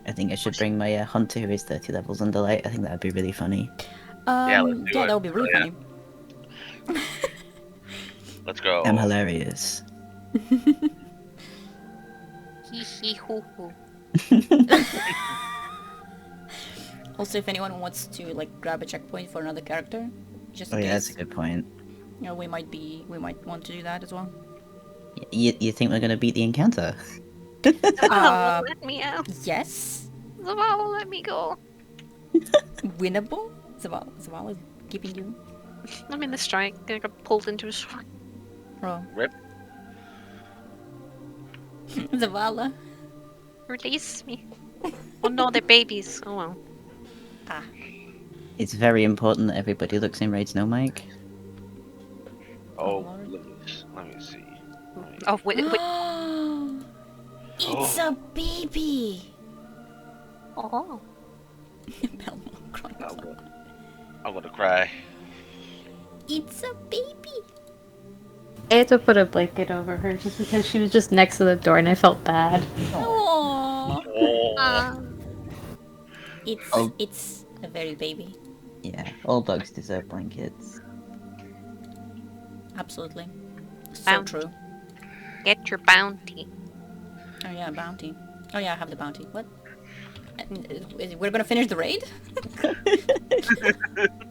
I think I should bring my hunter who is 30 levels under light. I think that'd be really funny. Yeah, let's do Yeah, it. that would be really Yeah. funny. Let's go. I'm hilarious. Hee hee hoo hoo. Also, if anyone wants to like grab a checkpoint for another character, just Oh in yeah, that's a case, good point. you know, we might want to do that as well. You think we're gonna beat the encounter? Zavala, let me out. Yes, Zavala, let me go. winnable. Zavala is keeping you. I'm in the strike. I got pulled into a strike. Oh, Rip. Zavala. Release me. Oh no, they're babies. Oh well. Ah, It's very important that everybody looks in Raid's no mic. Oh, Lord. let me see. Oh wait, wait. It's a baby. Oh. Belmont crying. I'm gonna cry. It's a baby. I had to put a blanket over her just because she was just next to the door and I felt bad. Aww. Oh. It's a very baby. Yeah, all dogs deserve blankets. Absolutely. So Bounty. true. Get your bounty. Oh yeah, bounty. Oh yeah, I have the bounty. What? We're gonna finish the raid?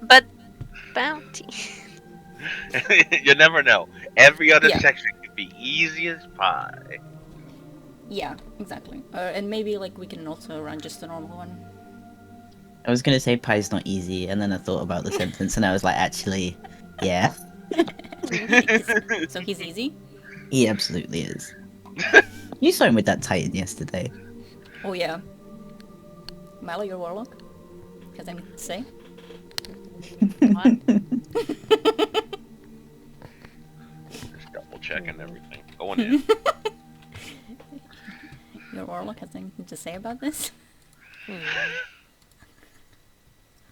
But bounty. You never know. Every other Yeah. section could be easy as pie. Yeah, exactly. And maybe like we can also run just a normal one. I was gonna say pie's not easy, and then I thought about the sentence, and I was like, actually, yeah, So he's easy. he absolutely is. You saw him with that Titan yesterday. Oh yeah. Milo, your warlock? Has anything to say? What? Just double checking everything. Going in. Your warlock has anything to say about this?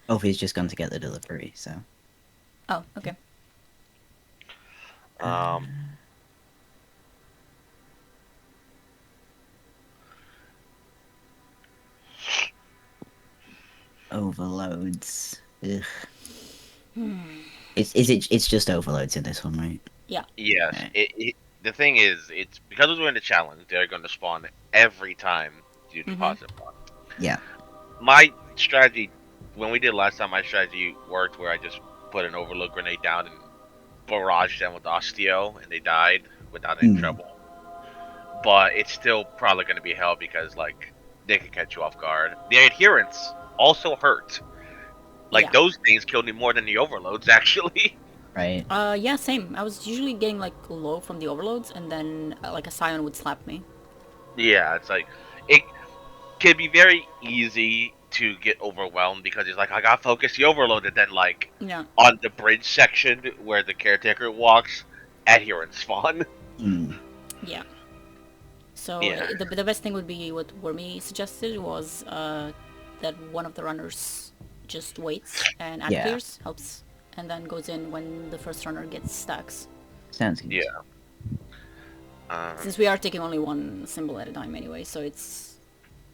Oh, he's just gone to get the delivery, so. Oh, okay. Overloads. Ugh. It's just overloads in this one, right? Yeah. Yes. Okay. The thing is, it's because we're doing the challenge. They're going to spawn every time you deposit one. Yeah. My strategy, when we did last time, my strategy worked where I just put an overload grenade down and barraged them with osteo, and they died without any trouble. But it's still probably going to be hell because like they can catch you off guard. The adherents also hurt. Like Yeah. those things killed me more than the overloads actually. Right. Yeah, same. I was usually getting like low from the overloads, and then like a scion would slap me. Yeah, it's like it can be very easy to get overwhelmed because it's like I got focus the overload, and then like Yeah. on the bridge section where the caretaker walks, adherents spawn. Yeah. So Yeah. the best thing would be what Wormy suggested was that one of the runners just waits and ad Yeah. clears, helps, and then goes in when the first runner gets stacks. Sounds good. Yeah. Since we are taking only one symbol at a time anyway, so it's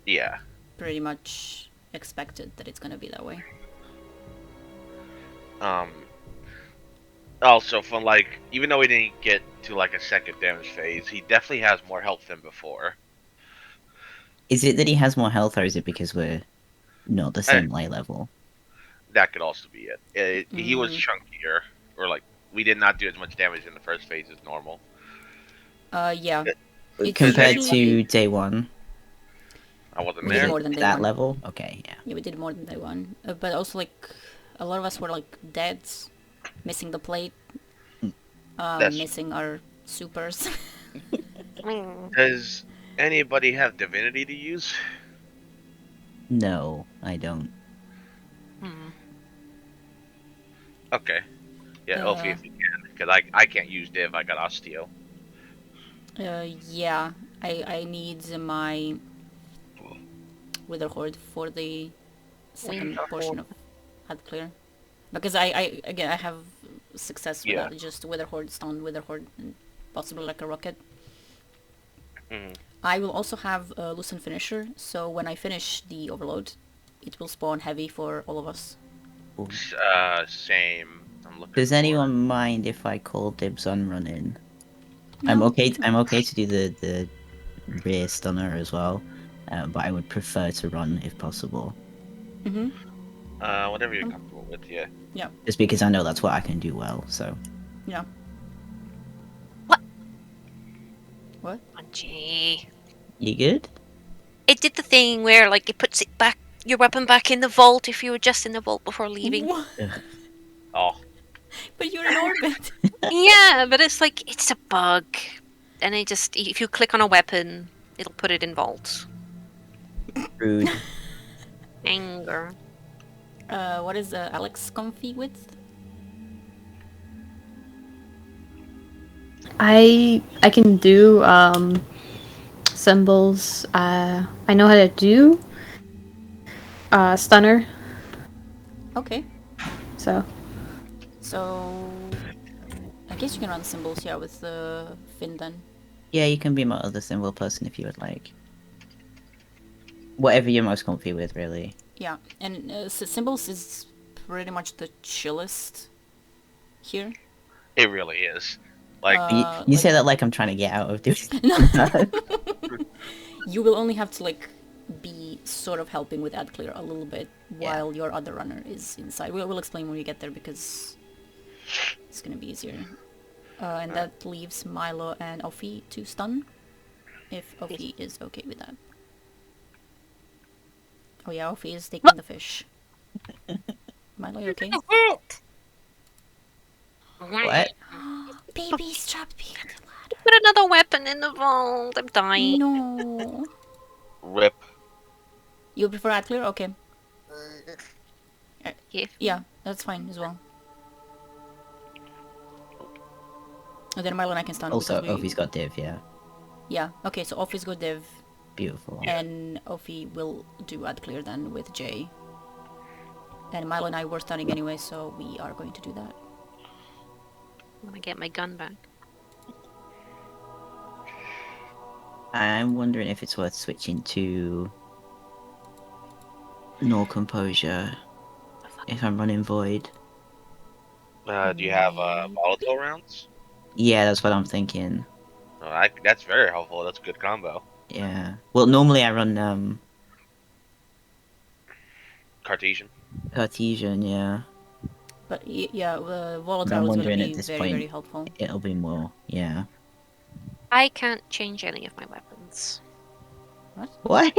Yeah. pretty much expected that it's gonna be that way. Also, from like, even though he didn't get to like a second damage phase, he definitely has more health than before. Is it that he has more health, or is it because we're not the same light level? That could also be it. He was chunkier, or like we did not do as much damage in the first phase as normal. Yeah. It's Compared usually- to day one, I wasn't We did there. more than day that one. level? Okay, yeah. Yeah, we did more than day one. But also, like, a lot of us were, like, dead, missing the plate, That's- missing our supers. Does anybody have divinity to use? No, I don't. Okay. Yeah, Ophi, if you can, because I can't use div. I got osteo. Yeah, I need my Wither Horde for the second Wither portion Horde. of Ad Clear. Because I have success without just Wither Horde, Stone Wither Horde, and possibly like a rocket. I will also have a Lucent Finisher, so when I finish the Overload, it will spawn heavy for all of us. Same. I'm looking Does for. anyone mind if I call dibs on running? I'm No. okay. I'm okay to do the rear stunner as well, but I would prefer to run if possible, Mm-hmm. Whatever you're comfortable with, yeah. Yeah. just because I know that's what I can do well. So Yeah. What? What? Oh, gee. you good? It did the thing where, like, it puts it back, your weapon back in the vault if you were just in the vault before leaving. What? Ugh. Oh, But you're in orbit. Yeah, but it's like, it's a bug. And it just, if you click on a weapon, it'll put it in vault. Rude. Anger. What is Alex comfy with? I can do symbols. I know how to do stunner. Okay. So So I guess you can run symbols, yeah, with the Finn then. Yeah, you can be my other symbol person if you would like. Whatever you're most comfy with, really. Yeah, and symbols is pretty much the chillest here. it really is. Like, You say that like I'm trying to get out of doing that. You will only have to like be sort of helping with ad clear a little bit Yeah. while your other runner is inside. We'll explain when we get there because it's gonna be easier. And that leaves Milo and Ophi to stun, if Ophi is okay with that. Oh yeah, Ophi is taking the fish. Milo, you okay? What? Baby's trapped behind the ladder. Put another weapon in the vault. I'm dying. No. rip. You prefer ad clear? Okay. Yeah. Yeah, that's fine as well. And then Milo and I can stun Also, because we... Ophi's got div, yeah. Yeah, okay, so Ophi's go div, Beautiful. and Ophi will do ad clear then with Jay. And Milo and I were stunning anyway, so we are going to do that. I'm gonna get my gun back. I'm wondering if it's worth switching to no composure if I'm running void. Do you have volatile rounds? Yeah, that's what I'm thinking. That's very helpful. That's a good combo. Yeah. Well, normally I run Cartesian. Cartesian, yeah. But yeah, But volatile I'm is going to wondering be at this very, very point helpful. it'll be more, yeah. I can't change any of my weapons. What? What?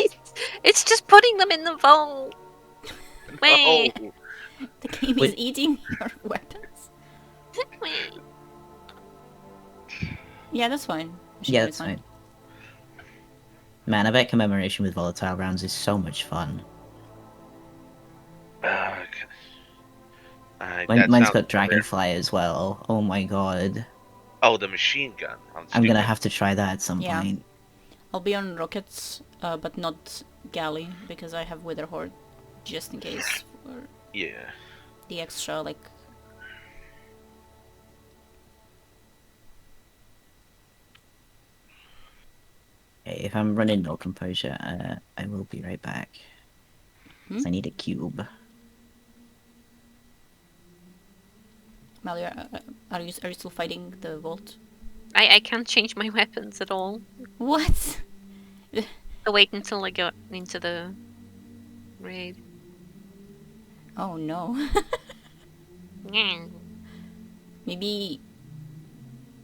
It's just putting them in the vault. Oh, Wait. The game is Wait. eating your weapons. Wait. Yeah, that's fine. Should Yeah, be that's fine. Man, I bet commemoration with volatile rounds is so much fun. that Mine's sounds got familiar. dragonfly as well. Oh my god. Oh, the machine gun. I'm gonna have to try that at some Yeah. point. I'll be on rockets, but not galley, because I have Wither Horde, just in case, for Yeah. the extra, like... Okay, if I'm running no composure, I will be right back. 'Cause I need a cube. Malia, are you still fighting the vault? I can't change my weapons at all. What? I'll wait until I go into the raid. Oh no. Yeah. Maybe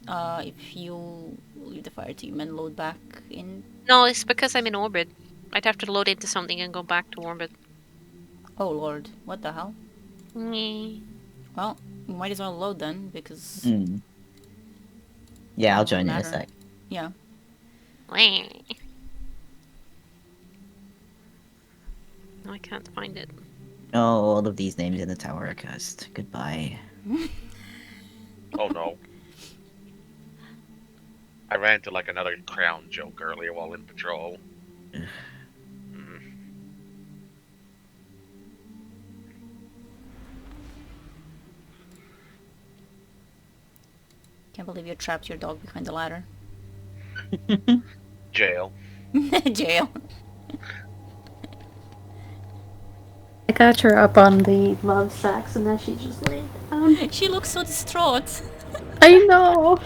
if you leave the fire team and load back in... No, it's because I'm in orbit. I'd have to load into something and go back to orbit. Oh lord, what the hell? Yeah. Well, we might as well load then, because... Mm. Yeah, I'll Doesn't join in a matter. sec. Yeah. No, I can't find it. Oh, all of these names in the tower are cursed. Goodbye. Oh no. I ran into like another crown joke earlier while in patrol. Can't believe you trapped your dog behind the ladder. Jail. Jail. I got her up on the love sacks and now she's just laying down. She looks so distraught. I know.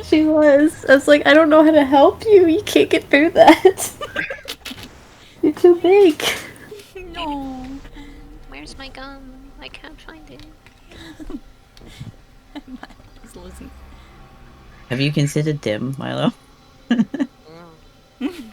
She was. I was like, I don't know how to help you. You can't get through that. You're too big. No. Where's my gun? I can't find it. He's losing. Have you considered dim, Milo? Mm.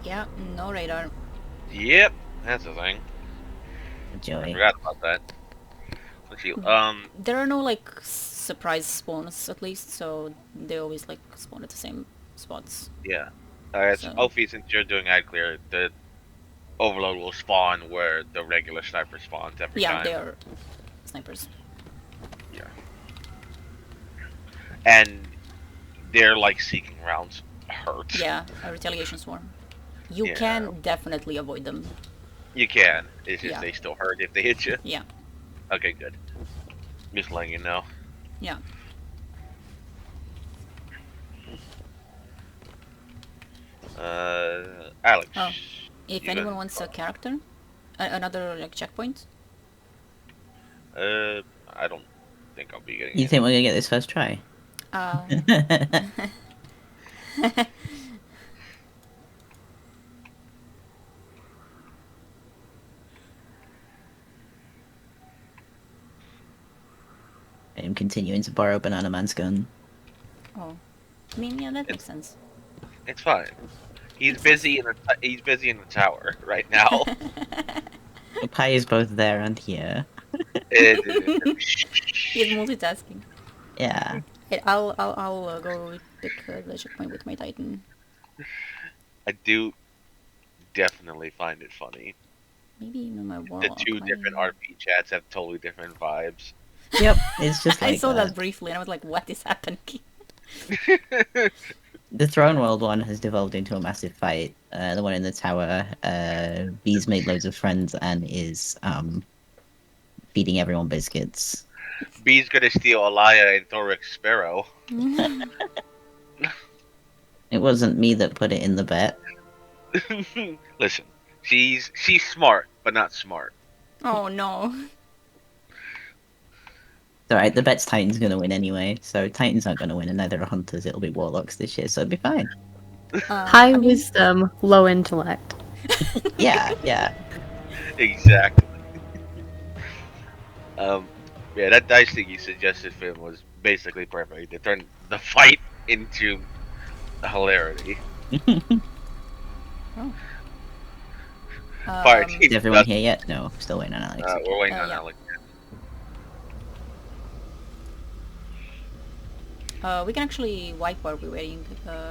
Yeah, no radar. Yep, that's the thing. I Joey. forgot about that. Let's see. There are no like surprise spawns at least, so they always like spawn at the same spots. Yeah. It's So- Ophi, since you're doing ad clear, the overload will spawn where the regular sniper spawns every Yeah, time. they are snipers. Yeah. And they're like seeking rounds hurt. Yeah, a retaliation swarm. You Yeah. can definitely avoid them. You can. It's just Yeah. they still hurt if they hit you. Yeah, Okay, good. Just letting you know. yeah. Alex. Oh, if you anyone got- wants a character, another like checkpoint. I don't think I'll be getting You it. think we're gonna get this first try? Uh, I am continuing to borrow Banana Man's gun. oh, I mean, yeah, that makes sense. It's fine. He's busy in the tower right now. Pi is both there and here. He's multitasking. Yeah. Hey, I'll go pick the checkpoint with my Titan. I do definitely find it funny. Maybe even my The warlock. two different RP chats have totally different vibes. Yep, it's just like I saw that briefly and I was like, what is happening? The Throne World one has devolved into a massive fight. The one in the tower, Bee's made loads of friends and is feeding everyone biscuits. B's gonna steal Alaya and Thorix Sparrow. It wasn't me that put it in the bet. Listen, she's smart, but not smart. Oh no. It's alright, the bet's Titan's gonna win anyway, so Titans aren't gonna win, and neither are Hunters, it'll be Warlocks this year, so it'll be fine. High I mean, wisdom, low intellect. Yeah, yeah. Exactly. Yeah, that dice thing you suggested, Finn, was basically perfect. It turned the fight into hilarity. Fire team. Is everyone here yet? No, still waiting on Alex. We're waiting on yeah. Alex. We can actually wipe while we're waiting,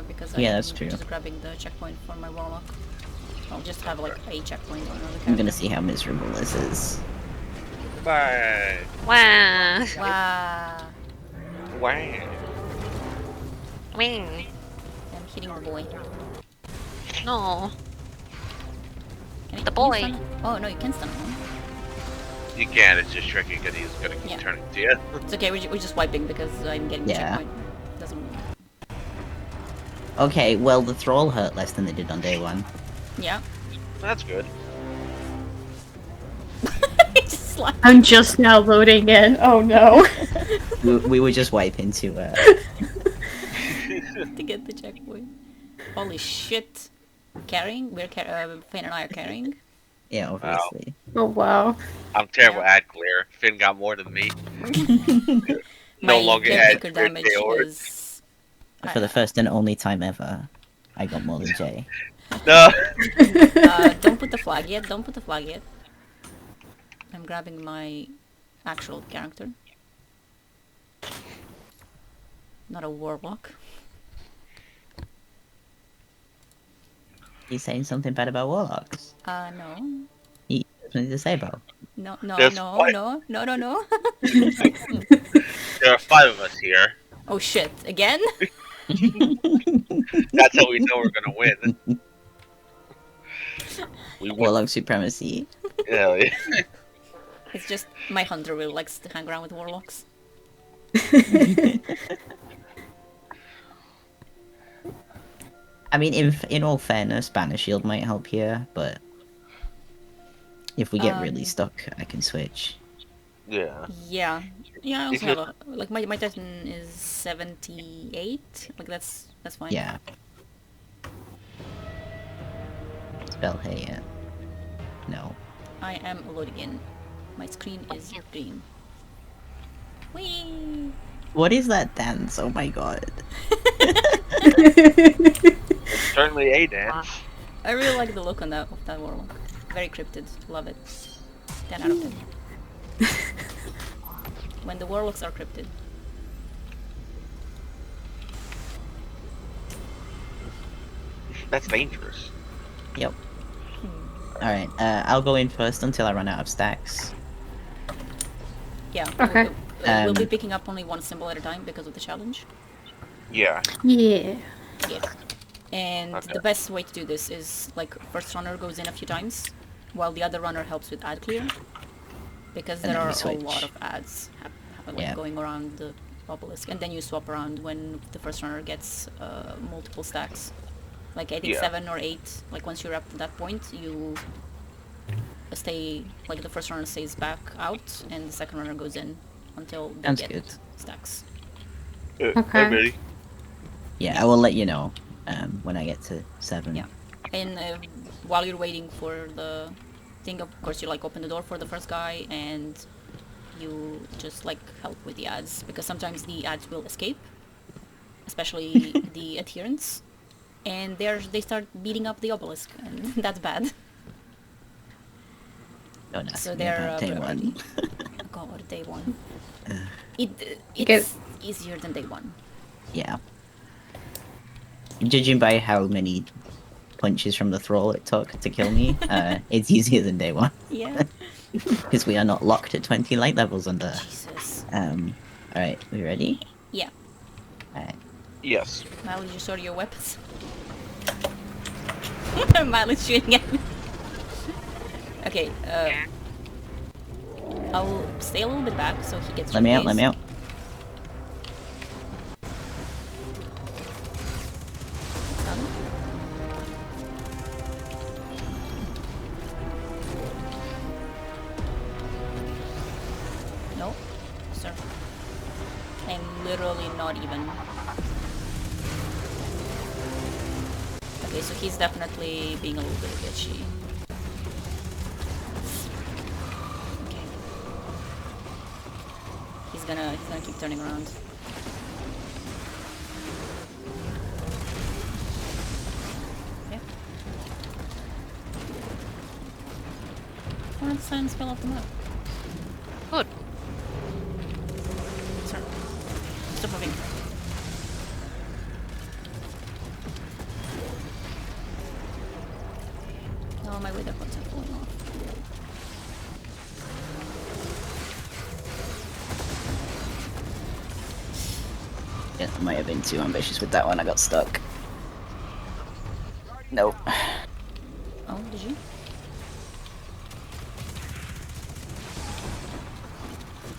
because Yeah, I'm that's true. just grabbing the checkpoint for my warlock. I'll just have like a checkpoint on another I'm character. gonna see how miserable this is. Bye. Wow. Wow. Wow. Wing. I'm hitting the boy. No. Can I, The can you boy. stun him? Oh no, you can stun him. You can, it's just tricky because he's gonna keep Yeah. turning to you. It's okay, we're just wiping because I'm getting the Yeah. checkpoint. Doesn't. Okay, well, the Thrall hurt less than they did on day one. Yeah. That's good. Just like I'm just now loading in. Oh no. We were just wiping to, to get the checkpoint. Holy shit. Carrying? Finn and I are carrying. yeah, obviously. Oh wow. I'm terrible Yeah. at clear. Finn got more than me. My No longer caretaker has damage KO'd. is... For the first and only time ever, I got more than Jay. No. Don't put the flag yet, don't put the flag yet. I'm grabbing my actual character. Not a warlock. He's saying something bad about Warlocks. No. He something to say about? No, no, There's no, five. no, no, no, no. There are 5 of us here. Oh shit! Again? That's how we know we're gonna win. We win. Warlock supremacy. Yeah. It's just my hunter really likes to hang around with warlocks. I mean, in all fairness, Banner Shield might help here, but if we get really stuck, I can switch. Yeah. Yeah. Yeah, I also If have you- a like my Titan is 78. Like that's fine. Yeah. Spell hey yet? No. I am loading in. My screen is green. Whee! What is that dance? Oh my god. It's certainly a dance. I really like the look on that of that warlock. Very cryptid. Love it. 10 out of 10. When the warlocks are cryptid. That's dangerous. Yep. Alright, I'll go in first until I run out of stacks. Yeah. Okay. We'll be Um, picking up only one symbol at a time because of the challenge. Yeah. Yeah. Yeah. And Okay. the best way to do this is like first runner goes in a few times, while the other runner helps with ad clear, because And there then are we a switch. lot of ads like Yeah. going around the obelisk, and then you swap around when the first runner gets multiple stacks. Like I think Yeah. 7 or 8. Like once you're up to that point, you stay like the first runner stays back out, and the second runner goes in until they Sounds get good. stacks. Okay. I'm ready. Yeah, I will let you know when I get to 7. Yeah. And while you're waiting for the thing, of course, you like open the door for the first guy, and you just like help with the ads, because sometimes the ads will escape, especially the adherents, and they start beating up the obelisk, and that's bad. Don't ask So me they're about day priority. 1. God, day one. It's Get- easier than day one. Yeah. Judging by how many punches from the thrall it took to kill me, it's easier than day 1. Yeah. Because we are not locked at 20 light levels under. Jesus. Alright, we ready? Yeah. Alright. Yes. Miley, did you sort your weapons? Miley's shooting at me. Okay, I'll stay a little bit back so he gets Let me out, let me showcased. out. Done. No, sir. I'm literally not even. Okay, so he's definitely being a little bit bitchy. Okay. He's gonna keep turning around. Okay. One of the signs fell off the map. Good. Sir. Stop moving. Oh, my weather points are falling off. Yeah, I might have been too ambitious with that one, I got stuck. Nope. Oh, did you?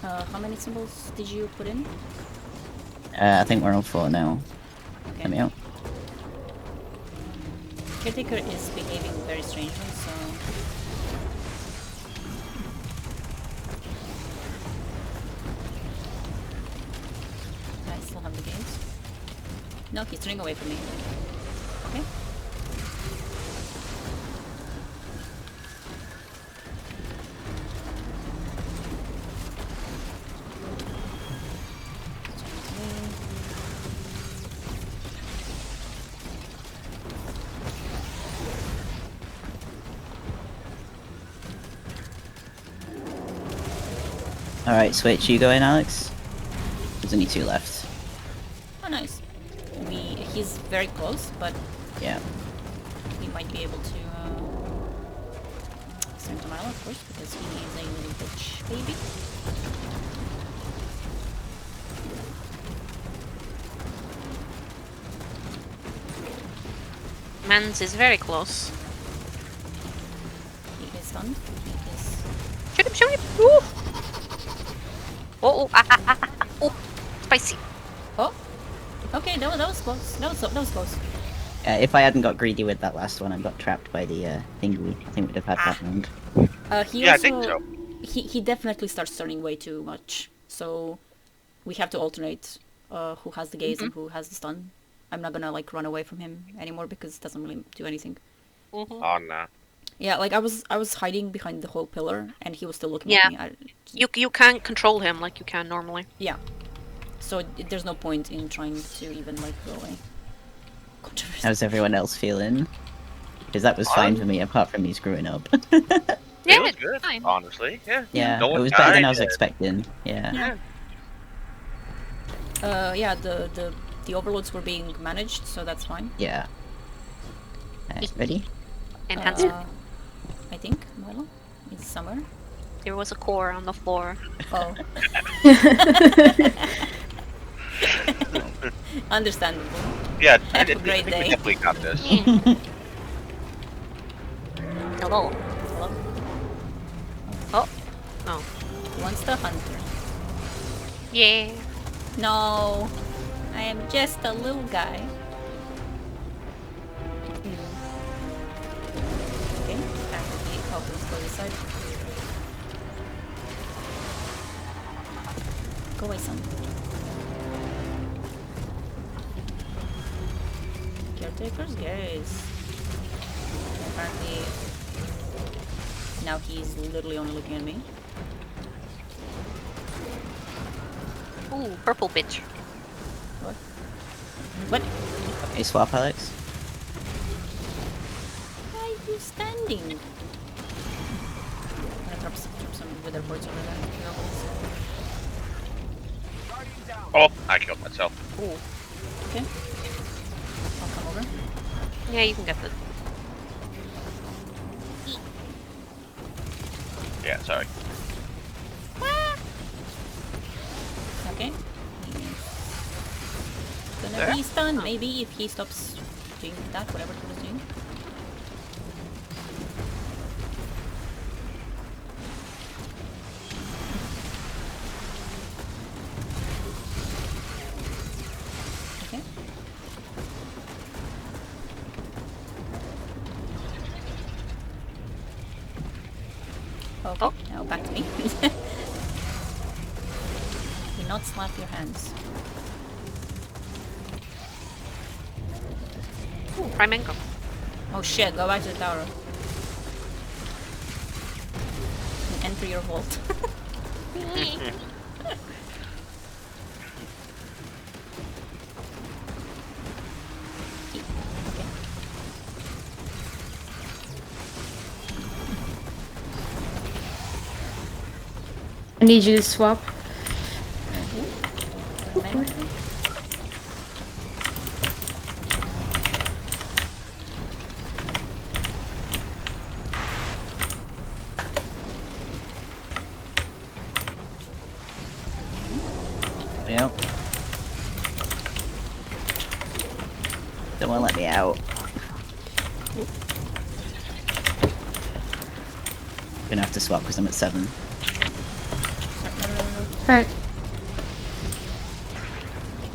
How many symbols did you put in? I think we're on 4 now. Okay. Let me out. Caretaker is behaving very strangely, so... I still have the games. No, he's turning away from me. Okay. Alright, switch, you go in, Alex? There's only 2 left. Oh, nice. He's very close, but Yeah. we might be able to Same to Milo, of course, because he is a little bitch baby. Mans is very close. He is stunned. He is... Shoot him, shoot him! Ooh. Oh, oh, spicy. Oh! Okay, that was close. That was close. If I hadn't got greedy with that last one and got trapped by the thingy, I think we'd have had that round. He Yeah, also... I think so. He definitely starts turning way too much. So we have to alternate who has the gaze and who has the stun. I'm not gonna like run away from him anymore because it doesn't really do anything. Oh, nah. Yeah, like I was hiding behind the whole pillar and he was still looking Yeah. at me. You can't control him like you can normally. Yeah. So there's no point in trying to even like go away. Controversy. How's everyone else feeling? Because that was fine for me, apart from me screwing up. Yeah, It was it's good, fine. honestly. Yeah. Yeah, No it one was better than died, I was and- expecting. Yeah. Yeah, the overloads were being managed, so that's fine. Yeah. Ready? Enhancement. I think, Milo? It's somewhere. There was a core on the floor. Oh. Understandable. Yeah, Have a I great think day. we definitely got this. Hello. Hello? Oh. No. Wants the hunter. Yeah. No. I am just a little guy. Okay, apparently help us go this side. Go away, son. Caretaker's gaze. Apparently now he's literally only looking at me. Ooh, purple bitch. What? What? Okay, swap, Alex. Why are you standing? I'm gonna drop some wither boards over there. Oh, I killed myself. Ooh. Okay. I'll come over. Yeah, you can get the. Yeah, sorry. Okay. He's gonna be stunned, maybe, if he stops doing that, whatever he was doing. Okay. Okay, Oh. now back to me. Do not slap your hands. Ooh, prime mango. Oh shit, go back to the tower. And enter your vault. Okay. I need you to swap. Yep. Don't want to let me out. Gonna have to swap because I'm at 7. Alright.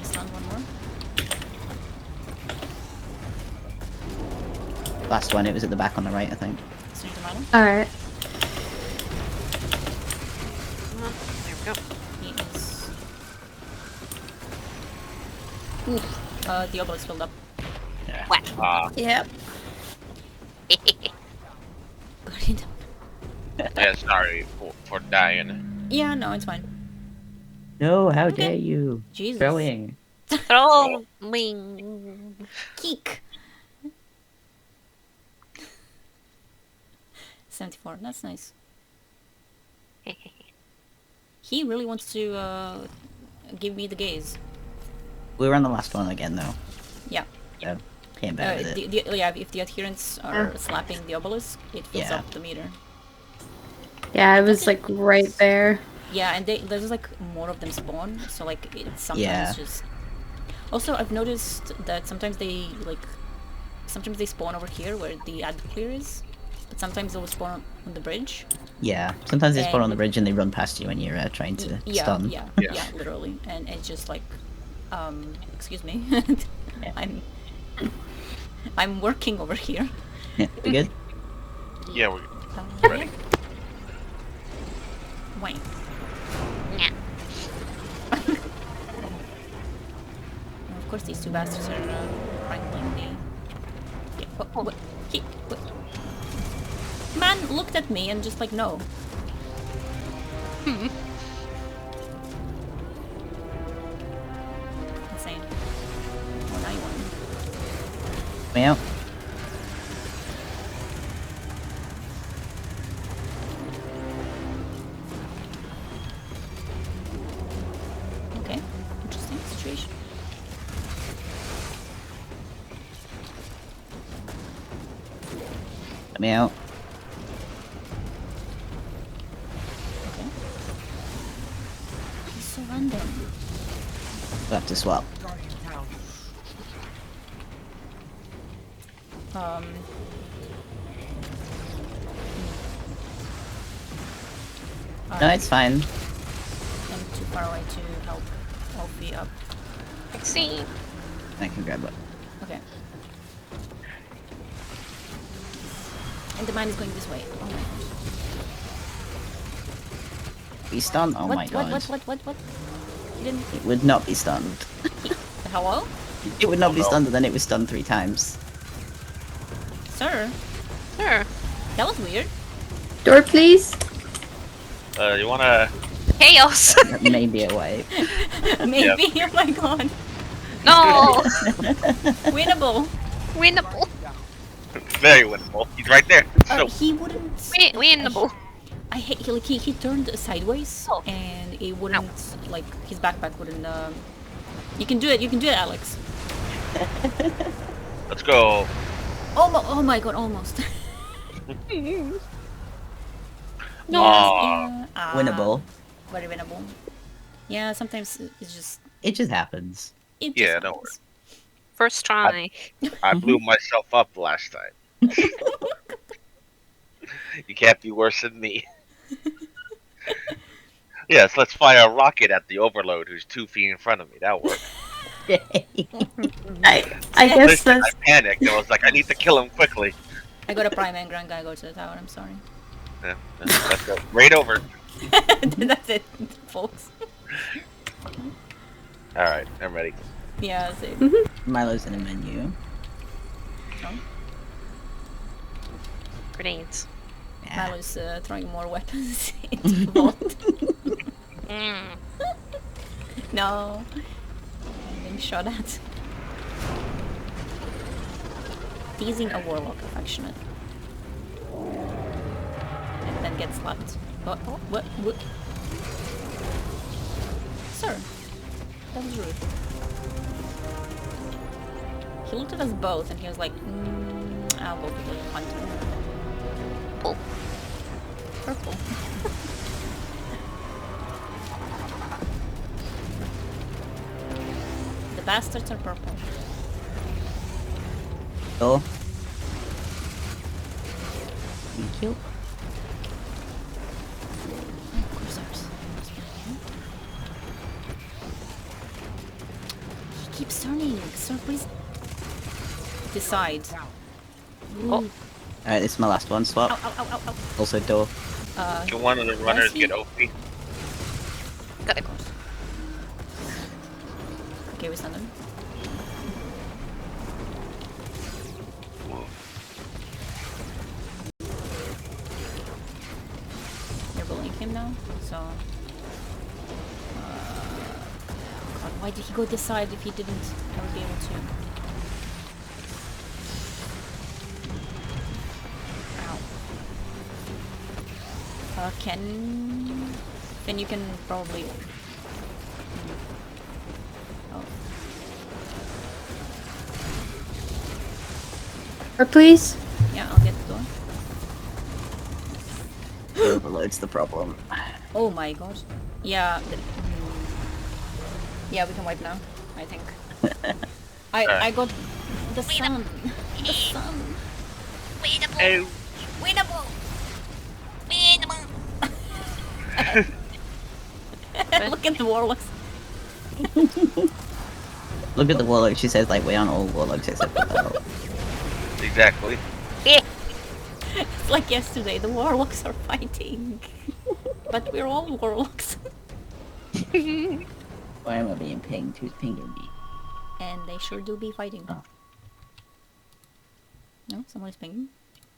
Stun one more. Last one, it was at the back on the right, I think. Swing to Milo. Alright. There we go. He is... Oof. The obelisk filled up. Whack. Yep. Guardian. Yeah, sorry for dying. Yeah, no, it's fine. No, how dare you? Jesus. Throwing. Throw me. Geek. 74, that's nice. He really wants to give me the gaze. We were on the last one again, though. Yeah. So, came back with it. Yeah, if the adherents are slapping the obelisk, it fills Yeah. up the meter. Yeah, I was like right there. Yeah, and there's like more of them spawn, so like it's sometimes Yeah. just. Also, I've noticed that sometimes they spawn over here where the ad clear is, but sometimes they'll spawn on the bridge. Yeah. Sometimes they spawn on the And- bridge and they run past you when you're trying to Yeah, stun. yeah, literally, and it's just like, excuse me, Yeah. I'm working over here. Yeah. We good? Yeah, we're ready. Wait. Yeah. Of course, these two bastards are wrangling the. Yeah, what? What? Man looked at me and just like, no. Insane. Oh, now you want. Me out. Okay. Interesting situation. Let me out. Okay. It's so random. We'll have to swap. Um. No, it's fine. I'm too far away to help Opie up. I see. I can grab it. Okay. And the man is going this way. Oh my god. Be stunned? Oh my god. What? You didn't. It would not be stunned. Hello? It would not be no. stunned, and then it was stunned 3 times. Sir? Sure. That was weird. Door, please. You wanna? Chaos. That may be a way. Maybe. Oh my god. No. Winnable. Winnable. Very winnable. He's right there. So He wouldn't. Winnable. I hate. He turned sideways Oh. and it wouldn't. Like his backpack wouldn't. You can do it. You can do it, Alex. let's go. Oh my god, almost. No. Aw. Winnable. Very winnable. Yeah, sometimes it's just. It just happens. It just Yeah, don't happens. First try. I blew myself up last time. You can't be worse than me. Yes, let's fire a rocket at the overload who's 2 feet in front of me. That'll work. I guess Listen, I that's panicked. I was like, I need to kill him quickly. I got a prime and Grand Guy go to the tower. I'm sorry. Yeah, let's go. Right over. That's it, folks. Alright, I'm ready. Yeah, that's it. Milo's in a menu. Grenades. Yeah. Milo's throwing more weapons into the vault. Mm. No. I'm being shot at. Teasing a warlock affectionate. And then get slapped. What? Sir. That was rude. He looked at us both and he was like, I'll go for the hunter. Pull. Purple. The bastards are purple. Door. Thank you. Cruisers. He keeps turning. Sir, please decide. Oh. Alright, this is my last one. Swap. Ow. Also door. Can one of the runners he- get OP? Got it. Okay, we stand him. You're bullying him now, so. God, why did he go this side if he didn't ever be able to? Ow. Can. Then you can probably. Oh. door, please. Yeah, I'll get the door. The overload's the problem. Oh my god. Yeah. Yeah, we can wipe now, I think. I got the sun. The sun. Oh, Winnable! Winnable! Look at the warlocks. Look at the warlock. She says like we aren't all warlocks except for Belle. exactly. It's like yesterday, the warlocks are fighting. But we're all warlocks. Why am I being pinged? Who's pinging me? And they sure do be fighting. Oh. No? Someone is pinging?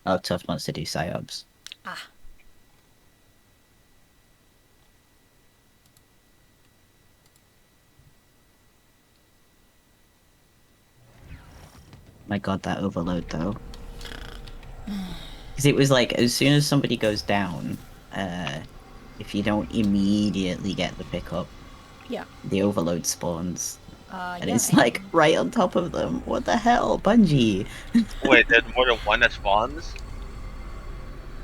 Oh, Tough wants to do psyops. Ah. My god, that overload though. Because it was like, as soon as somebody goes down, if you don't immediately get the pickup, Yeah. the overload spawns. And Yeah, it's like right on top of them. What the hell? Bungie! Wait, there's more than one that spawns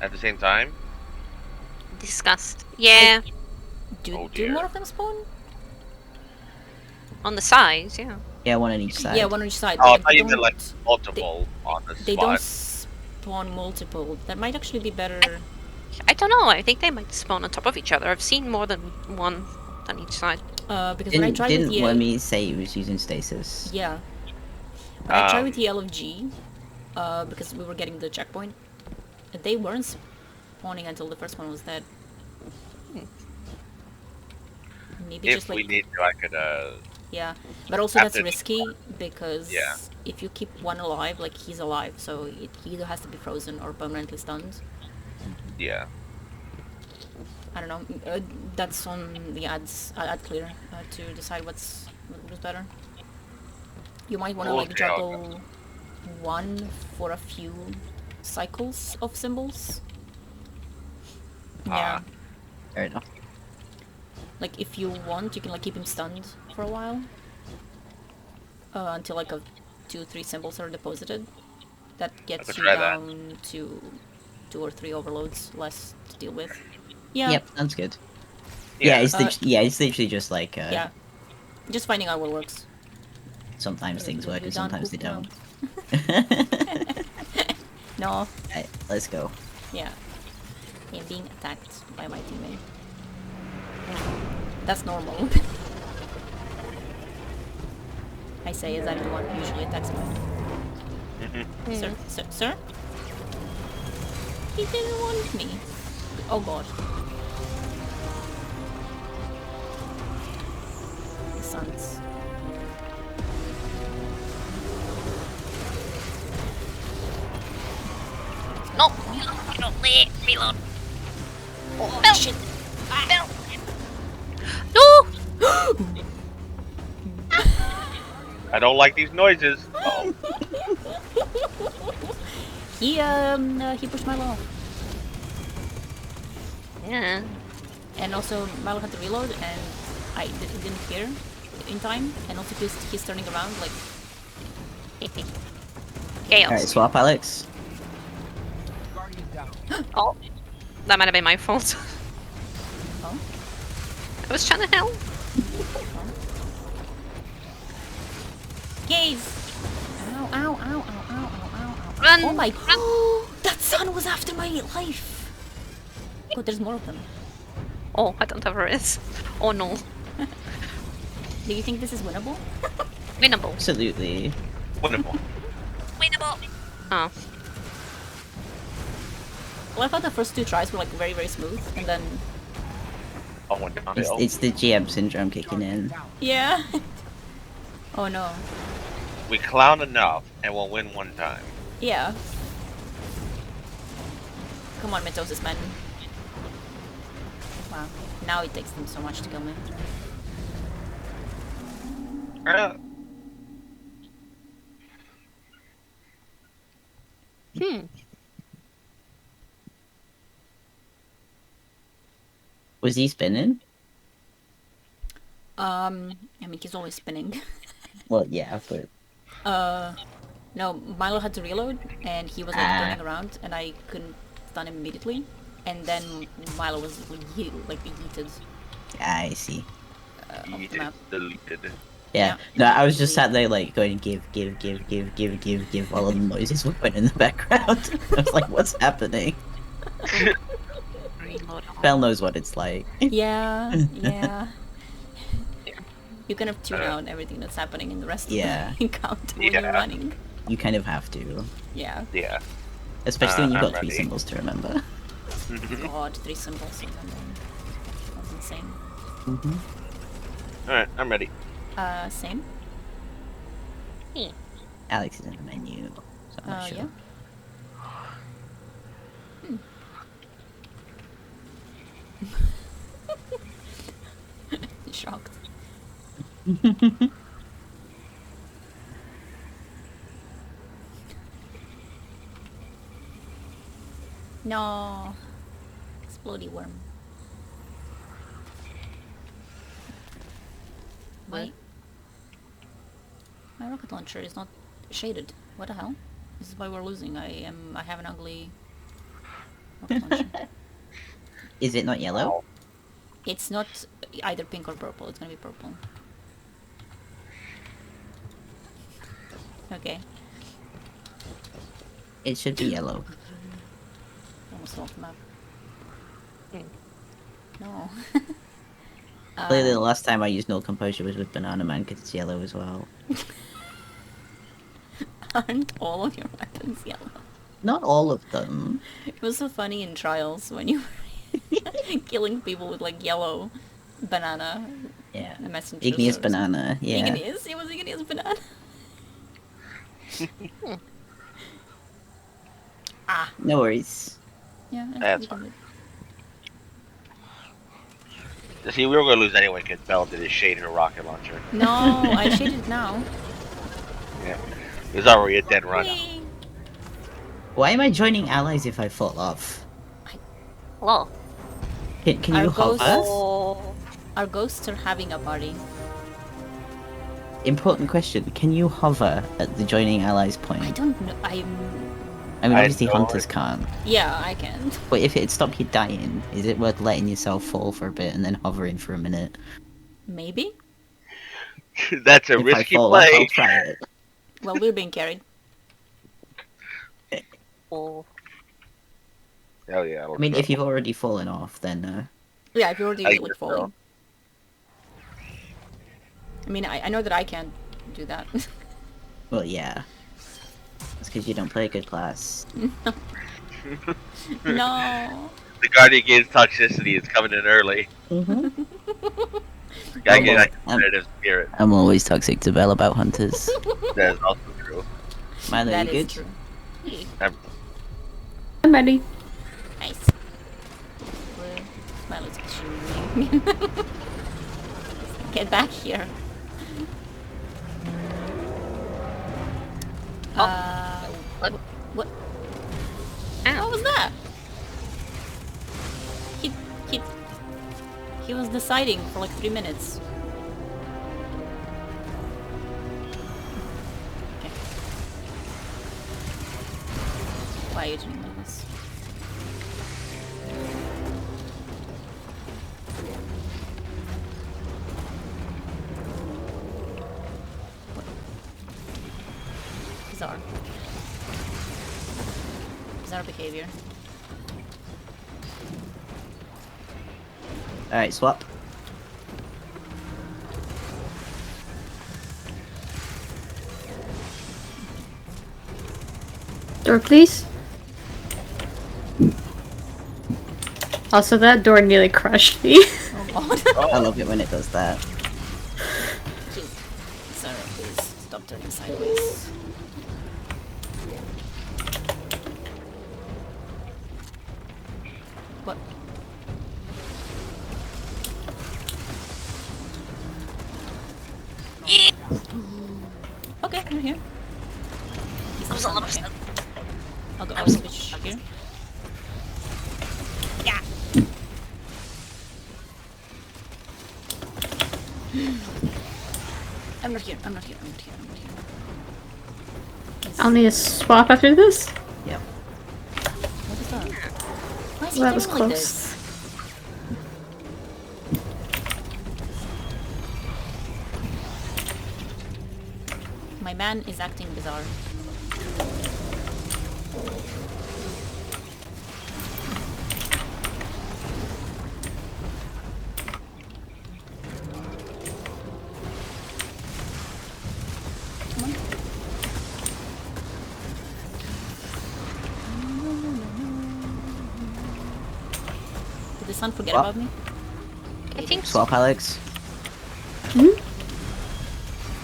at the same time? Disgust. Yeah, Do, Oh, do dear. more of them spawn? on the sides, yeah. Yeah, one on each side. Yeah, one on each side. Oh, I but thought you don't- meant like multiple on the They don't spot. spawn multiple. That might actually be better. I don't know, I think they might spawn on top of each other. I've seen more than one on each side. Because when I tried Didn't with the Wormy say he was using stasis? yeah, when I tried with Um, the LFG, because we were getting the checkpoint, they weren't spawning until the first one was dead. Maybe If just we like need to, I could, yeah, but also that's after- risky because Yeah. if you keep one alive, like he's alive, so he either has to be frozen or permanently stunned. yeah. I don't know. That's on the ad clear to decide what was better. You might want to We'll like see how it juggle one for a few cycles of symbols. Yeah, Ah. Fair enough. like if you want, you can like keep him stunned for a while until like 2-3 symbols are deposited. That gets could you try that. down to 2 or 3 overloads less to deal with. Yeah. Yep, sounds good. Yeah, it's Uh, it's literally just like Yeah. Just finding out what works. sometimes things work You and done sometimes they pooped don't. No. Right, let's go. Yeah. I'm being attacked by my teammate. That's normal. I say as I'm the one who usually attacks me. Sir? He didn't want me. Oh god. The sons. No! You don't reload. Oh Bill! shit. Bill! No! I don't like these noises. Oh, He pushed Milo off. Yeah. And also Milo had to reload and I didn't hear in time. And also he's turning around like Chaos. Alright, swap, Alex. Oh, that might have been my fault. oh. I was trying to help. Gaze! Ow, ow, ow, ow, ow, ow, ow, ow. Run! Oh my... Run! That sun was after my life! God, there's more of them. Oh, I don't have a wrist. Oh no. Do you think this is winnable? Winnable. Absolutely. wonderful. Winnable. Oh. Well, I thought the first 2 tries were like very, very smooth, and then... Oh, went downhill. It's the GM syndrome kicking in. Yeah! Oh no. We clown enough, and we'll win one time. Yeah. Come on, Mitosis man. Wow. Now it takes them so much to kill me. Hmm. Was he spinning? I mean, he's always spinning. Well, yeah, but No, Milo had to reload, and he was like turning around, and I couldn't stun him immediately. and then Milo was like yeeted I see. off You the map. deleted. Yeah. Yeah, No, I was just immediately. sat there like going give while all the noises were going in the background. I was like, what's happening? Reload all. Belle knows what it's like. Yeah, yeah. You kind of tune Uh, out everything that's happening in the rest Yeah. of the encounter when you're Yeah. running. You kind of have to. Yeah. Yeah. Especially when you've I'm got three ready. symbols to remember. God, 3 symbols in one lane. That's insane. Mm-hmm. Alright, I'm ready. Same. Alex is in the menu, so I'm not sure. Yeah. Shocked. No. Explodey worm. What? My rocket launcher is not shaded. What the hell? This is why we're losing. I have an ugly rocket launcher. Is it not yellow? It's not either pink or purple. It's gonna be purple. Okay. It should be yellow. Almost fell off the map. No. Clearly, the last time I used Null Composure was with Banana Man because it's yellow as well. Aren't all of your weapons yellow? Not all of them. It was so funny in trials when you were killing people with like yellow banana Yeah. messenger. Igneous Banana, yeah. Igneous? It was igneous banana. No worries. Yeah, That's we can do it. See, we were going to lose anyway because Bell did his shade in a rocket launcher. No, I shaded it now. Yeah. It was already a dead run. Whee! Why am I joining allies if I fall off? Lol. Can Our you ghosts- hover? Oh. Our ghosts are having a party. Important question. Can you hover at the joining allies point? I don't know. I mean, I obviously know I hunters can't. can. But if it stopped you dying, is it worth letting yourself fall for a bit and then hovering for a minute? Maybe? That's a If I risky fall off, play. I'll try it. Well, we're being carried. Oh. Hell yeah. I mean, if you've already fallen off, then Yeah, if you're already I like guess falling. I mean, I know that I can't do that. well, yeah. That's because you don't play a good class. No. The Guardian Games toxicity is coming in early. Mm-hmm. Gotta get that I'm- competitive spirit. I'm always toxic to Bell about hunters. That is also true. Milo, That you is good? true. I'm ready. Nice. Smilo's shooting me. Get back here. What? What? Ow. What was that? He was deciding for like 3 minutes. Okay. Why are you doing like this? Bizarre. Bizarre behavior. Alright, swap. Door, please. Also, that door nearly crushed me. Oh god. I love it when it does that. Jeez. Sarah, please stop turning sideways. What? Okay, I'm here. I was a little upset. I'll switch here. Yeah. I'm not here. I'm not here. I'm not here. I'm not here. Yes. I'll need a swap after this. Yep. What is that? Why is What's he That doing was like close. this? My man is acting bizarre. Come on. Did the sun forget What? about me? I think so. Swap, Alex.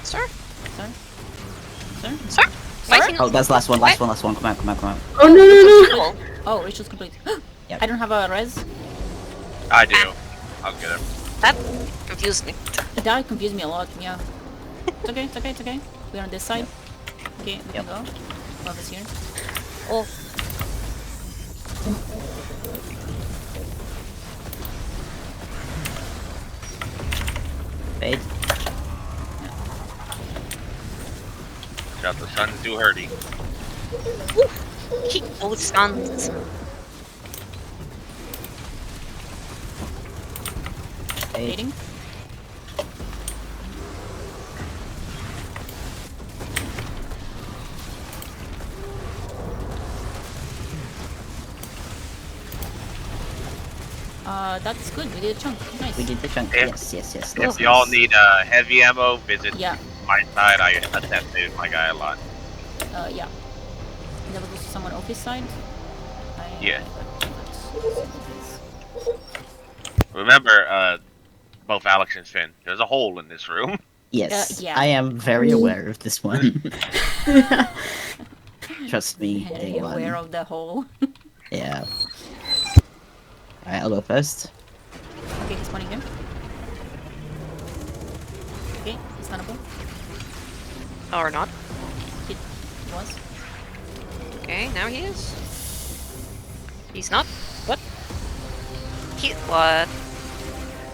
Sir? Sir? Sir? Sir? Waiting. Oh, that's the last one. Last one. Last one. Come out. Come out. Come out. Oh no no no! Oh, Oh, Rachel's complete. Yep. I don't have a res. I do. I'll get him. that confused me. That confused me a lot, yeah. It's okay, it's okay, it's okay. We're on this side. Okay, we can Yep. go. Love is here. Oh, Fade. Shot the sun too hurty. keep both stuns. Fade. Dating. That's good. We did a chunk. Nice. We did the chunk. Yeah. Yes, yes, yes. If y'all need heavy ammo, visit Yeah. my side. I attempted my guy a lot. Yeah. That was someone off his side. Yeah. Remember, both Alex and Finn, there's a hole in this room. Yes, yeah. I am very aware of this one. Trust me, day Aware one. of the hole. Yeah. Alright, I'll go first. Okay, he's spawning here. Okay, he's stunnable. Or not. He was. Okay, now he is. He's not. What? What?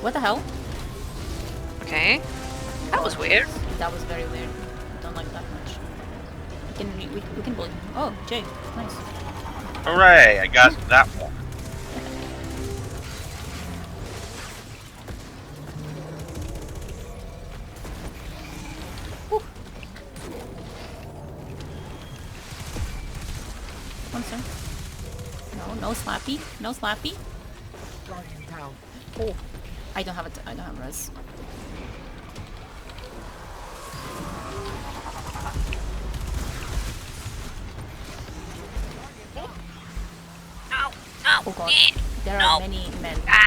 What the hell? Okay. That was weird. That was very weird. I don't like that much. We can bully. Oh, Jay, nice. Hooray! I got that one. Come on, sir. No slappy. No slappy. Oh, I don't have it. I don't have res. Ow! Ow! Oh god, eh, there no. are many men. Ah.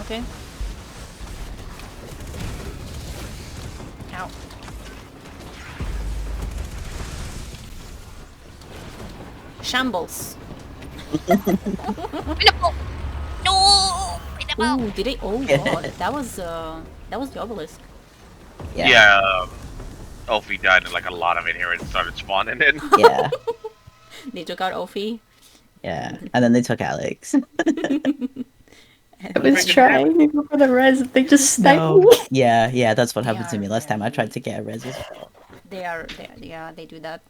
Okay. Ow. Shambles. Pineapple! No! Pineapple! Ooh, did it? Oh god, that was the obelisk. Yeah. Ophi died and like a lot of it here and started spawning in. Yeah. They took out Ophi. Yeah. And then they took Alex. I was trying to go for the res, and they just sniped me. Yeah, yeah, that's what They happened to are me last time. I tried very- to get a res as well. Yeah, they do that.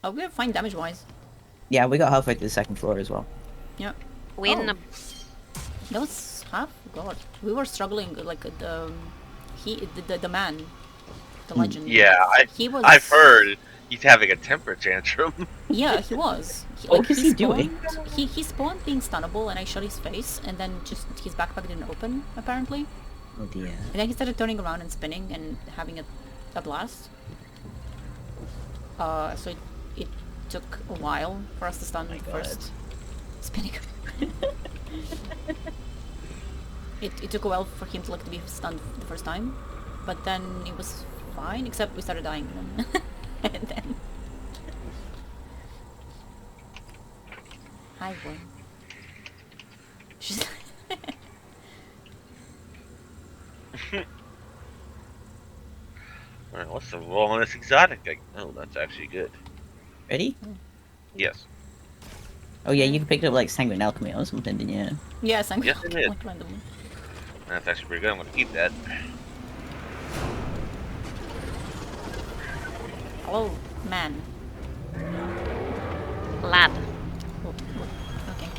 Oh, we're fine damage-wise. Yeah, we got halfway to the second floor as well. Yeah. Win. Oh. That was half. God, we were struggling. Like the man, the legend. Yeah, he was. I've heard he's having a temper tantrum. Yeah, he was. What was he doing? He spawned being stunnable, and I shot his face, and then just his backpack didn't open apparently, Oh dear. and then he started turning around and spinning and having a blast. So it took a while for us to stun the first spinning. It took a while for him to be stunned the first time, but then it was fine, except we started dying then. And then hi boy. She's Alright, what's the roll on this exotic? Oh, that's actually good. Ready? Yes. Oh yeah, you picked up like Sanguine Alchemy or something, didn't you? yes, I'm Yes, it is. like randomly. That's actually pretty good. I'm gonna keep that. Hello, man. Lab. Oh, okay.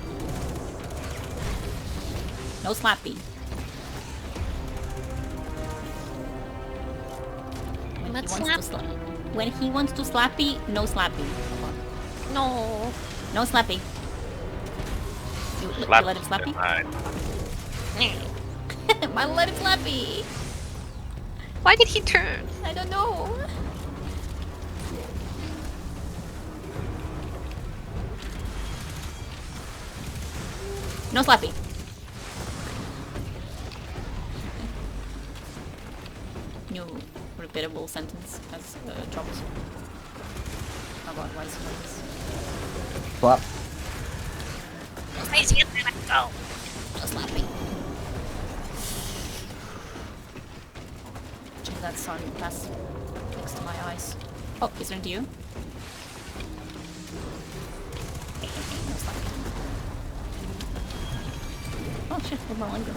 No slappy. When Let's he wants slap. to when he wants to slappy, no slappy. No. No slappy. You Slap let him slappy? denied. Milo let him slappy. Why did he turn? I don't know. No slappy. New repeatable sentence as troubles. Oh god, why is it like this? Flop. Crazy and then I go. No slappy. Check that sun pass next to my eyes. Oh, is it to you? No slappy. Oh shit, where'd my line go?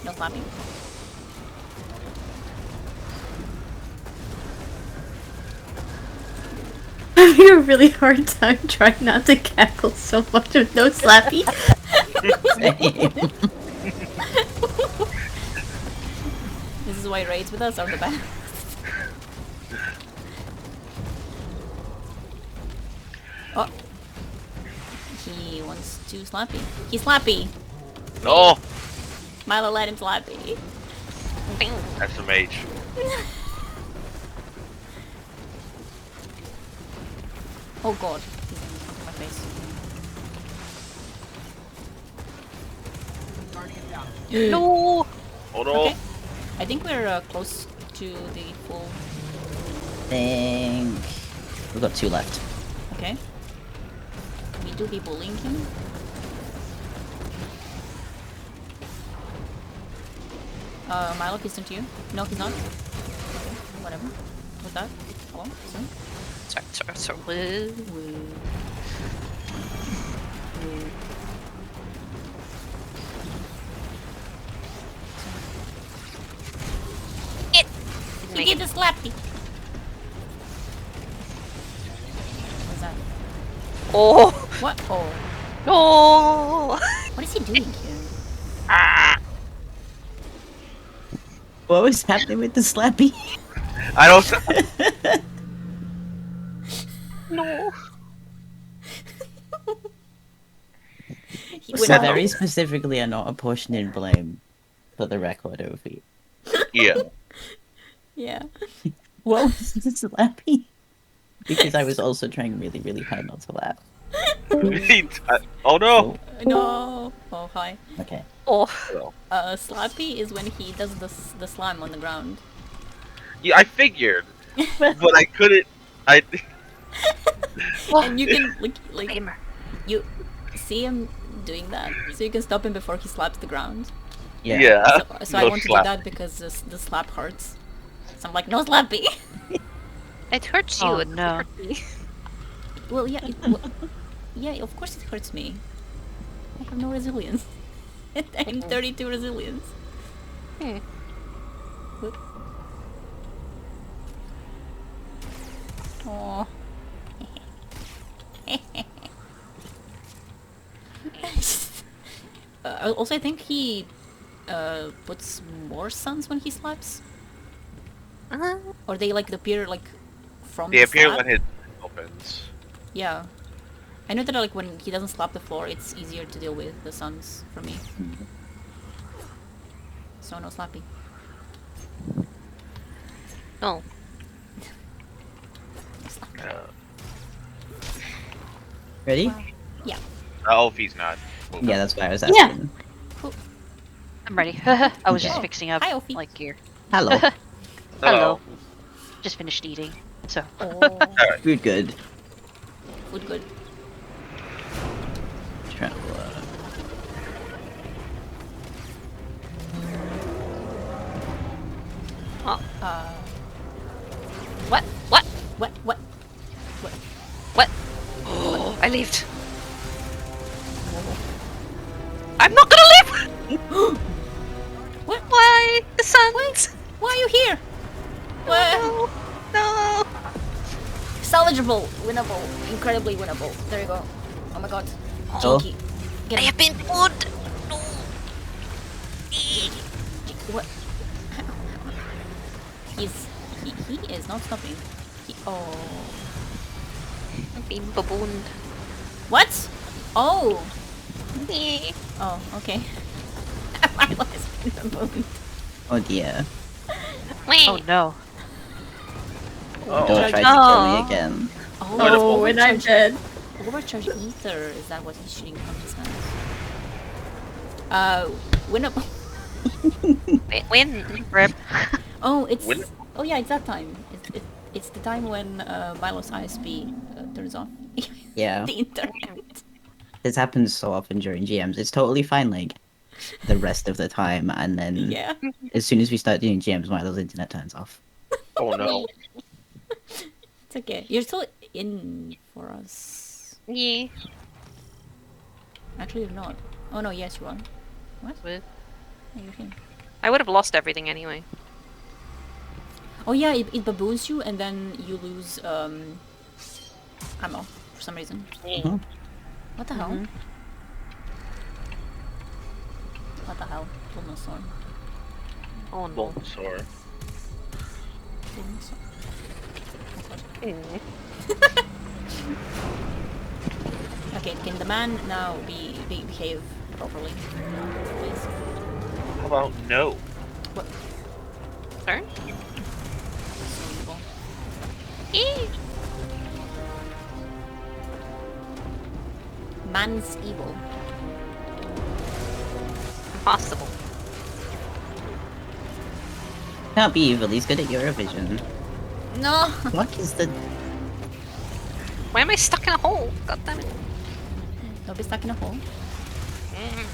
No slapping. I'm having a really hard time trying not to cackle so much with no slappy. Same. This is why raids with us are the best. Oh. He wants to slappy. He's slappy. No! Milo let him slappy. Bing. That's the mage. Oh god. He's in front of my face. No. Oh no! Okay. I think we're close to the full... Think we've got 2 left. Okay. Can we do the bullying him? Milo, he's into you. No, he's not. Okay, whatever. What's that? Hello? Sorry? Sorry. Woo. Woo. It. You get the slappy. What's that? Oh. What? Oh. No. What is he doing here? What was happening with the slappy? I don't. No. Wait, So no. very specifically are not apportioning blame for the record over you. Yeah. Yeah. What was the slappy? Because I was also trying really, really hard not to laugh. Oh no! No. Oh, hi. Okay. Oh. Slappy is when he does the slime on the ground. Yeah, I figured, but I couldn't. I. And you can like Gamer. you see him doing that, so you can stop him before he slaps the ground. Yeah. Yeah. So I No want slap. to do that because the slap hurts. So I'm like, no slappy. It hurts you. Oh, it doesn't no. hurt me. Well, yeah, yeah, of course it hurts me. I have no resilience. I'm 32 resilience. Hmm. Whoop. Aww. Also, I think he puts more suns when he slaps, or they like appear like from They the appear slap. when his opens. Yeah, I know that like when he doesn't slap the floor, it's easier to deal with the suns for me. So no slappy. No. Ready? Yeah. Oh, if he's not. Yeah, that's why I was Yeah. asking. I'm ready. I was just Okay. fixing up Hi, Ophi. like gear. Hello. Hello. Just finished eating. So Oh, Food good. food good. Traveler. What? What? What? What? What? Oh, I lived. I'm not gonna live. What? Why the suns? Why are you here? What? No! Salvageable, winnable, incredibly winnable. There you go. Oh my god. Oh. Jinky. Get I him. have been pulled! No! What? He is not stopping. Oh. I've been babooned. What? Oh. Eh. Oh, okay. Milo has been babooned. Oh dear. Oh no. Don't Oh, try to kill me again. Oh, and I'm dead. Overcharge ether. Is that what he's shooting from his hands? Winnable. Win. Rip. Oh, it's. Win- Oh yeah, it's that time. It's the time when Milo's ISP turns off Yeah. the internet. This happens so often during GMs. It's totally fine, like, the rest of the time, and then Yeah. as soon as we start doing GMs, Milo's internet turns off. oh no. It's okay. You're still in for us. Yeah. Actually, you're not. Oh no, yes, you are. What? What? Yeah, you're here. I would have lost everything anyway. Oh yeah, it baboons you, and then you lose ammo for some reason. Mhm. What the hell? What the hell? Bulbasaur. Oh no. Bulbasaur. Bulbasaur. Mm. Okay, can the man now behave properly, please? How about no? Sorry? So evil. Man's evil. Impossible. Can't be evil, he's good at Eurovision. No. What is the... Why am I stuck in a hole? God damn it. Don't be stuck in a hole. Mm.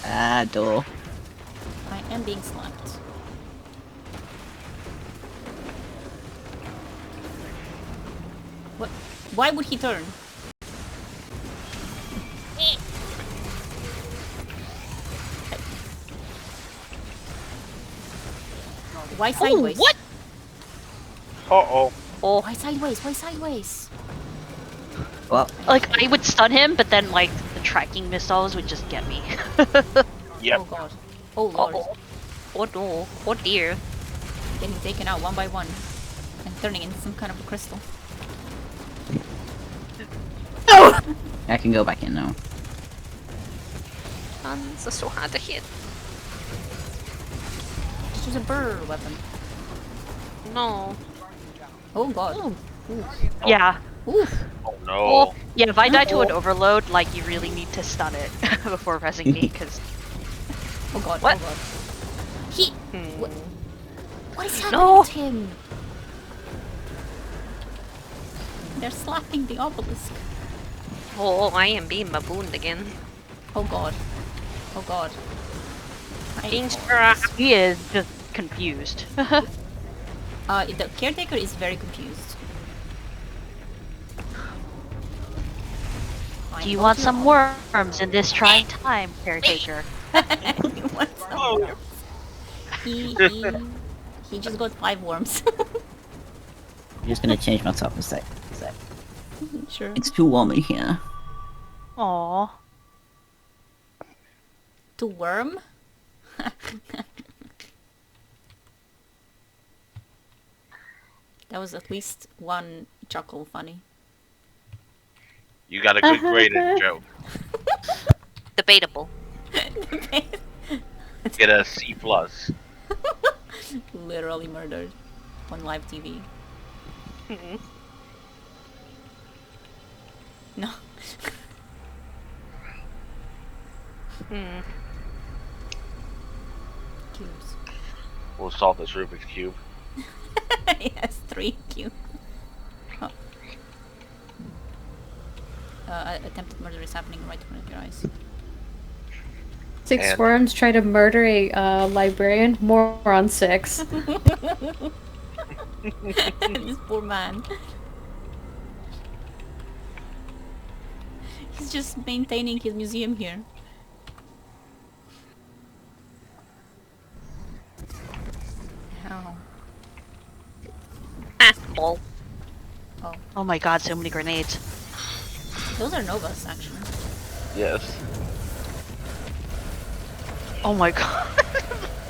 Ah, door. I am being slapped. What? Why would he turn? Why sideways? what? Uh-oh. Oh, Why sideways? Why sideways? Well, Like I would stun him, but then like the tracking missiles would just get me. Yep. Oh god. Oh lord. oh. Oh no. Oh dear. Getting taken out one by one. And turning into some kind of a crystal. I can go back in now. Guns are so hard to hit. Just use a burr weapon. No. Oh god. Yeah. Oof. Oh no. Oh, yeah, if I die to an overload, like you really need to stun it before pressing me, because Oh god. What? Oh god. He. What? What is happening No. to him? They're slapping the obelisk. Oh, I am being babooned again. Oh god. Oh god. Danger. he is just confused. The caretaker is very confused. Do you want some worms in this trying time, caretaker? He wants some worms. He just got 5 worms. I'm just gonna change my top a sec. Sure. It's too warm in here. Aww. To worm? That was at least one chuckle funny. You got a good grade in joke. Debatable. Get a C+. plus. Literally murdered on live TV. Mm-mm. No. Hmm. Cubes. We'll solve this Rubik's Cube. Yes, 3 cubes. Oh. Attempted murder is happening right in front of your eyes. 6 And- worms try to murder a librarian. More on 6. This poor man. He's just maintaining his museum here. purple. Oh my god, so many grenades. Those are Novas, actually. Yes. Oh my god.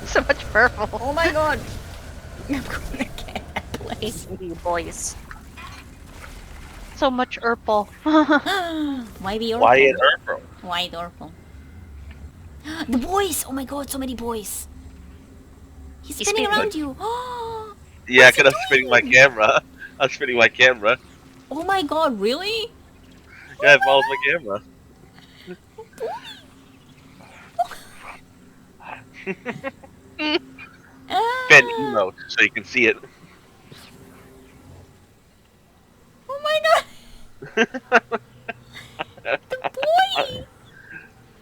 So much purple. Oh my god! I'm gonna get that place. Easy, you boys. So much purple. Why the Orpal? Wyatt Earp. Why the Orpal? The boys! Oh my god, so many boys! He's He's spinning spinning. around you! Yeah, What's he because I'm spinning my doing? camera. I'm spinning my camera. Oh my god, really? Yeah, it follows my camera. Fan Ah, emote, so you can see it. oh my god! The boy!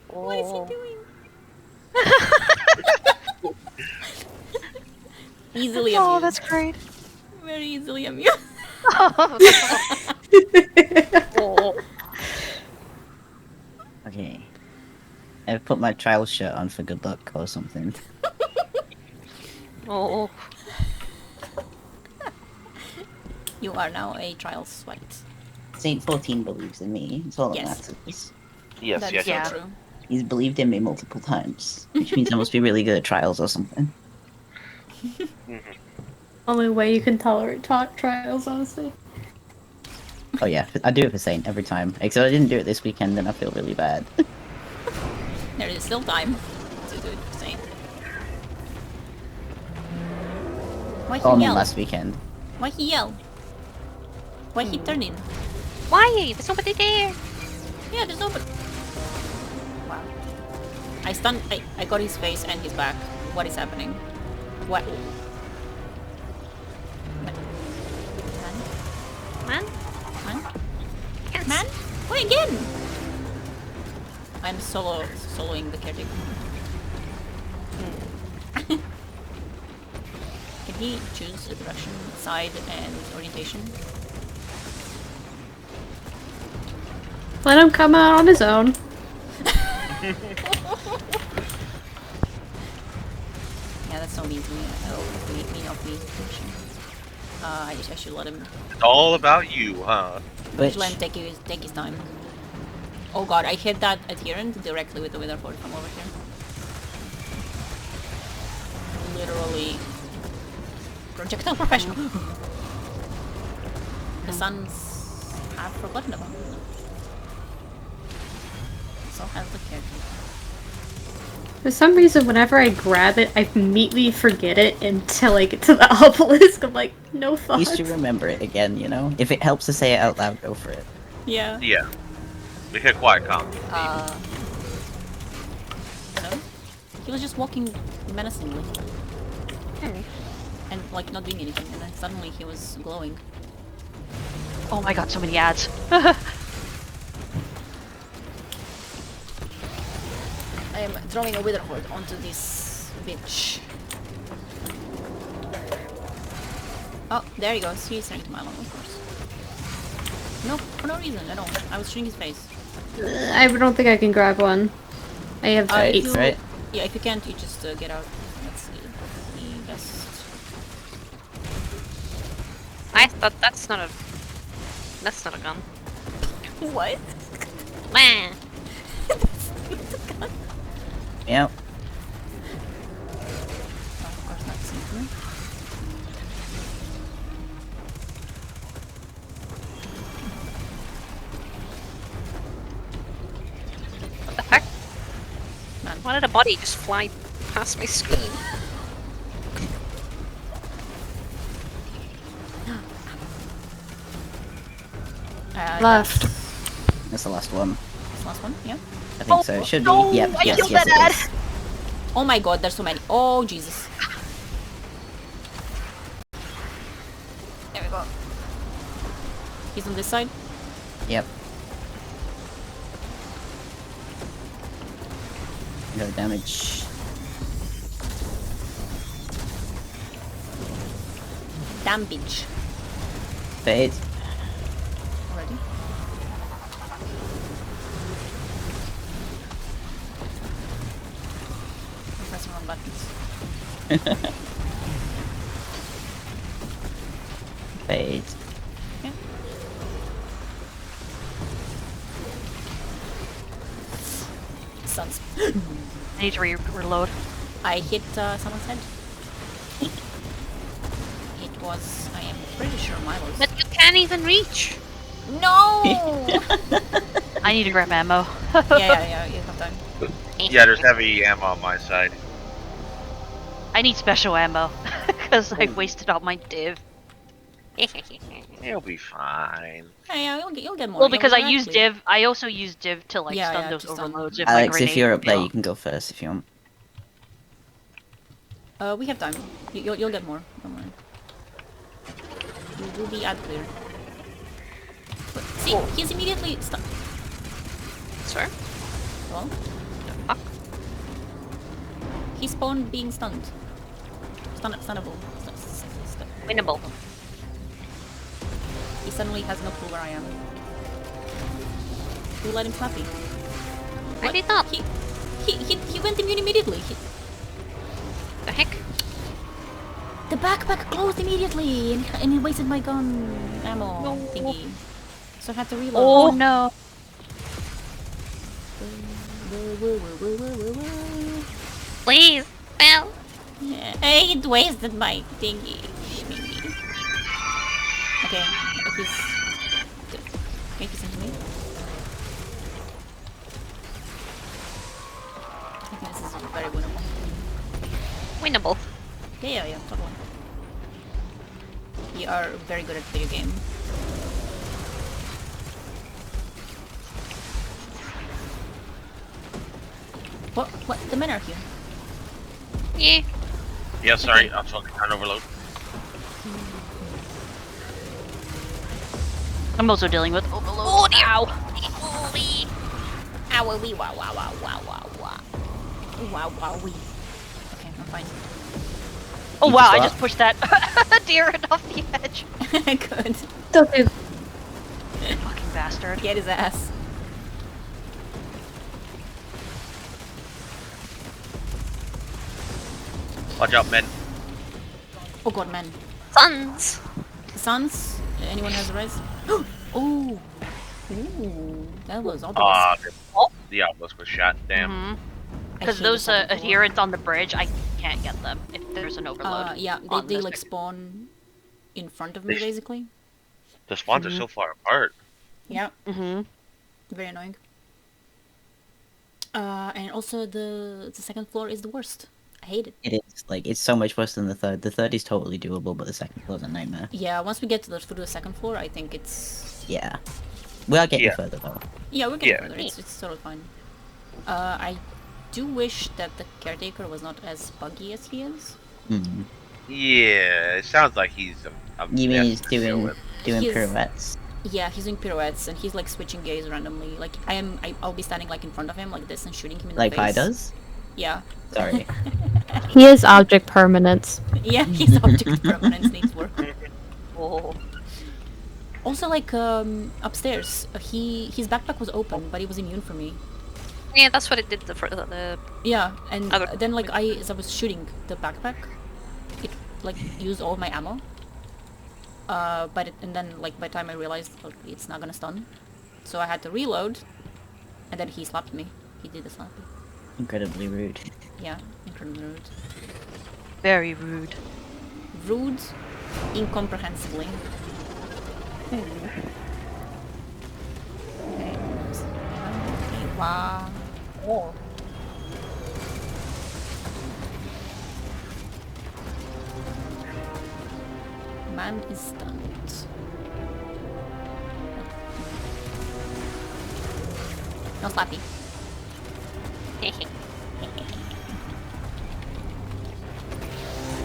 What is he doing? Easily amused. Oh, that's great. Very easily amused. Oh, Okay. I've put my trial shirt on for good luck or something. oh. You are now a trial sweat. Saint 14 believes in me. It's all that Yes. matters. Yes, That yes, is so yeah. true. He's believed in me multiple times, which means I must be really good at trials or something. Only way you can tolerate trials, honestly. Oh yeah, I do it for Saint every time. Except I didn't do it this weekend and I feel really bad. There is still time to do it, Saint. Why Oh, I he mean yell? last weekend. Why he yell? Why he turn in? Why? There's nobody there. Yeah, there's nobody. Wow. I stunned. I got his face and his back. What is happening? What? Man? Man? Man? Can't Man? Why again? I'm soloing the caretaker. Can he choose a direction, side, and orientation? Let him come out on his own. Yeah, that's so mean to me. Oh, me off me. I should let him. It's all about you, huh? Which, Let him take his time. Oh god, I hit that adherent directly with the wither sword from over here. Literally. Projectile professional. The sons have forgotten about me. So has the caretaker. For some reason, whenever I grab it, I immediately forget it until I get to the obelisk. I'm like, no you thoughts. should remember it again, you know? If it helps to say it out loud, go for it. Yeah. Yeah. We hit quiet calm. No? He was just walking menacingly. And like not doing anything, and then suddenly he was glowing. Oh my god, so many ads. I am throwing a wither horde onto this bitch. Oh, there he goes. He's turning to Milo, of course. No, for no reason at all. I was shooting his face. I don't think I can grab one. I have If 8. you- right? Yeah, if you can't, you just get out. That's the best. I thought that's not a gun. What? Wah. Yep. Oh, of course not synchro. What the heck? Man. Why did a body just fly past my screen? Left. That's the last one. This last one, yeah. I think so. It should no, be. Yep. I Yes. killed Yes. that It is. Oh my god, there's so many. Oh Jesus. There we go. He's on this side. Yep. No damage. Damn bitch. Fade. Already. I'm pressing wrong buttons. fade. Okay. Suns. I need to reload. I hit someone's head. It was, I am pretty sure Milo's. But you can't even reach. No! I need to grab ammo. yeah, you have time. Yeah, there's heavy ammo on my side. I need special ammo because I've wasted all my div. You'll be fine. Yeah, you'll get more. Well, because I You'll use actually- div. I also use div to like Yeah, stun yeah, those to stun. overloads if my Alex, grenade. if you're up there, fail. you can go first if you want. We have time. You'll get more. Don't worry. We'll be ad clear. But, see, he's immediately stunned. Swear. Well, Fuck. he spawned being stunned. Stunnable. Winnable. He suddenly has no clue where I am. You let him slap me. I did not. He went immune immediately. The heck? The backpack closed immediately, and he wasted my gun ammo thingy. So I had to reload. Oh no! Please. Well. It wasted my thingy. Okay, he's good. Okay, he's into me. I think this is very winnable. Winnable. Yeah, totally. You are very good at video game. What? The men are here. Yeah. Yeah, sorry, I'm fucking on overload. I'm also dealing with overload. Oh dear. Ow! Ow, wee, wow, wow, wow, wow, wow, wow. Wow, wow, wee. Okay, I'm fine. Oh You wow! I stop. just pushed that deer off the edge. Good. Don't do Fucking bastard. Get his ass. Watch out, men. Oh god, man. Sons. Sons? Anyone has a res? Oh! Ooh, that was obvious. The outpost was shot. Damn. Mm-hmm. I Because hate those the second floor. adherents on the bridge, I can't get them if there's an overload. Yeah, on they this like thing. spawn in front of me, basically. The spawns are so far apart. Yeah, Mm-hmm. very annoying. And also the second floor is the worst. I hate it. It is like it's so much worse than the third. The third is totally doable, but the second floor's a nightmare. Yeah, once we get to through the second floor, I think it's... Yeah, we are getting Yeah. further though. Yeah, we're getting Yeah. further. It's totally fine. I do wish that the caretaker was not as buggy as he is. Mm. Yeah, it sounds like he's a You mean he's mess to deal doing with. He's- pirouettes? Yeah, he's doing pirouettes and he's like switching gaze randomly. Like I'll be standing like in front of him like this and shooting him in the Like face. Pi does? Yeah. Sorry. He is object permanence. Yeah, his object permanence needs work. Oh. Also, like upstairs, his backpack was open, but he was immune for me. Yeah, that's what it did. The Yeah, and Other- then like as I was shooting the backpack, it like used all my ammo. And then like by the time I realized like, it's not gonna stun, so I had to reload, and then he slapped me. He did the slapping. Incredibly rude. Yeah, incredibly rude. Very rude. Rude, incomprehensibly. Okay. Wow. Oh. Man is stunned. No slappy.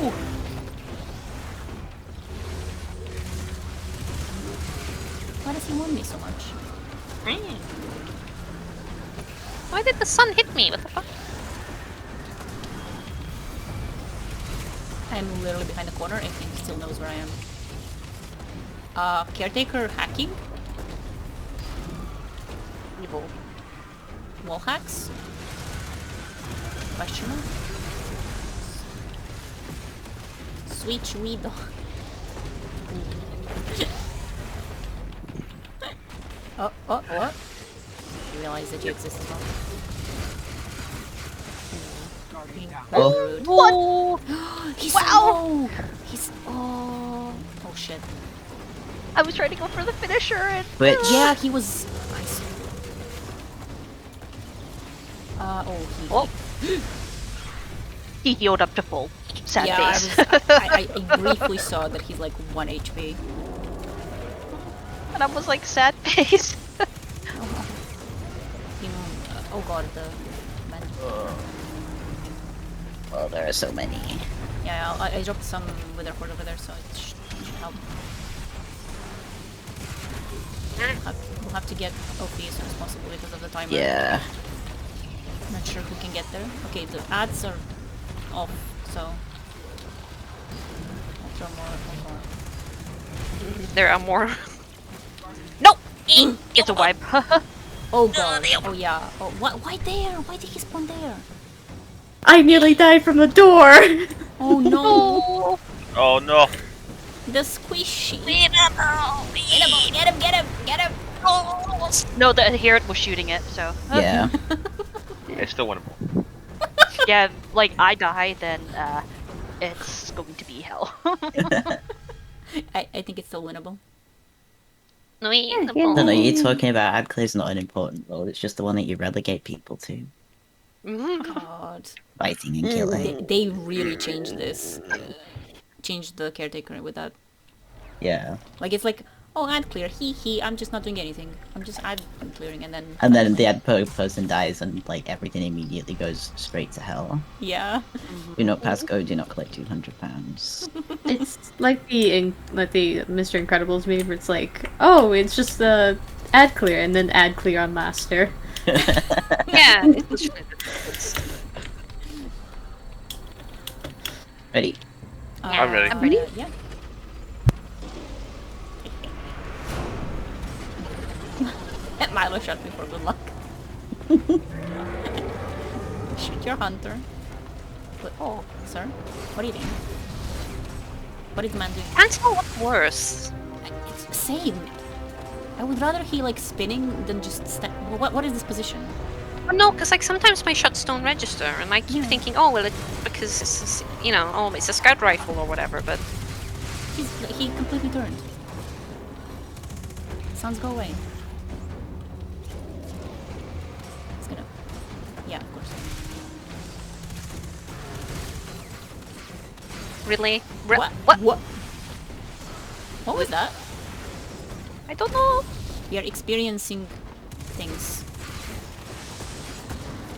Ooh. Why does he want me so much? Why did the sun hit me? What the fuck? I'm literally behind the corner. I think he still knows where I am. Caretaker hacking? Evil. Wall hacks? Question mark? Sweet Weed. What? You realize that you exist as well. Being very Oh. rude. What? He's Wow! so low! He's... Oh shit. I was trying to go for the finisher and... Which Yeah, he was... I see. Oh. He healed up to full. Sad Yeah, face. I briefly saw that he's like 1 HP. And I was like, sad face. Oh god, the man. well, there are so many. Yeah, I dropped some wither horde over there, so it should help. We'll have to get OP as soon as possible because of the timer. Yeah. Not sure who can get there. Okay, the ads are off, so I'll throw more. There are more. No! It's a wipe. Oh god. Oh yeah. Oh, why there? Why did he spawn there? I nearly died from the door. Oh no. Oh no. The squishy. Get him! Get him! No, the Herod was shooting it, so. Yeah. It's still winnable. Yeah, like, I die, then, it's going to be hell. I think it's still winnable. No, No, no, you're talking about ad clear's not an important role. It's just the one that you relegate people to. God. Fighting and killing. They really changed this. Changed the caretaker with that. Yeah. Like, it's like, oh, ad clear, I'm just not doing anything. I'm just ad clearing, and then... And then the ad person dies and like everything immediately goes straight to hell. Yeah. Do not pass go, do not collect £200. It's like the Mr. Incredibles meme where it's like, oh, it's just the ad clear and then ad clear on Master. Yeah. Ready? I'm ready. I'm ready. Yeah. Milo shot me for good luck. Shoot your hunter. Oh, sir. What are you doing? What is the man doing? Can't tell what's worse. It's the same. I would rather he like spinning than just what is this position? Well, no, because like sometimes my shots don't register, and I keep thinking, oh well, because it's, you know, oh it's a scout rifle or whatever. But He completely turned. Sounds go away. It's gonna. Yeah, of course. really, What? What? What was that? I don't know. We are experiencing things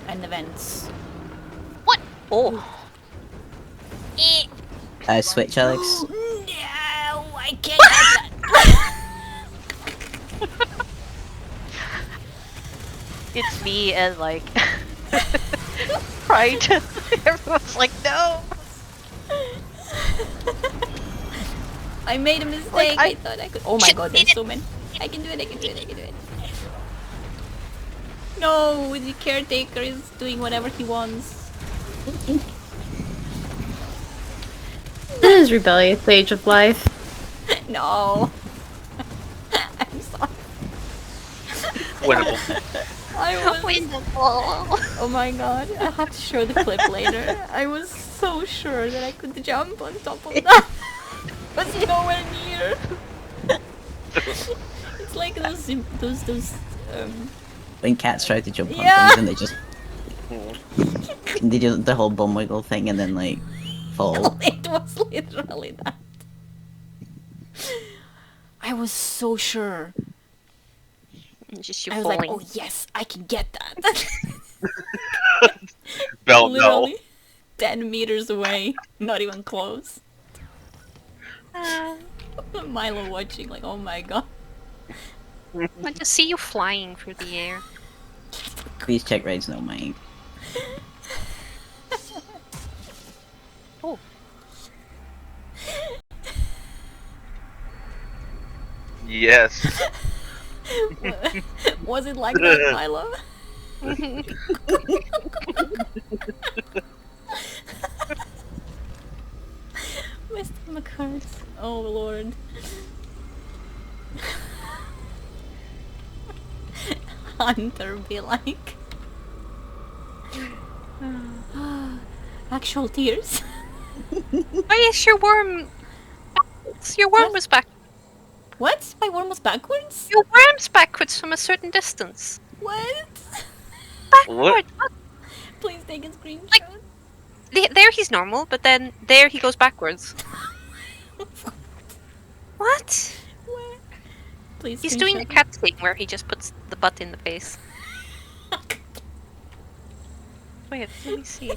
and events. What? Oh. Switch, Alex. No, I can't have that. It's me and like Pride. Everyone's like, no. I made a mistake. Like, I thought I could. Oh my god, there's so many. I can do it. I can do it. I can do it. No, the caretaker is doing whatever he wants. This is rebellious stage of life. No. I'm sorry. Winnable. I was. Oh my god, I have to show the clip later. I was so sure that I could jump on top of that. But nowhere near. It's like those When cats try to jump on Yeah. things and they just they do the whole bum wiggle thing and then like fall. It was literally that. I was so sure. Just you I was like, falling. oh yes, I can get that. Bell no. Literally 10 meters away, not even close. Milo watching, like, oh my god. I just see you flying through the air. Please check raids no mate. Oh. Yes. Was it like that, Milo? My stomach hurts. Oh lord. Hunter be like. Actual tears. Why is your worm? Your worm was back. What? My worm was backwards? Your worm's backwards from a certain distance. What? What? Backward. Please take a screenshot. Like- There he's normal, but then there he goes backwards. What? Where? Please He's doing the screenshot. cat thing where he just puts the butt in the face. Wait, let me see.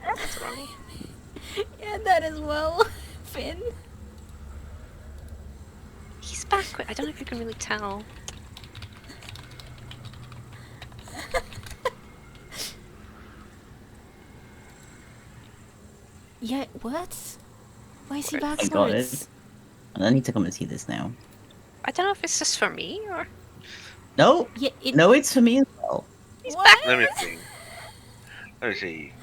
That's wrong. Yeah, that as well. Finn. He's backward. I don't know if you can really tell. Yeah, what? Why is he I got backwards? it. I need to come and see this now. I don't know if it's just for me or No, Yeah, it. no, it's for me as well. he's What? back. Let me see. Let me see.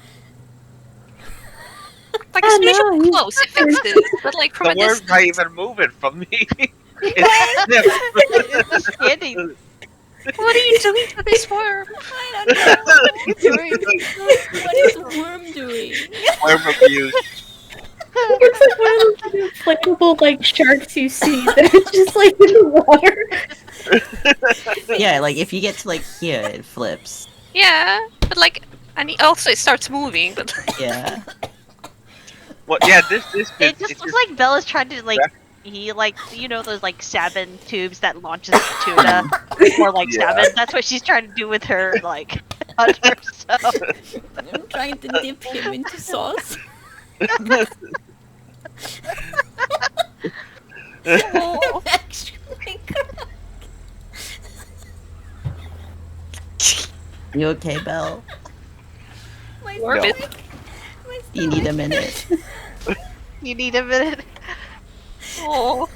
Like as soon as no, you're he's close, it fixes. But like from The a worm's distance. not even moving from me. It's just standing. What are you doing to this worm? I don't know. What is the worm doing? Worm abuse. It's like one of those inflatable like sharks you see that are just like in the water. Yeah, like if you get to like here, it flips. Yeah, but like, and also it starts moving. But Yeah. Well, yeah, this It just looks like Bella's trying to like he like those like salmon tubes that launches the tuna or like Yeah. salmon. That's what she's trying to do with her like hunter stuff. I'm trying to dip him into sauce. Oh. Actually, You okay, Belle? my Orbit. stomach. My Do you need a stomach. minute? You need a minute. oh,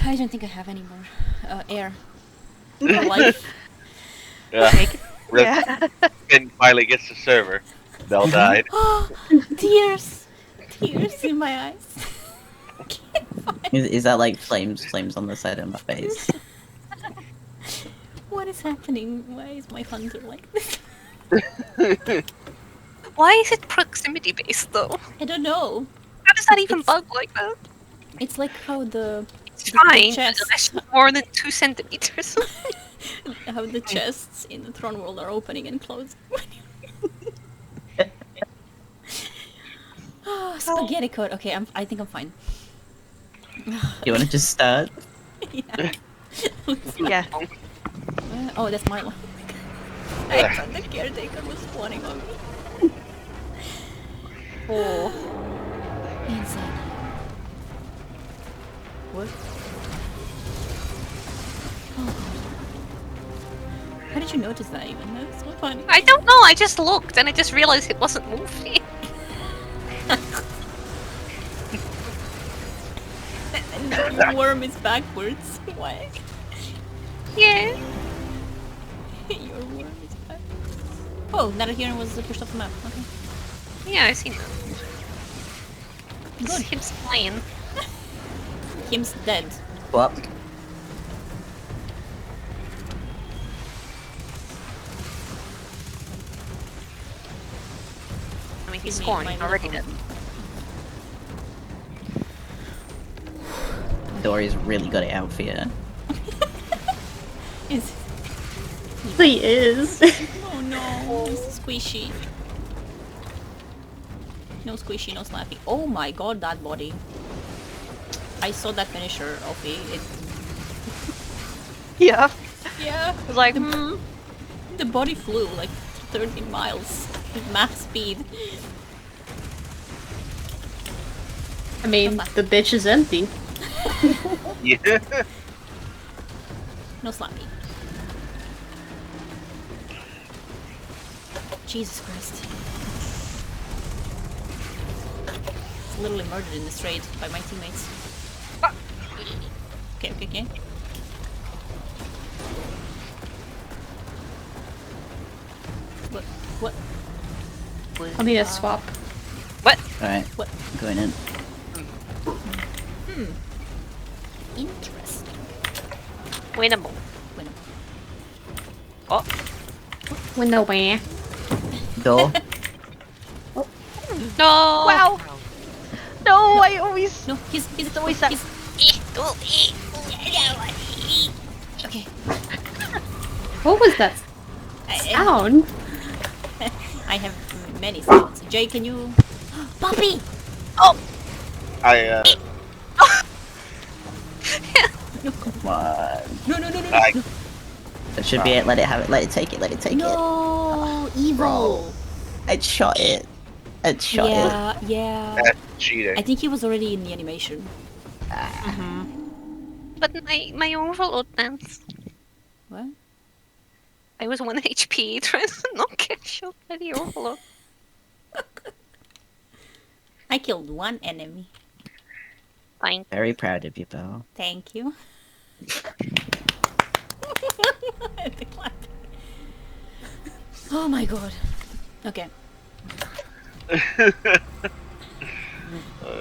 I don't think I have any more air. Life. Yeah. Rip. Yeah. Finn finally gets the server. Bell died. Tears. Tears in my eyes. Can't find- Is that like flames on the side of my face? What is happening? Why is my hunter like this? why is it proximity based though? I don't know. How does that even It's- bug like that? It's like how the It's fine, chest. unless it's more than 2 centimeters. how the chests in the throne world are opening and closing. Oh, spaghetti code. Okay, I think I'm fine. You want to just start? Yeah. Yeah. Oh, that's my one. I thought the caretaker was spawning on me. Oh. Inside. What? Oh. How did you notice that even? That's so funny. I don't know, I just looked and I just realized it wasn't moving. And your worm is backwards. Why? Yeah. Your worm is backwards. Oh, that adherent was pushed off the map. Okay. Yeah, I seen that. Good. Him's flying. Kim's dead. What? I mean, he's Give me scoring, my he's already little dead. Dory's really got it out for you. Is He is. oh no, it's squishy. No squishy, no slappy. Oh my god, that body. I saw that finisher, Opie. Yeah. Yeah. It's like The body flew like 30 miles with max speed. I mean, the bitch is empty. Yeah. No slappy. Jesus Christ. It's literally murdered in this raid by my teammates. Okay, okay, okay. What? What? I'll need a swap. Alright, What? going in. Interesting. Winnable. Winnable. Oh, Window where? Door. no! Wow. No, I always. No, he's It's always that. okay. What was that sound? I have many sounds. Jay, can you? Puppy! I Come on. No, no, no, no, no! I That should be it. Let it have it. Let it take it. Let it take it. No, evil. I shot it. I shot it. Yeah, yeah. that's cheating. I think he was already in the animation. But my overload dance. What? I was 1 HP trying to not get shot by the overload. I killed one enemy. Fine. Very proud of you, Belle. Thank you. Oh my god. Okay.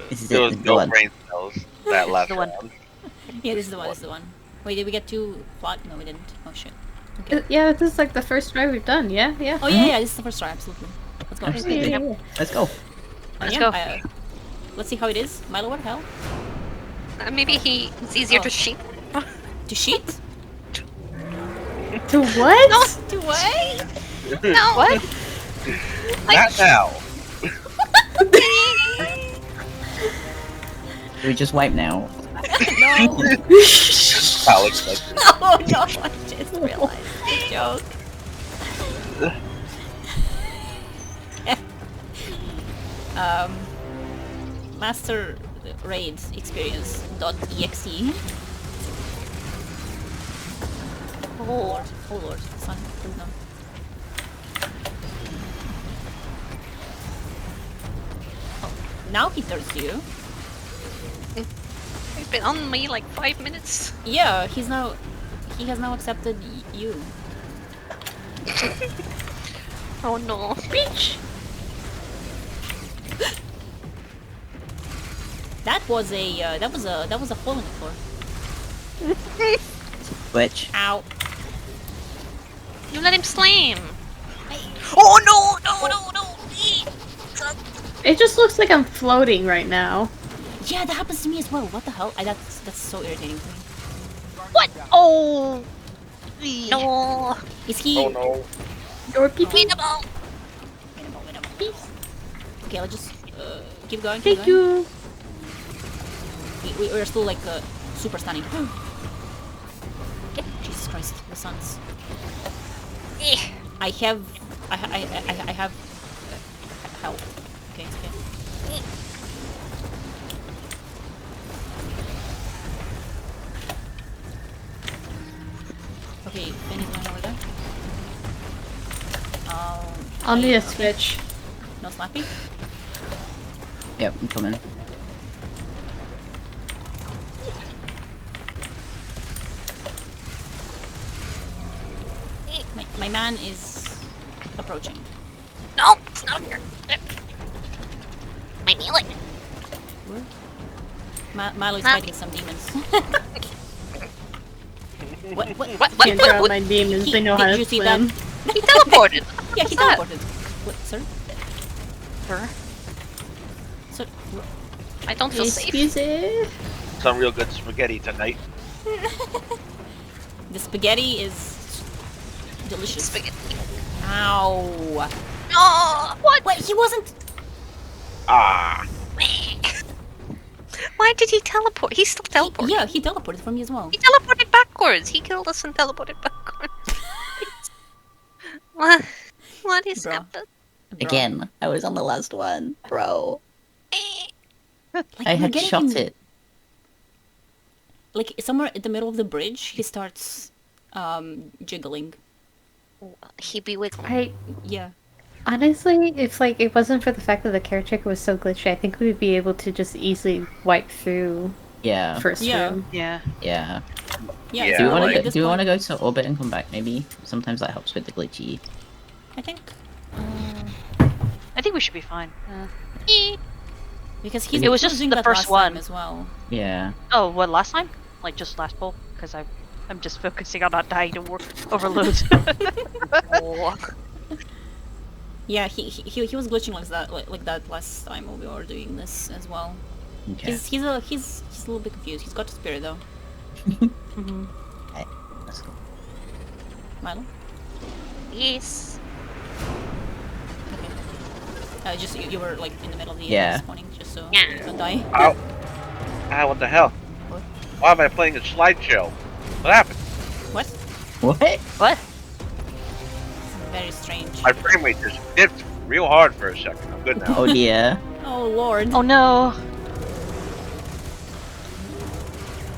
This is There it. was This is the no one. brain cells that last The one. round. Yeah, this is the one. This is the one. Wait, did we get two quad? No, we didn't. Oh shit. Okay. Yeah, this is like the first try we've done. Yeah, yeah. Oh yeah, yeah. This is the first try. Absolutely. Let's go. Absolutely. Yeah. Let's go. Let's Yeah, go. let's see how it is. Milo, what the hell? Maybe it's easier Oh. to shoot. To cheat? To what? No! To what? No! What? Not now. Do we just wipe now? No. How expected. Oh no! I just realized the joke. Master Raid Experience.exe. Oh lord, oh lord, son, please no. Oh, now he turns to you. He's been on me like 5 minutes. Yeah, he has now accepted you. Oh no. Reach. That was a hole in the floor. Which? Ow. You let him slam. Oh no, no, no, no. It just looks like I'm floating right now. Yeah, that happens to me as well. What the hell? That's so irritating to me. What? Oh. No. Is he? Oh no. Your pee-pee. Winnable. Okay, let's just keep going. Keep Thank going. you. We're still like super stunning. Jesus Christ, the suns. Eh. I have help. Okay, it's okay. Okay, Finn is going over there. I'll need a okay. switch. No slappy? Yep, I'm coming. My man is approaching. No, it's not here. My kneeling. Milo is Ah. fighting some demons. What? Can't drown my demons. They know how Did to you see swim. that? He teleported. Yeah, he What's that? teleported. What, sir? Sir? So, I don't feel safe. Excuse me. Some real good spaghetti tonight. the spaghetti is delicious. Spaghetti. Ow! No! What? Wait, he wasn't. Ah. Why did he teleport? He's still teleporting. Yeah, he teleported from me as well. He teleported backwards. He killed us and teleported backwards. What? What is Bro. happening? Bro. Again, I was on the last one, bro. Like, I we're had getting shot him- it. Like somewhere in the middle of the bridge, he starts jiggling. He be wiggling. I Yeah. honestly, if like it wasn't for the fact that the caretaker was so glitchy, I think we'd be able to just easily wipe through Yeah. first Yeah. room. Yeah. Yeah. Yeah. Yeah, so Do we want like- to at this do we want to point, go to orbit and come back? Maybe sometimes that helps with the glitchy. I think. I think we should be fine. Because he's It was just doing the that first last time one. as well. Yeah. Oh, what, last time? Like, just last pull? Because I'm just focusing on not dying to overload. Oh. Yeah, he was glitching like that last time when we were doing this as well. Okay. He's a little bit confused. He's got the spirit though. Okay, let's go. Milo. Yes. Just you were like in the middle of the Yeah. spawning, just so Yeah. you don't die. Ow. Ah, what the hell? What? Why am I playing a slideshow? What happened? What? What? What? It's very strange. My frame rate just dipped real hard for a second. I'm good now. Oh dear. Oh lord. Oh no!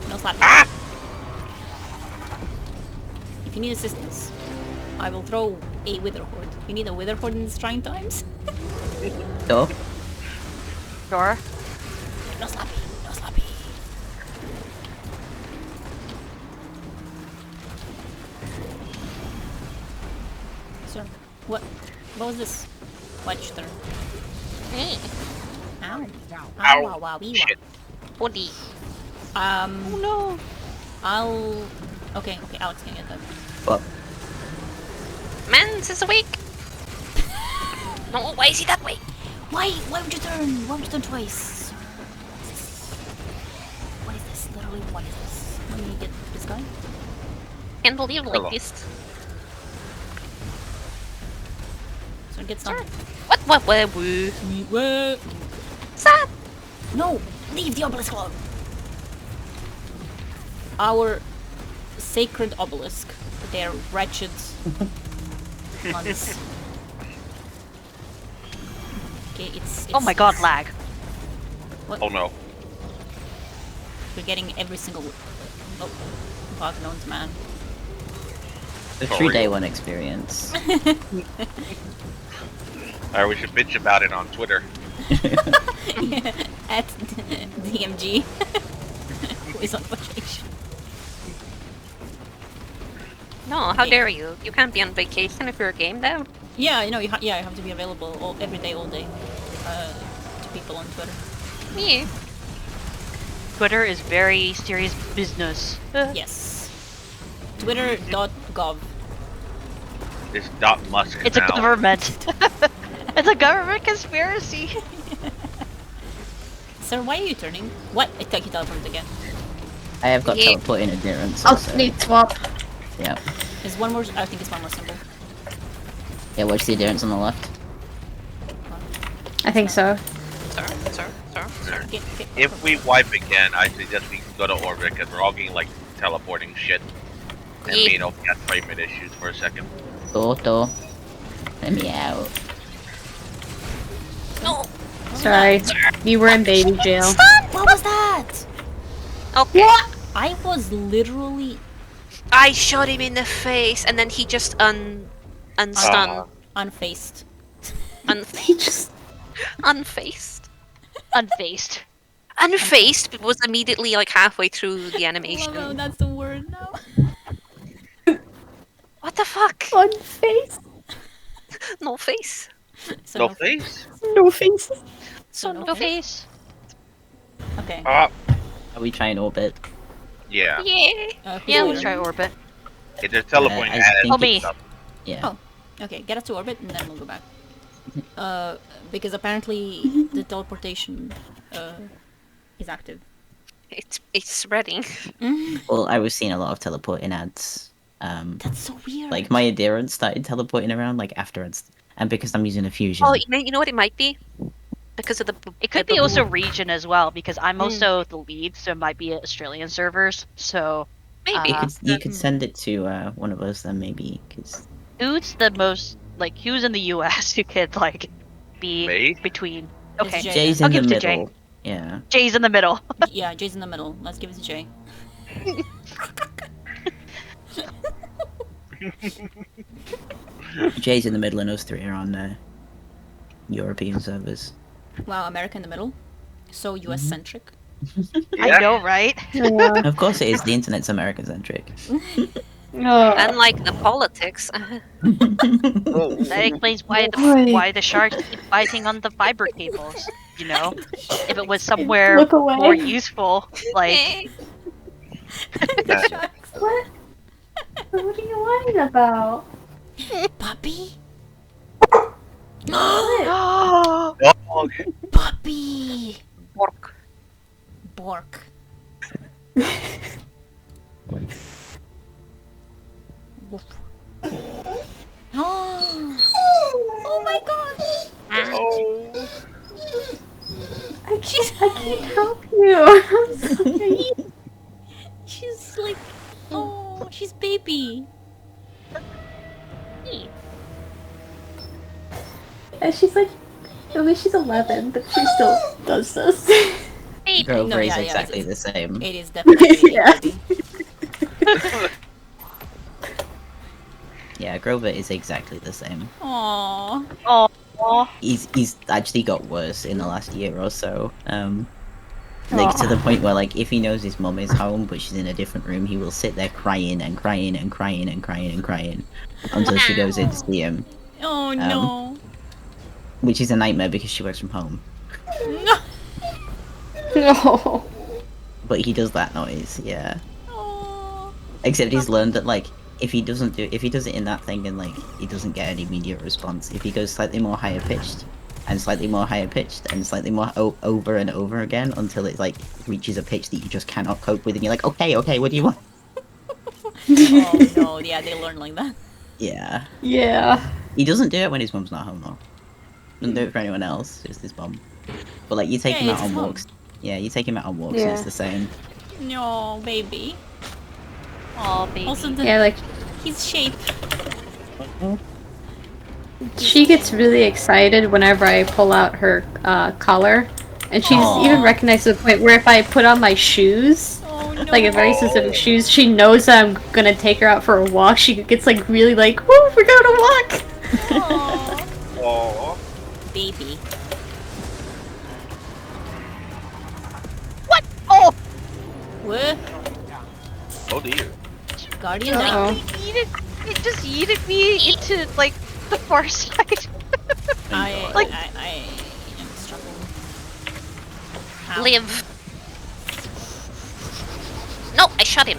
No slap. If you need assistance, I will throw a wither horde. You need a wither horde in these trying times? So, Sure. No slappy. No slappy. Sir, what was this? Wedge turn. Hey. Ow. Ow. Ow, wow, wee, Shit. Body. Oh no! I'll... Okay, Alex can get that. well, Mans is awake. No, why is he that way? Why would you turn? Why would you turn twice? What is this? Literally, what is this? Let me get this guy. Can't believe Hello. like this. So get some. What, woo. What? Sad. No! Leave the obelisk alone! Our sacred obelisk. Their wretched months. Okay, it's Oh my god, lag. Oh no. We're getting every single... Oh, God knows, man. a For true real. day one experience. Alright, we should bitch about it on Twitter. At DMG. Who is on vacation. No, how dare you? You can't be on vacation if you're a game dev. Yeah, you know, you have to be available every day, all day. To people on Twitter. Yeah. Twitter is very serious business. Yes. Twitter.gov. This Dot Musk It's a now. government. It's a government conspiracy. Sir, why are you turning? What? I thought you teleported again. I have got Yeah. teleporting endurance. I'll Also. sleep swap. Yeah. Is one more... I think it's one more symbol. Yeah, what's the endurance on the left? I think so. Sir. Okay. If we wipe again, I suggest we go to orbit because we're all getting like teleporting shit. And Yeah. me and Opie got frame rate issues for a second. Toto. Let me out. No. Sorry. You were in baby jail. What was that? Okay. I was literally I shot him in the face, and then he just unstunned. unfaced. He just... Unfaced. Unfaced. Unfaced, but was immediately like halfway through the Oh, animation. no, that's the word now. What the fuck? On face. No face. So No face? No faces. So No no Face. Okay. Ah, Are we trying orbit? yeah. Yeah. Who's Yeah, the let's try leader? orbit. If they're teleporting I at think Oh, me. stuff. Yeah. Oh. Okay, get us to orbit and then we'll go back. Because apparently the teleportation is active. It's spreading. Well, I was seeing a lot of teleporting ads. That's so weird. Like my endurance started teleporting around like afterwards, and because I'm using a fusion. Oh, you know what it might be? Because of the. It could the be also region as well, because I'm Hmm. also the lead, so it might be Australian servers. So maybe. you could send it to one of us then maybe, because who's the most like who's in the US who could like be Me? between? It's Okay, Jay. Jay's I'll in the give it to Jay. middle. Yeah. Jay's in the middle. Yeah, Jay's in the middle. Let's give it to Jay. Jay's in the middle, and us three are on European servers. Wow, America in the middle. So US centric. Yeah. I know, right? Yeah. Of course, it is. The internet's American centric. Oh, Unlike the politics. Oh, That explains why boy. why the sharks keep biting on the fiber cables. You know, if it was somewhere Look away. more useful, like that- Sharks. What? What are you lying about? Puppy? What? oh, okay. Puppy! Bork. Bork. Woof. Oh my god! Oh, I can't help you. I'm sorry. She's like, oh, she's baby. And she's like, at least she's 11, but she still does this. Baby. Grover No, is yeah, exactly it's- the same. It is definitely Yeah. baby. Yeah, Grover is exactly the same. Aww. oh, He's actually got worse in the last year or so. Like to the Aw. point where like if he knows his mum is home but she's in a different room, he will sit there crying and crying and crying and crying and crying until she goes in to see him. Oh no. Which is a nightmare because she works from home. No. No. But he does that noise, yeah. Oh. Except he's learned that like if he does it in that thing and like he doesn't get an immediate response, if he goes slightly more higher pitched and slightly more higher pitched and slightly more over and over again until it like reaches a pitch that you just cannot cope with and you're like, okay, what do you want? Oh no, yeah, they learn like that. Yeah. Yeah. He doesn't do it when his mum's not home though. Doesn't do it for anyone else, just his mum. But like you take Yeah, him it's out on his mum. walks. Yeah, you take him out on walks and it's Yeah. the same. No, baby. oh, baby. Also, the, Yeah, like, his shape. she gets really excited whenever I pull out her collar. And she's Aw. even recognized to the point where if I put on my shoes, Oh no. like a very specific shoes, she knows that I'm gonna take her out for a walk. She gets like really like, woo, we're going to walk! Aw. oh, Baby. What? Oh, What? oh dear. Guardian Uh-oh. Knight. it just yeeted me into like the far side. I Like- I am struggling. Ow. Live. No, I shot him.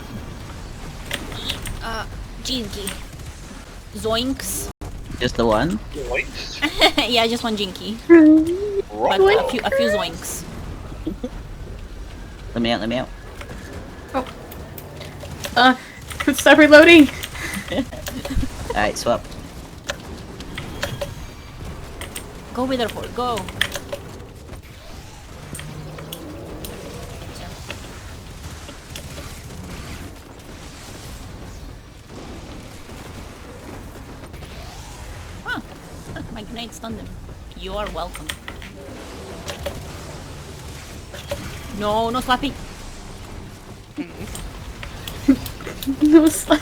Jinky. Zoinks. Just the one? Wait. Yeah, just one Jinky. But Wrong. a few zoinks. Let me out. Stop reloading! Alright, swap. Go with her for it. Go. Huh. My grenade stunned him. You are welcome. No, no slapping. No slap.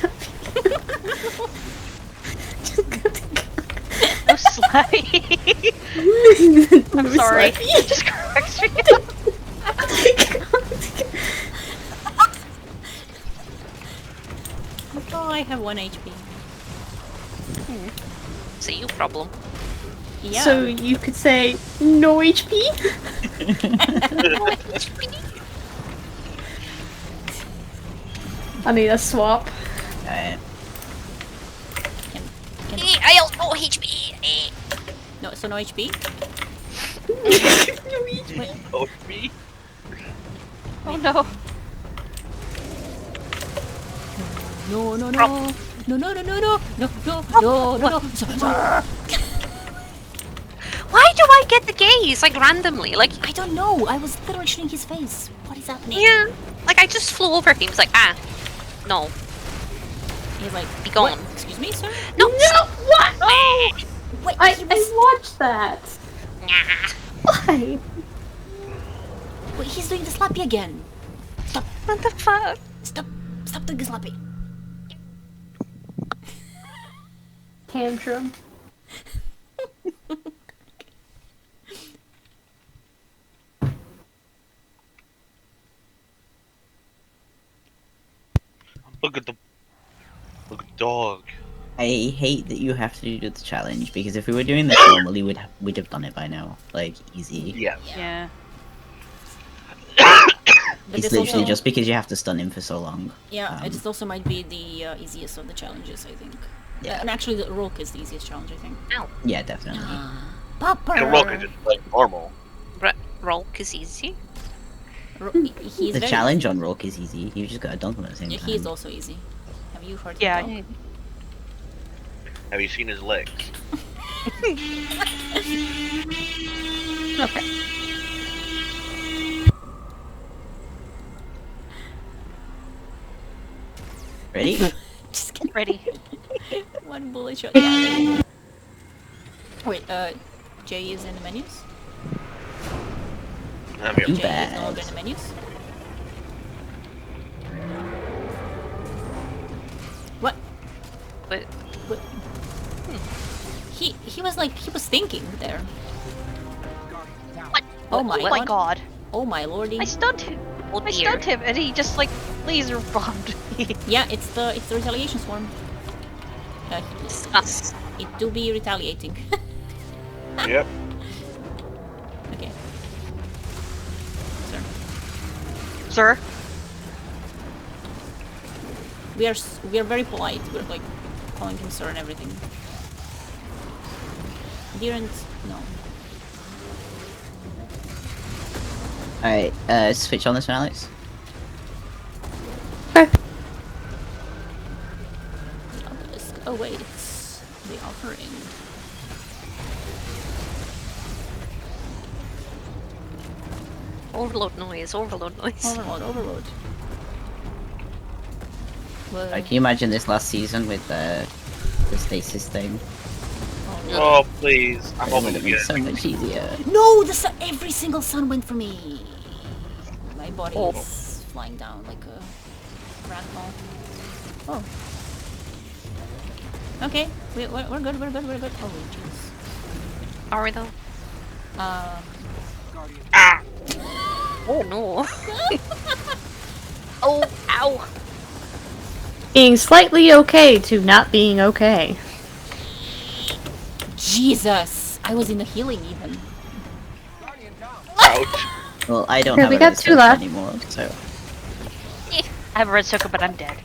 No slapping. I'm No sorry. slappy. It just cracks me up. Oh, I have 1 HP. It's a you problem. Yeah. So you could say no HP? I need a swap. Alright. I also no HP. No, so no HP? Oh, me? Oh no. No, no, no. No, no, no, no, no. No, no, no, no, no. Why do I get the gaze like randomly? Like I don't know. I was literally shooting his face. What is happening? yeah, like I just flew over him. He's like no, He's like, be gone. "What? Excuse me, sir? No, What? Wait, I he was... watched that. Nah. Why? Wait, he's doing the slappy again. Stop, What the fuck? stop, stop doing the slappy. Tantrum. Look at the. Look, dog. I hate that you have to do the challenge because if we were doing this normally, we'd have done it by now. Like easy. Yeah. Yeah. But It's this literally also, just because you have to stun him for so long. yeah, it also might be the easiest of the challenges, I think. Yeah. And actually, the Rook is the easiest challenge, I think. Ow. Yeah, definitely. Popper! The rock is just like normal. Rolk is easy. He's The very challenge on Rock is easy. You just gotta dunk him at the same Yeah, time. he's also easy. Have you heard Yeah. him Have you seen his legs? Okay. Ready? Just kidding. Ready. One bullet shot. Yeah, ready. Wait, Jay is in the menus? I'm here. Too Jay is no longer in bad. the menus? What? But What? He was like, he was thinking there. What? Oh my Oh my god. Oh my lordy. I stunned him. oh I dear. stunned him and he just like laser bombed me. Yeah, it's the retaliation swarm. Us. It do be retaliating. Yep. Okay. Sir. Sir? We are very polite. We're like calling him sir and everything. Didn't no. Alright, switch on this one, Alex. Okay. The obelisk awaits the offering. Overload noise. Overload noise. Overload, overload. Well, Can you imagine this last season with the stasis thing? Oh, please. I'm It would hoping to have been get so much easier. no, the sun, every single sun went for me. My body Oh. is flying down like a ragdoll. Oh. Okay, we're good, we're good, we're good. Oh, jeez. Are we though? Ah! Oh no. Oh, ow. Being slightly okay to not being okay. Jesus! I was in the healing even. Ouch. Well, I don't Okay, have we a got red two circle left. anymore, so I have a red circle, but I'm dead.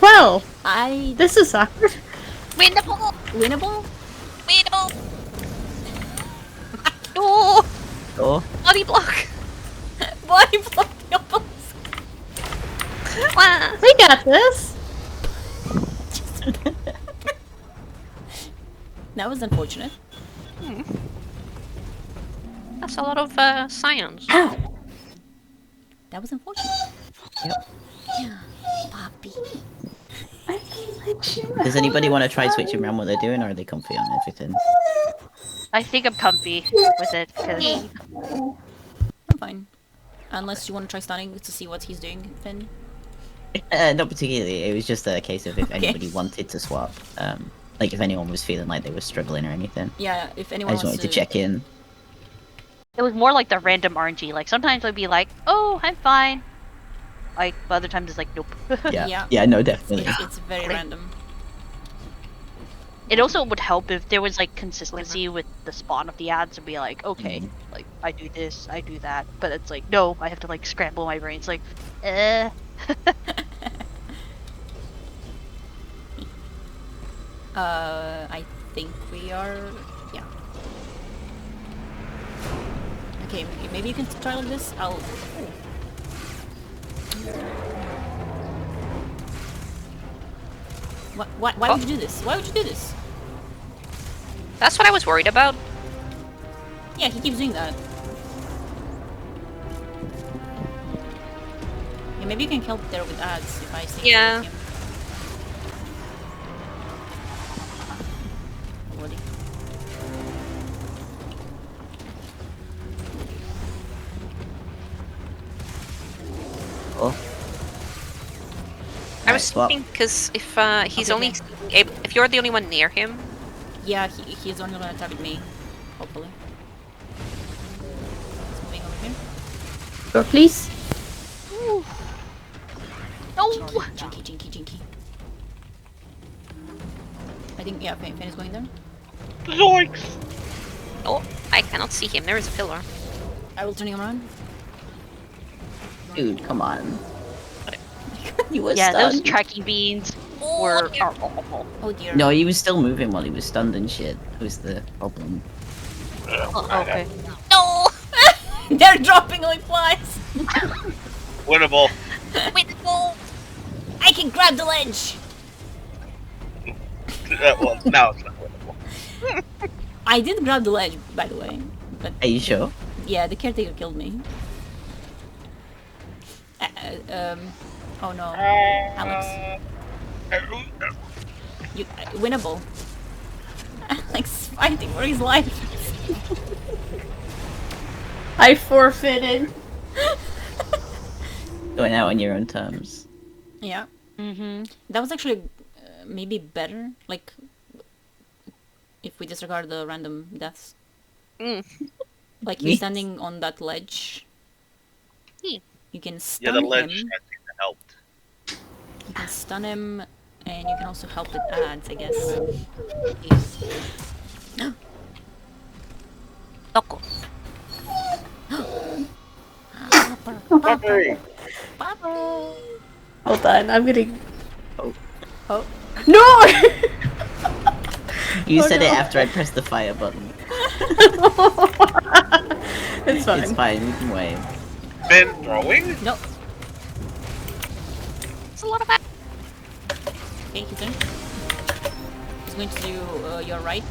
Well, I this is awkward. Winnable. winnable? Winnable. No. oh, Body block. Body block the obelisk. Wah. We got this. That was unfortunate. That's a lot of scions. Ow. That was unfortunate. Yep. Yeah, Poppy. I can't let you Does anybody want to try switching around what they're doing, or are they comfy on everything? I think I'm comfy with it, because I'm fine. Unless you want to try stunning to see what he's doing, Finn. Not particularly. It was just a case of if Okay. anybody wanted to swap. Like if anyone was feeling like they were struggling or anything. Yeah, if I anyone just wants wanted to check in. it was more like the random RNG. Like, sometimes I'd be like, oh, I'm fine. Like, but other times it's like, nope. Yeah. Yeah. Yeah. No, definitely. It's very random. It also would help if there was, like, consistency with the spawn of the ads and be like, okay, like, I do this, I do that. But it's like, no, I have to, like, scramble my brain. It's like, I think we are. Yeah. Okay, maybe you can try like this. I'll. Why would you do this? Why would you do this? That's what I was worried about. Yeah, he keeps doing that. Yeah, maybe you can help there with ads if I see Yeah. him. Already. Oh. I was swap. thinking because if he's Okay, only okay. able, if you're the only one near him, Yeah, he's only gonna target me. Hopefully. He's moving over here. Door, please. No! Jinky. I think, yeah, Fane is going there. Zoinks! Oh, I cannot see him. There is a pillar. I will turn him around. Dude, come on. He was Yeah, those stunned. tracking beans are awful. Oh dear. No, he was still moving while he was stunned and shit. That was the problem. Oh, okay. No! They're dropping like flies. Winnable. Winnable! I can grab the ledge. Well, now it's not winnable. I did grab the ledge, by the way. But Are you sure? yeah, the caretaker killed me. Oh no, Alex, you winnable. Alex fighting for his life. I forfeited. Going out on your own terms. Yeah, Mm-hmm. that was actually maybe better. Like, if we disregard the random deaths. Mm. Like, he's standing on that ledge. Hmm. You can Yeah, stun the ledge him. I think that helped. You can stun him, and you can also help with ads, I guess. Loco. Hey, Papa. Hold on, I'm getting. Oh. No! You Oh, said no. it after I pressed the fire button. It's fine. It's fine, we can wait. been throwing? No. It's a lot of that. Okay, his turn. He's going to do your right.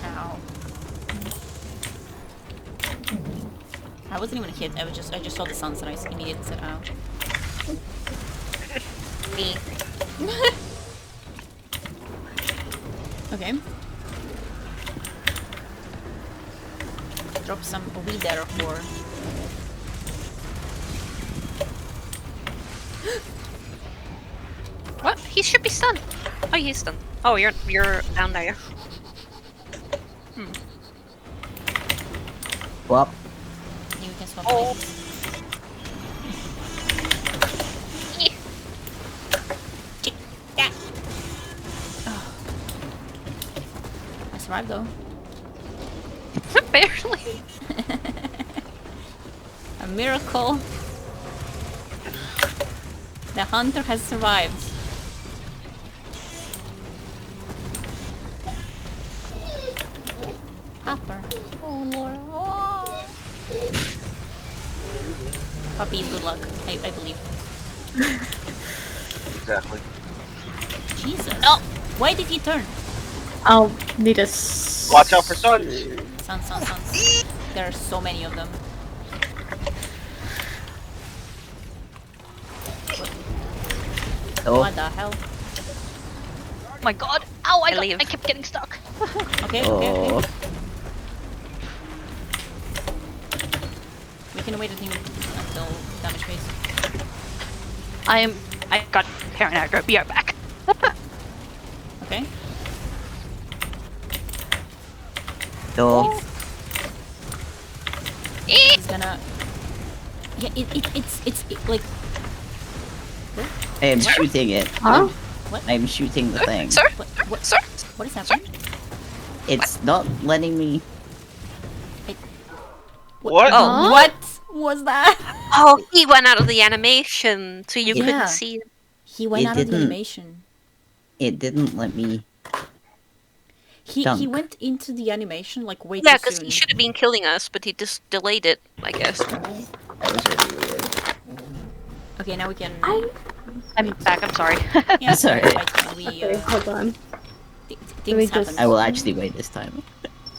Ow. I wasn't even hit. I just saw the sunset. I immediately said ow. Me. Okay. Drop some weed there for. What? He should be stunned. Oh, he's stunned. Oh, you're down there. Well, You can swap Oh. places. Eh. Yeah. I survived though. Barely. A miracle. The hunter has survived. Hopper. Oh lord. Oh. Puppies, good luck. I believe. Exactly. Jesus. Oh. Why did he turn? I'll need a. Watch out for suns. Sons. There are so many of them. oh, What the hell? Oh my god! Ow! I leave. I kept getting stuck. Okay. oh. We can wait until damage phase. I got paranoid. I'll be right back. Okay. Oh, He's gonna. Yeah, it's like. I am shooting it. Huh? I am shooting the thing. Sir? What Sir? is happening? It's not letting me. What? Oh. What was that? Oh, he went out of the animation, so you Yeah. couldn't see him. He went It out of the didn't- animation. It didn't let me. He Dunk. went into the animation like way Yeah, too because soon. he should have been killing us, but he just delayed it, I guess. That was really weird. Okay, now we can. I'm back. I'm sorry. Yeah, Sorry. right, we, Okay, hold on. things me happen. just- I will actually wait this time.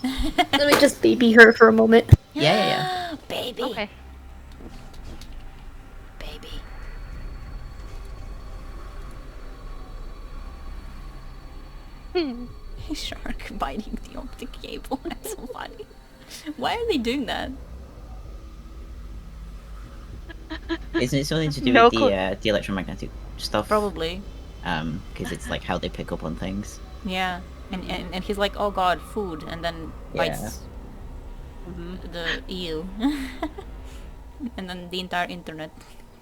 Let me just baby her for a moment. Yeah. Baby. Okay. Baby. Hmm. Shark biting the optic cable. That's so funny. Why are they doing that? Isn't it something to do No with clue. the electromagnetic stuff? Probably. Because it's like how they pick up on things. Yeah. And he's like, oh god, food, and then bites the eel. And then the entire internet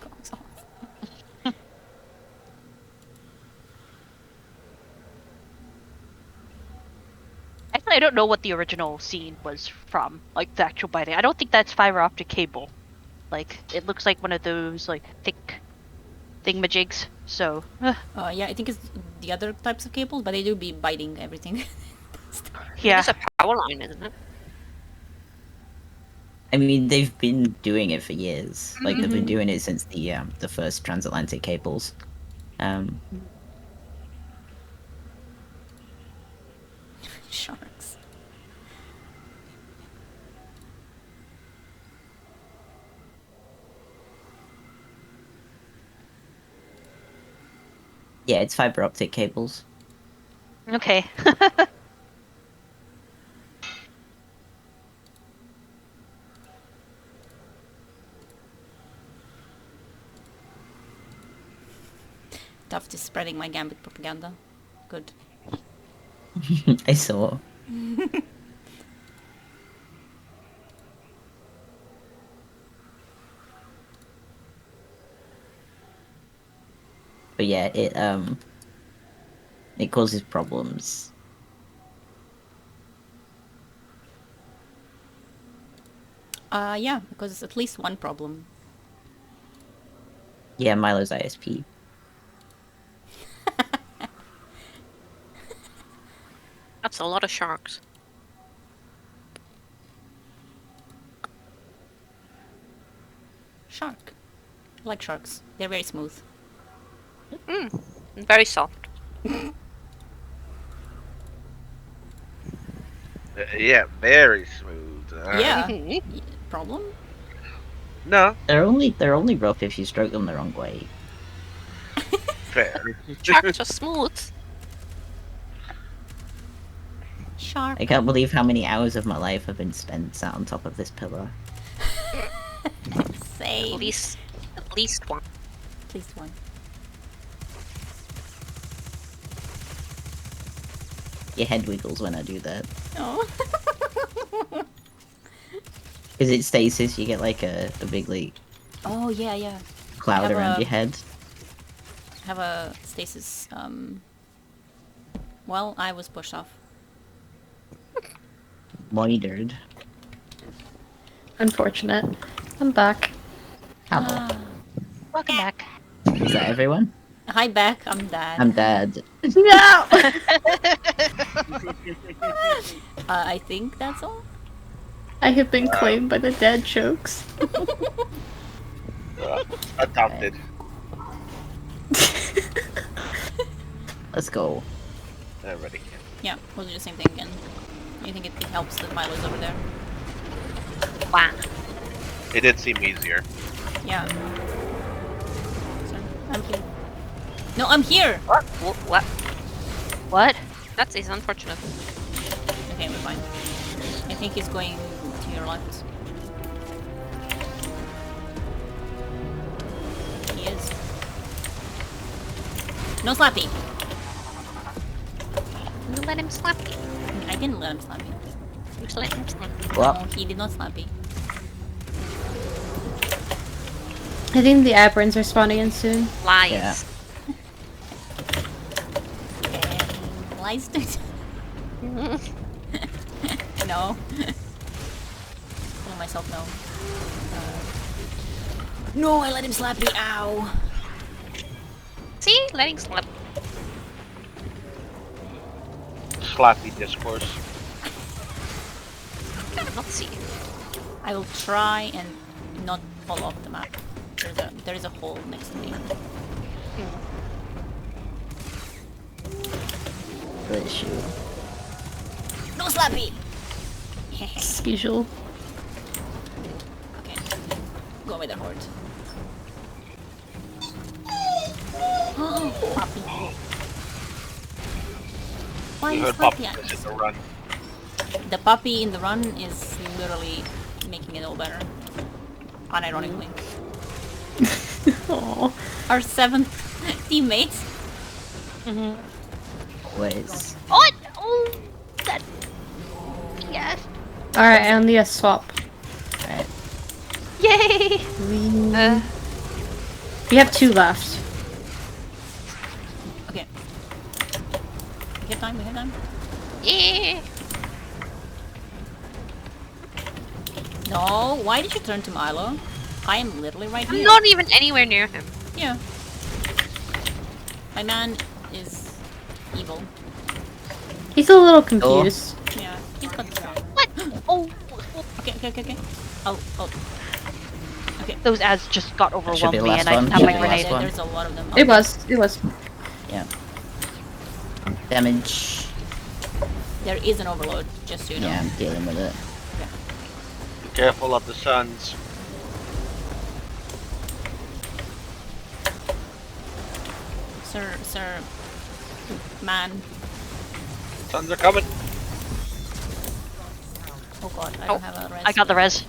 goes off. Actually, I don't know what the original scene was from, like the actual biting. I don't think that's fiber optic cable. Like, it looks like one of those, like, thick thingamajigs. So, Yeah, I think it's the other types of cables, but they do be biting everything. yeah. It's a power line, isn't it? I mean, they've been doing it for years. Like they've been doing it since the first transatlantic cables. Sharks. Yeah, it's fiber optic cables. Okay. Tough to spreading my Gambit propaganda. Good. I saw. But yeah, it causes problems. Yeah, because it's at least one problem. Yeah, Milo's ISP. That's a lot of sharks. Shark. I like sharks. They're very smooth. Very soft. Yeah, very smooth. Yeah. Mhm. Problem? No, They're only rough if you stroke them the wrong way. fair. Sharks are smooth. Shark. I can't believe how many hours of my life have been spent sat on top of this pillar. Same. At least one. At least one. Your head wiggles when I do that. Oh. Because it's stasis, you get like a big like Oh, yeah, yeah. cloud Have around a- your head. Have a stasis, Well, I was pushed off. Moidered. Unfortunate. I'm back. Hello. Welcome back. Is that everyone? Hi, Beck. I'm Dad. I'm Dad. No! I think that's all. I have been claimed by the dad jokes. Adopted. Let's go. Everybody can. Yeah, we'll do the same thing again. You think it helps that Milo's over there? Wow. It did seem easier. Yeah. So, I'm here. No, I'm here! What? What? That is unfortunate. Okay, we're fine. I think he's going to your left. He is. No slappy! You let him slap you. I didn't let him slap me. You just let him slap you. No, Well, he did not slap me. I think the aberrants are spawning in soon. Lies. Yeah. And lies to No. Tell myself no. No, I let him slap me. Ow. See? Letting slap. Sloppy discourse. Not see. I will try and not fall off the map. There is a hole next to me. bless you. No slappy! As usual. Okay. Go with the horde. Oh, Poppy. Why You is heard Poppy Papa at says to run. The puppy in the run is literally making it all better. Unironically. Aw. Our 7th teammates. Always. Oh! Oh! That... Yes! Alright, I only a swap. Alright. Yay! We have 2 left. Okay. We have time, we have time. Yeah. No, why did you turn to Milo? I am literally right I'm here. not even anywhere near him. Yeah. My man is evil. He's a little confused. Yeah, he's got strong. What? Oh! Okay, okay, okay, okay. Oh. Those ads just got should be overwhelmed the me last and I one. didn't have Should my be the last grenade. one. There's a lot of them. It was. Yeah. Damage. There is an overload, just so you know. Yeah, I'm dealing with it. Be careful of the suns. Sir, man. Suns are coming. Oh god, I Oh, don't have a res. I got the res.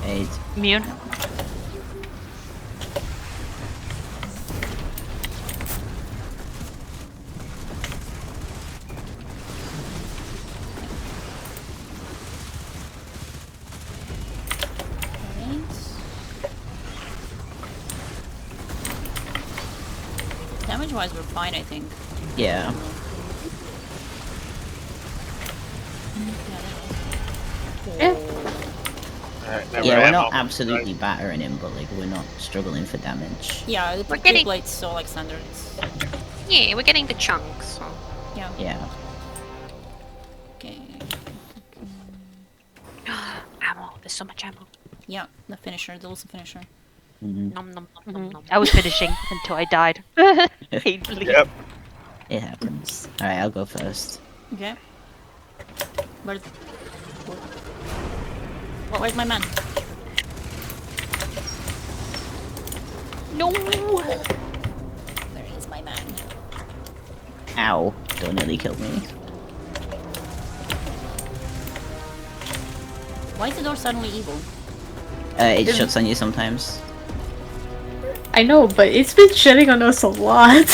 Eight. Immune. Damage-wise, we're fine, I think. Yeah. Alright, never Yeah, we're ammo. not absolutely battering him, but like we're not struggling for damage. Yeah, the We're three getting- blades so like standards. Yeah, we're getting the chunks. So. Yeah. Yeah. Okay. Ammo. There's so much ammo. Yeah, the finisher, the elusive finisher. Mhm. Nom nom nom nom nom. I was finishing until I died. Painfully. Yep. It happens. Alright, I'll go first. Okay. Where's... Oh, where's my man? No! Where is my man? Ow. Don't nearly kill me. Why is the door suddenly evil? It shuts on you sometimes. I know, but it's been shitting on us a lot.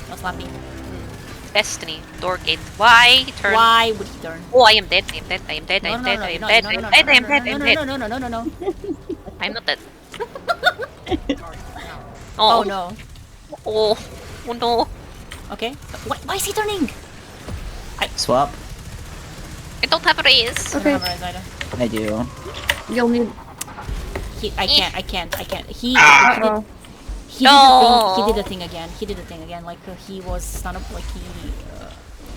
No slapping. Destiny. Door gate. Why? Turn. Why would he turn? Oh, I am dead. I am dead. I am dead. I am dead. I am dead. I am dead. I am dead. I am dead. No, no, no, no. I'm not dead. Oh Oh. no. Oh. Oh no. Okay. Why is he turning? Swap. I don't have a raise. I Okay. don't have a res either. I do. You'll need. I can't. He Uh-oh. No. did the thing again. He did the thing again. Like he was stunned up. Like he. I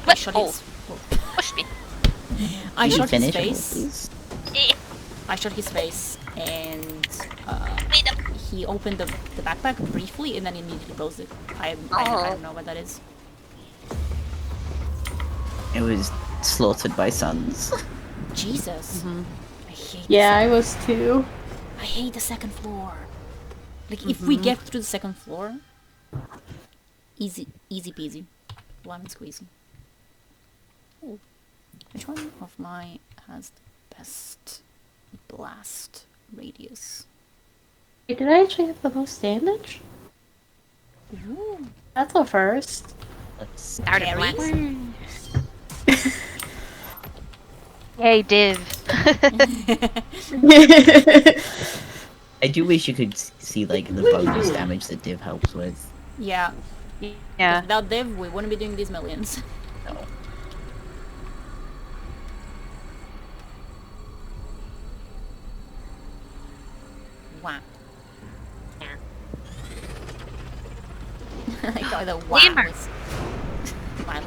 What? shot Oh. his. Push me. I Can you shot his finish it, face. please? Eh. I shot his face, and Wait up. he opened the backpack briefly, and then immediately closed it. I don't know what that is. It was slaughtered by suns. Jesus. I hate. Yeah, I was too. I hate the second floor. Like if we get through the second floor, easy peasy, lemon squeezy. Ooh. Which one of my has the best blast radius? Wait, did I actually have the most damage? Ooh. That's a first. Let's Start a Carries? blast. Yay, div. I do wish you could see like the bonus damage that Div helps with. Yeah. Yeah. Without Div, we wouldn't be doing these millions. No. Wow. Yeah. I thought the wow Hammer. was wow.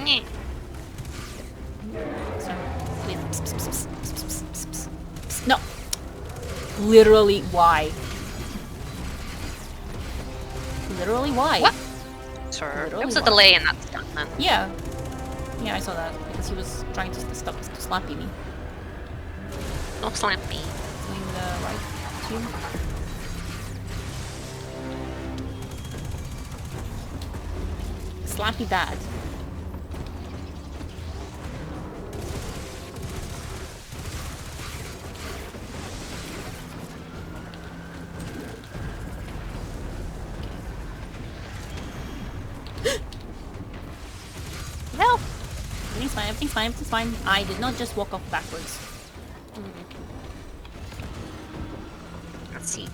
Nyeh. So, no. Literally, why? Literally, why? What? Sure. There Literally was a why? delay in that stuff, man. Yeah. Yeah, I saw that because he was trying to stop to slappy me. No slappy. Doing the right too. Slappy bad. Well, Everything's fine, everything's fine, everything's fine. I did not just walk off backwards. let's see.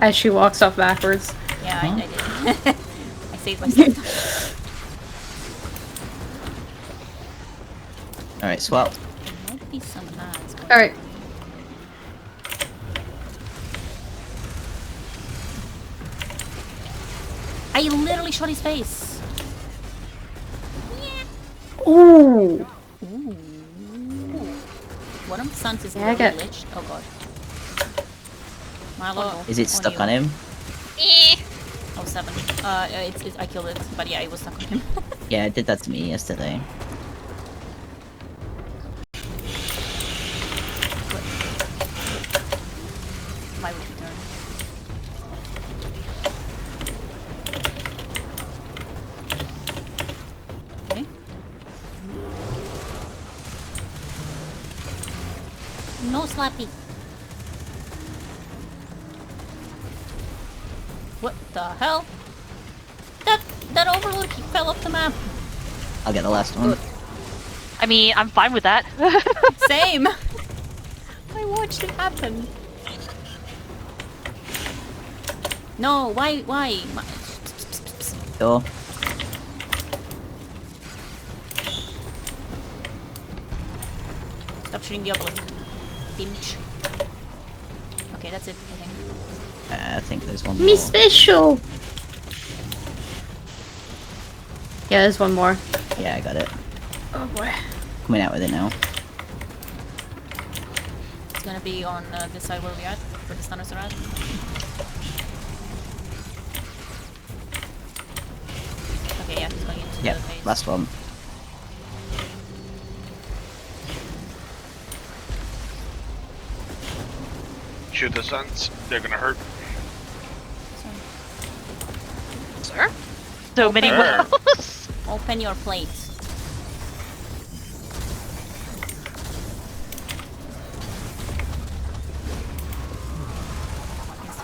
As she walks off backwards. Yeah, I did. I saved myself. Alright, swap. There might be some ads going Alright. I literally shot his face. Ooh. Ooh. One of the suns is Yeah, I literally got- glitched. Oh god. Milo. Is it stuck you. on him? Eh. Oh, 7. I killed it, but yeah, it was stuck on him. Yeah, it did that to me yesterday. My turn. Okay. No slappy. What the hell? That overload he fell off the map. I'll get the last one. Good. I mean, I'm fine with that. Same. I watched it happen. No, why? Sure. Stop shooting the obelisk. Pinch. Okay, that's it, I think. I think there's one more. Me special! Yeah, there's one more. Yeah, I got it. Oh boy. Coming out with it now. It's gonna be on this side where we're at, where the stunners are at. Okay, yeah, he's going into Yep, the phase. last one. Shoot the suns. They're gonna hurt. Sir? So many Sure. wells. Open your plate.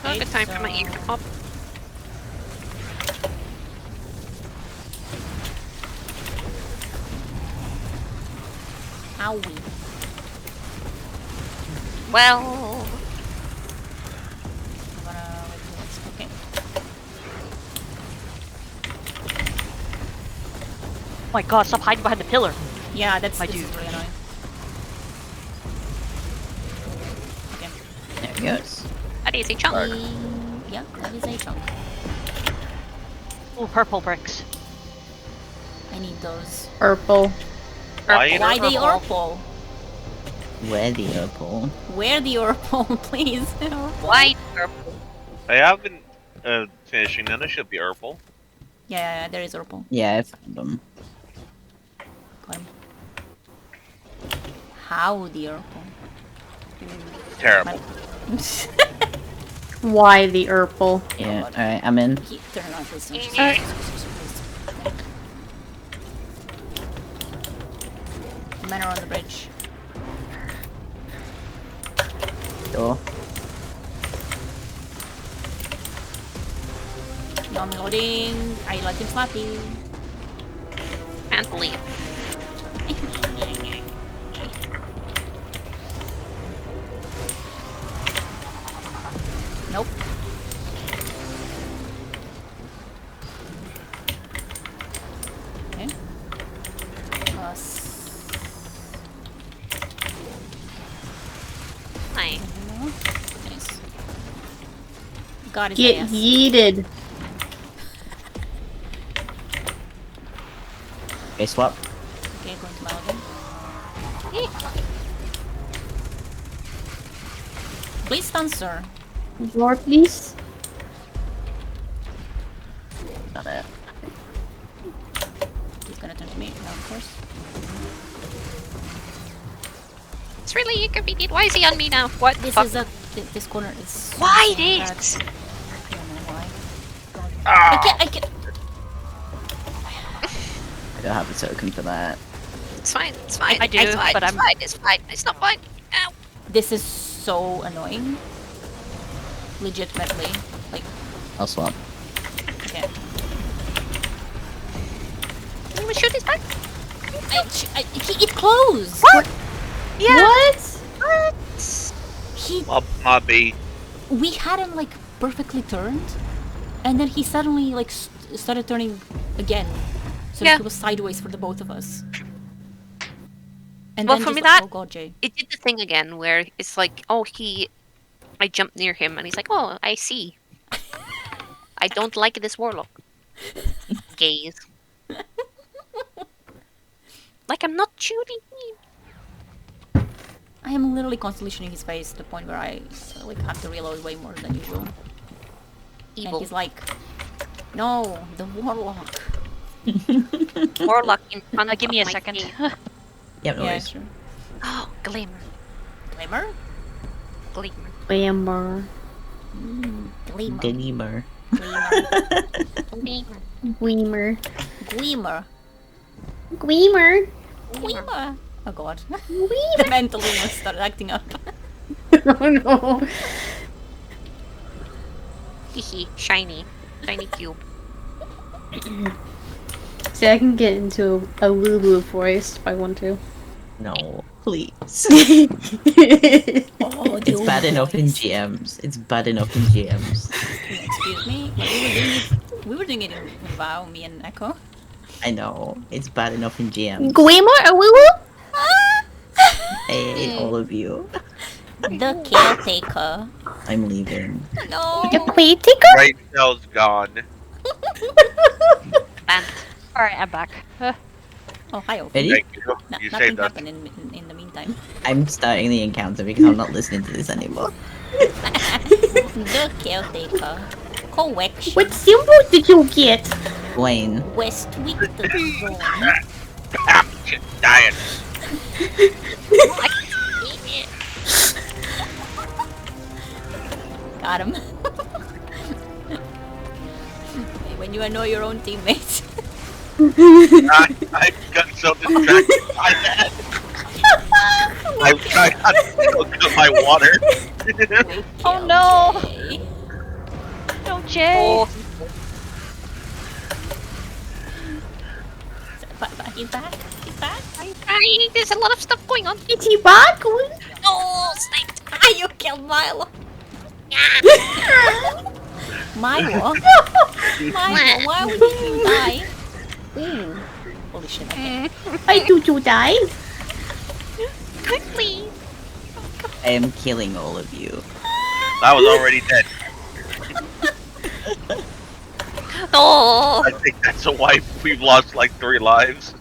Oh, good time for my ear to pop. Owie. Well, I'm gonna wait till it's okay. Oh my god, stop hiding behind the pillar. Yeah, this My is dude. really annoying. Okay. There he goes. that is a chunk. Yeah, that is a chunk. Oh, purple bricks. I need those. Purple. Why? Why the Purple. Orpal? Where the purple? Where the Orpal, please? White, purple. I have been finishing them. It should be Urple. Yeah, there is Orpal. Yeah, I found them. Got him. How the Orpal? Terrible. Why the Urple? Yeah, alright, I'm in. Turn on please. Alright. Men are on the bridge. Sure. No, I'm loading. I like him slappy. Can't believe. Nope. Okay. Hi. Nice. Got his Get ass. yeeted. Okay, swap. Okay, going to Malvin. Please stun, sir. More, please. Got it. He's gonna turn to me now, of course. It's really inconvenient. Why is he on me now? What? This Fuck. is a. This corner is. So Why bad. this? I don't know why. I Ah! can't. You'll have a token for that. It's fine. It's fine. I do, it's fine. but it's I'm- fine. It's fine. It's not fine. Ow. This is so annoying. Legitimately. Like, I'll swap. okay. Can you even shoot his back? It closed! What? Yeah. What? He, My B. we had him like perfectly turned, and then he suddenly like started turning again. So Yeah. he was sideways for the both of us. And Well, then for just me like, that- oh god, Jay. It did the thing again where it's like, oh, I jumped near him and he's like, oh, I see. I don't like this warlock. Gaze. Like I'm not shooting him. I am literally constantly shooting his face to the point where I like have to reload way more than usual. And Evil. he's like, no, the warlock. Warlock in front Give me of a my second. face. Yep, no Yeah, worries. sure. Oh, glimmer. Glimmer? Glimmer. Bamber. Glimmer. Glimmer. Glimmer. Gleamer. Glimmer. Gleamer. Glimmer. Oh god. the Gleamer. mental illness started acting up. Oh no. Hehe. Shiny. Shiny cube. See, I can get into a Lulu voice if I want to. No, please. Oh, It's bad enough in GMs. It's bad enough in GMs. Excuse me? We were doing it in WoW, me and Echo. I know. It's bad enough in GMs. Gleamer? A Lulu? I hate all of you. The caretaker. I'm leaving. No. The caretaker? Right cell's gone. Banned. Alright, I'm back. Oh, hi, Ophi. Ready? Thank you. You Nothing saved us. happened in the meantime. I'm starting the encounter because I'm not listening to this anymore. The caretaker. Correction. What symbol did you get? Wayne. Westwick the zone. Ah, shit, dying. I can see it. Got him. Hey, when you annoy your own teammates. I got so distracted by that. I'm trying not to kill my water. Oh no! Okay. No, Jay! Oh, But he's back. He's back. I'm trying. There's a lot of stuff going on. Is he back? Oh, snaked. Ah, you killed Milo. Milo? Milo, why would you die? Ooh. Holy shit, okay. Why did you die? Quickly. I am killing all of you. I was already dead. Oh. I think that's a wipe. We've lost like 3 lives.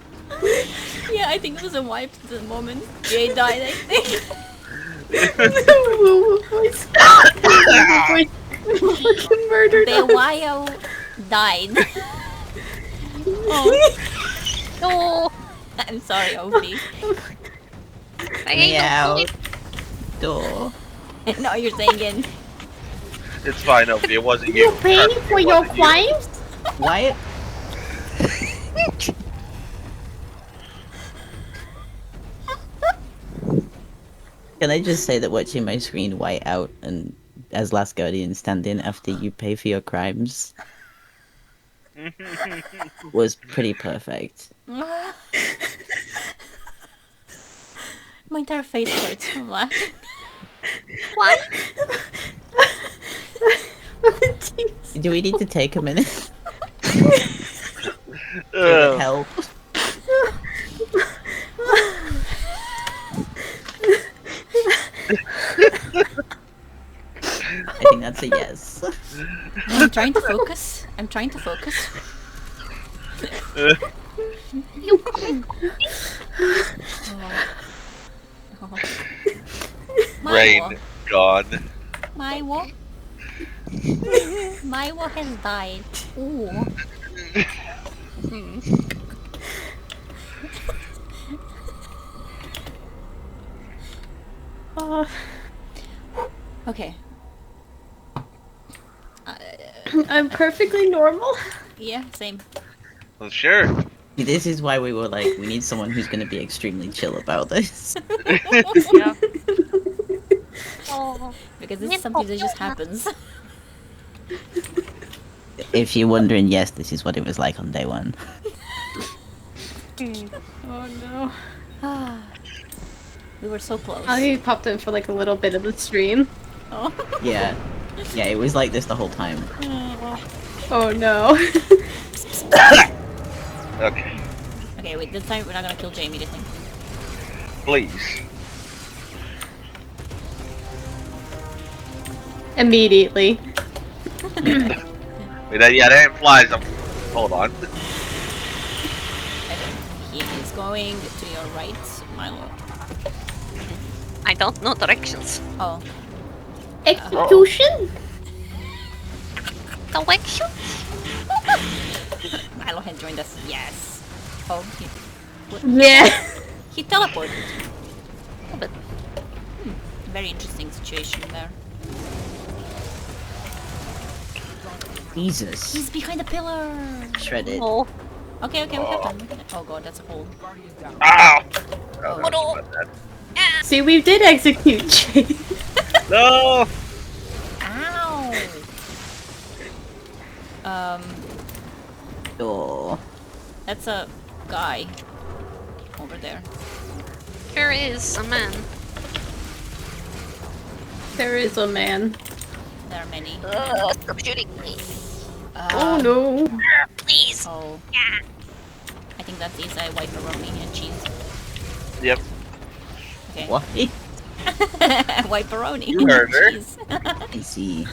Yeah, I think it was a wipe at the moment. Jay died, I think. Lulu voice. Fucking murdered The us. Wayo died. Oh, No. I'm sorry, Ophi. I Me don't out. believe- Door. No, you're saying it. It's fine, Opie. It wasn't you. You paying for It your wasn't you. crimes? Why? Can I just say that watching my screen white out and as Last Guardian stand in after you pay for your crimes was pretty perfect. My entire face hurts from laughing. What? Do we need to take a minute? Will Ugh. it help? I think that's a yes. I'm trying to focus. I'm trying to focus. Oh. Rain gone. Maiwo. Maiwo has died. Ooh. Okay. I'm perfectly normal. Yeah, same. Well, sure. This is why we were like, we need someone who's going to be extremely chill about this. Yeah. Oh, Because this is something that just happens. If you're wondering, yes, this is what it was like on day one. Oh no. We were so close. I popped in for like a little bit of the stream. Oh. Yeah. Yeah, it was like this the whole time. Oh no. Okay, Okay, wait, this time we're not gonna kill Jay immediately. please. Immediately. Wait, yeah, that implies I'm. Hold on. Okay. He is going to your right, Milo. I don't know directions. Oh, Execution? Directions? Milo had joined us. Yes. Oh, Yeah. he teleported. Oh, but Very interesting situation there. Jesus. He's behind the pillar. Shredded. oh, Okay, we have time. Oh god, that's a hole. Ow! Oh, that's about that. See, we did execute Jay. No! Ow! Oh. That's a guy over there. here is a man. There is a man. There are many. Stop shooting me. Oh no. Please. Oh. I think that is a white pepperoni and cheese. Yep. Okay. What? White pepperoni You and heard her. cheese. I see.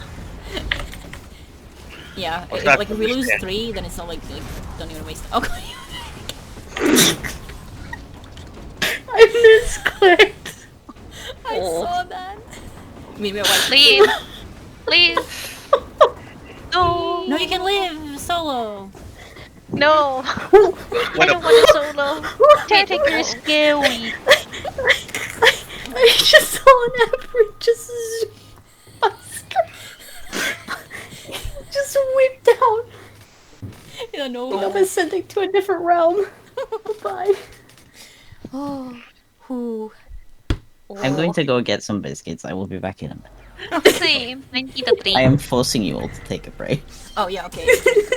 Yeah, What's if, that like if we lose understand? 3, then it's not like don't even waste. Okay. I misclicked. I Oh. saw that. I mean, we're white. Leave. Leave. No. No, you can live solo. No. I What don't a want to solo. Caretaker is scary. I just saw an average just whipped out. Yeah, no. I'm ascending to a different realm. Bye. Oh. Who? I'm going to go get some biscuits. I will be back in a minute. Same. I need a drink. I am forcing you all to take a break. Oh yeah, okay.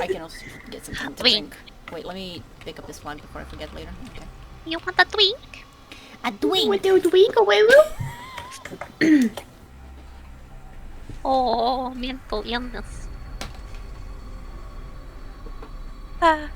I can also get something to Drink. drink. Wait, let me pick up this plant before I forget later. Okay. You want a drink? A drink. What do we go away, Oh, mental illness. Ah.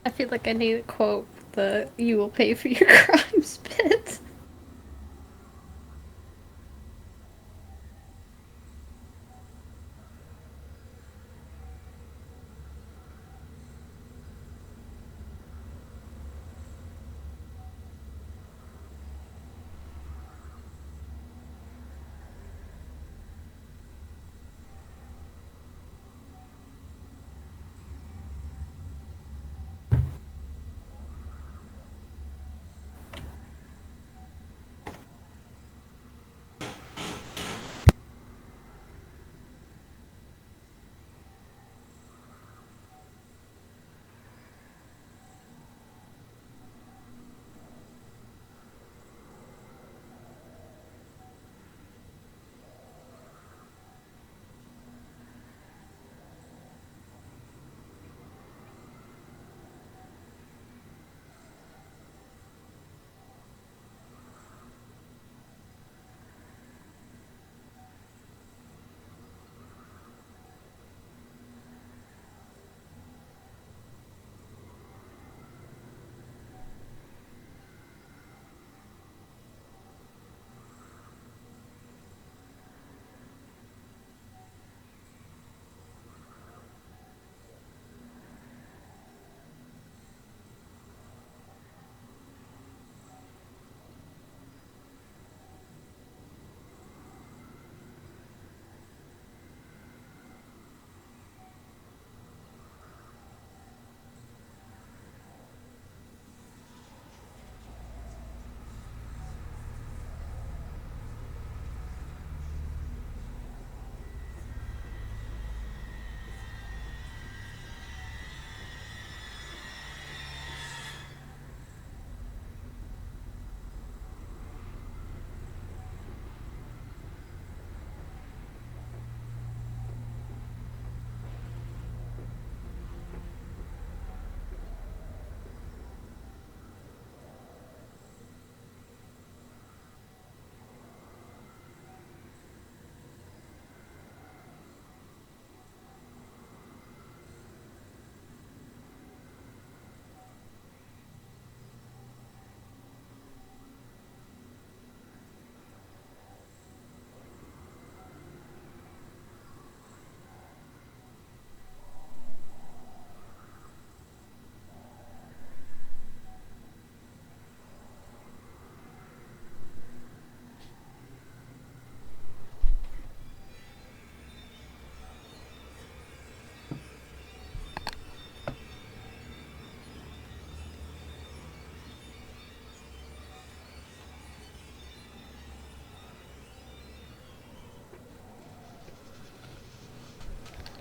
I feel like I need to quote the "you will pay for your crimes" bit.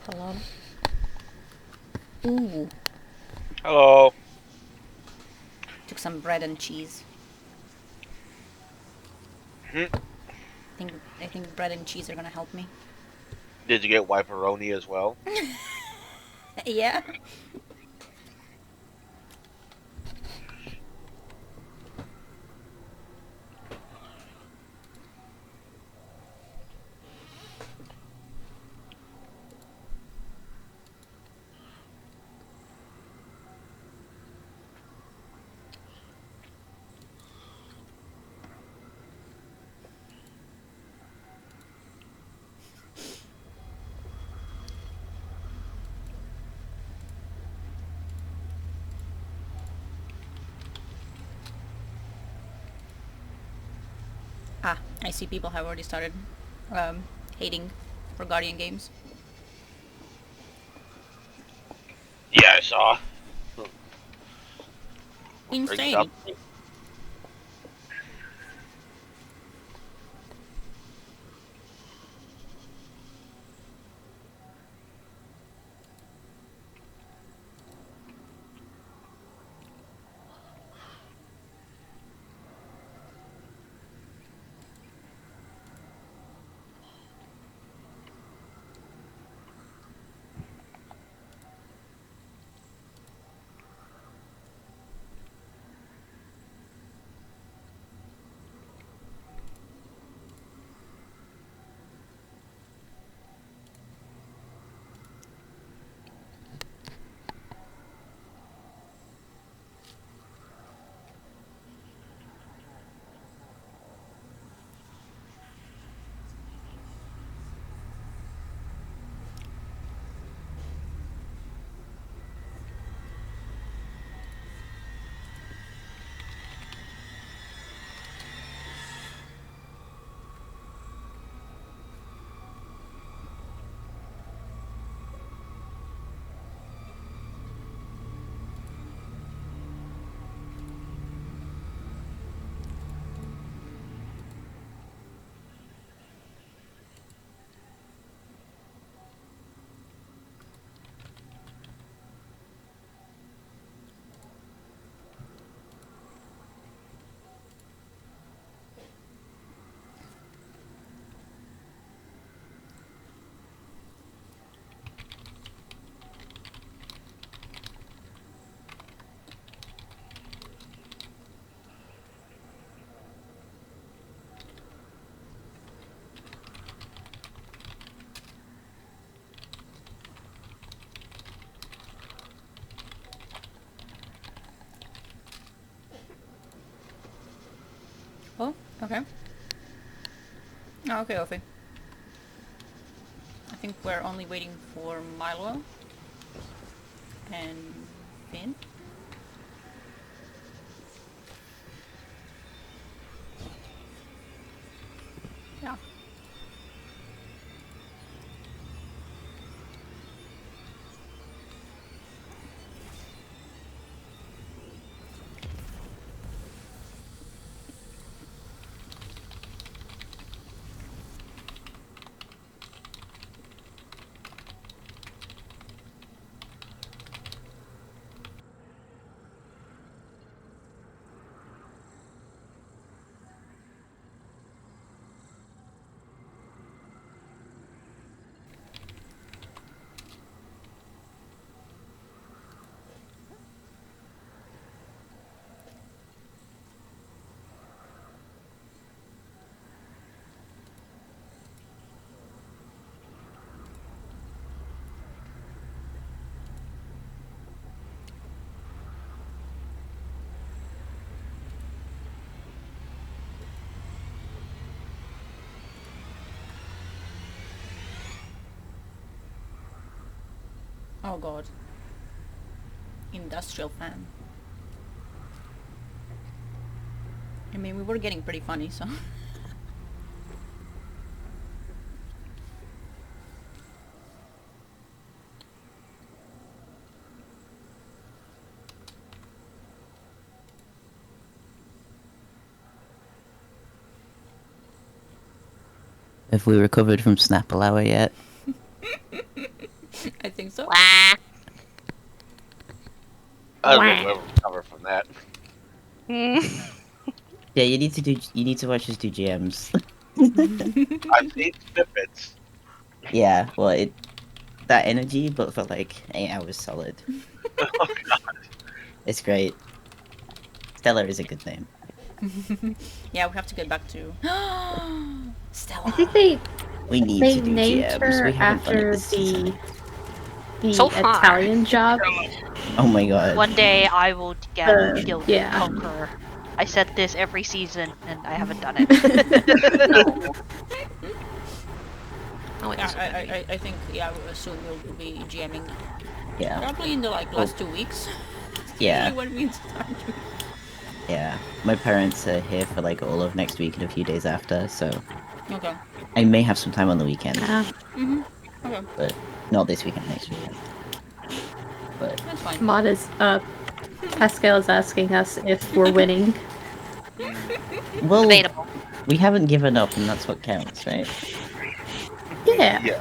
Hello. Ooh, Hello. took some bread and cheese. Hmm. I think bread and cheese are gonna help me. Did you get wiperoni as well? Yeah. Ah, I see people have already started hating for Guardian games. Yeah, I saw. Brings up. Insane. Oh, okay. Oh, okay, okay. I think we're only waiting for Milo and Finn. Yeah. Oh god. Industrial fan. I mean, we were getting pretty funny, so. Have we recovered from Snapple Hour yet? I think so. Wah. I don't think we'll ever recover from that. Mm. Yeah, you need to do. You need to watch us do GMs. I've seen snippets. Yeah, well, that energy, but for like 8 hours solid. It's great. Stellar is a good name. Yeah, we have to get back to Stella. I think they We need they to do named GMs. her We haven't done it after this season. the So far. Italian job. Oh my god. One day I will get Guild yeah. Conqueror. I said this every season, and I haven't done it. Oh, it Yeah, is okay. I think soon we'll be GMing. Yeah. Probably in the last 2 weeks. Yeah. Usually when we start. Yeah. My parents are here for like all of next week and a few days after, so Okay. I may have some time on the weekend, Okay. but not this weekend, next weekend. But That's fine. Mod is Pascal is asking us if we're winning. well, Debatable. we haven't given up, and that's what counts, right? Yeah. Yeah.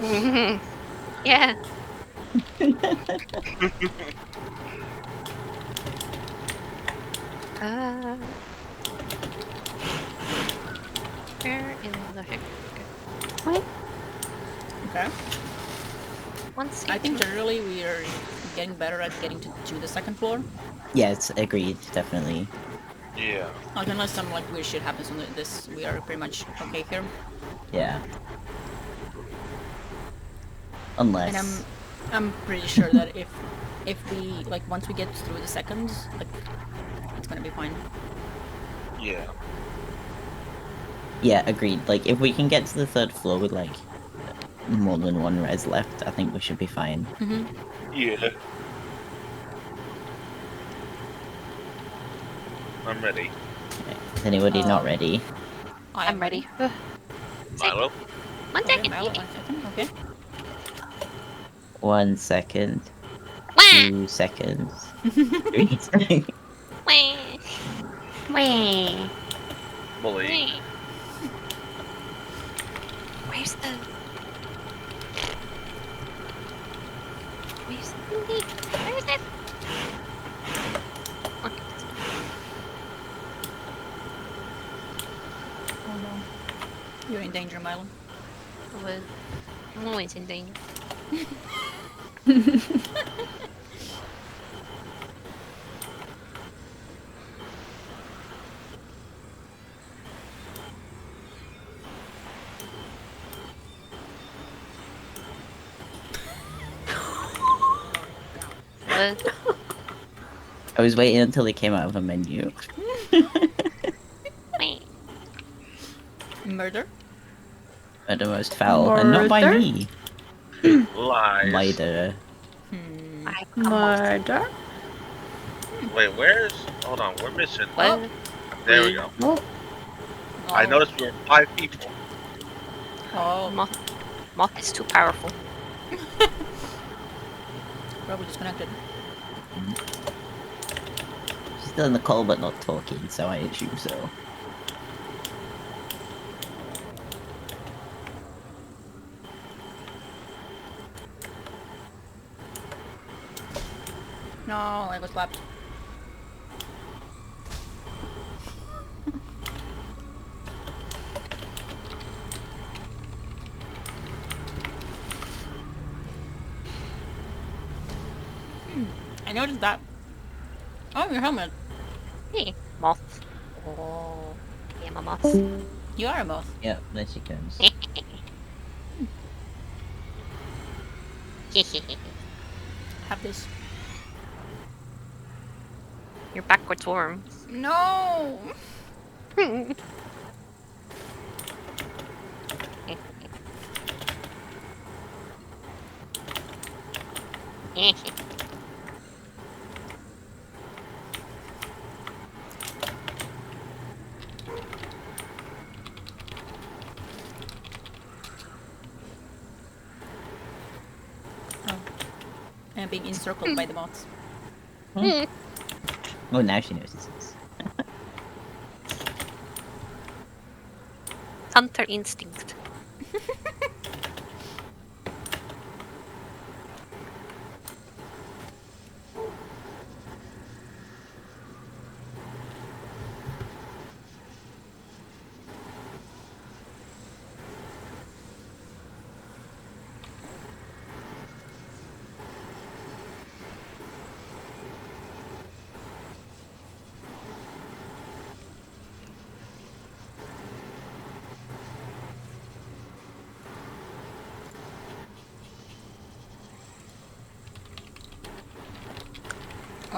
Mhm. Yeah. Uh, where in the heck? What? Okay. Once I think generally we are getting better at getting to the second floor. Yes, agreed, definitely. Yeah. Like unless some weird shit happens on this, we are pretty much okay here. Yeah. And Unless. I'm pretty sure that if we once we get through the second, it's gonna be fine. Yeah. Yeah, agreed. Like, if we can get to the third floor with like more than one res left, I think we should be fine. Yeah. I'm ready. Is anybody not ready? I I'm am ready. Milo? 1 Okay, second. Mal, 1 second. Okay. 1 second. Wah. 2 seconds. 3 seconds. Wah. Bully. Where's the... Where's the thingy? Where is it? Okay. Oh no. You're in danger, Milo. Well, I'm always in danger. What? I was waiting until it came out of a menu. Wait. Murder? At the most foul, and not by Murder? me. Lies. Murder. I Murder? Wait, where's... Hold on, we're missing... What? There we go. Oh, I noticed we were 5 people. Oh, Moth is too powerful. probably disconnected. Still in the call, but not talking, so I assume so. No, I got slapped. I noticed that. Oh, your helmet. Hey, moth. Oh, I am a moth. You are a moth. Yeah, there she comes. Have this. You're backwards worm. No! Oh. I'm being encircled by the moths. Oh, now she notices. Hunter instinct.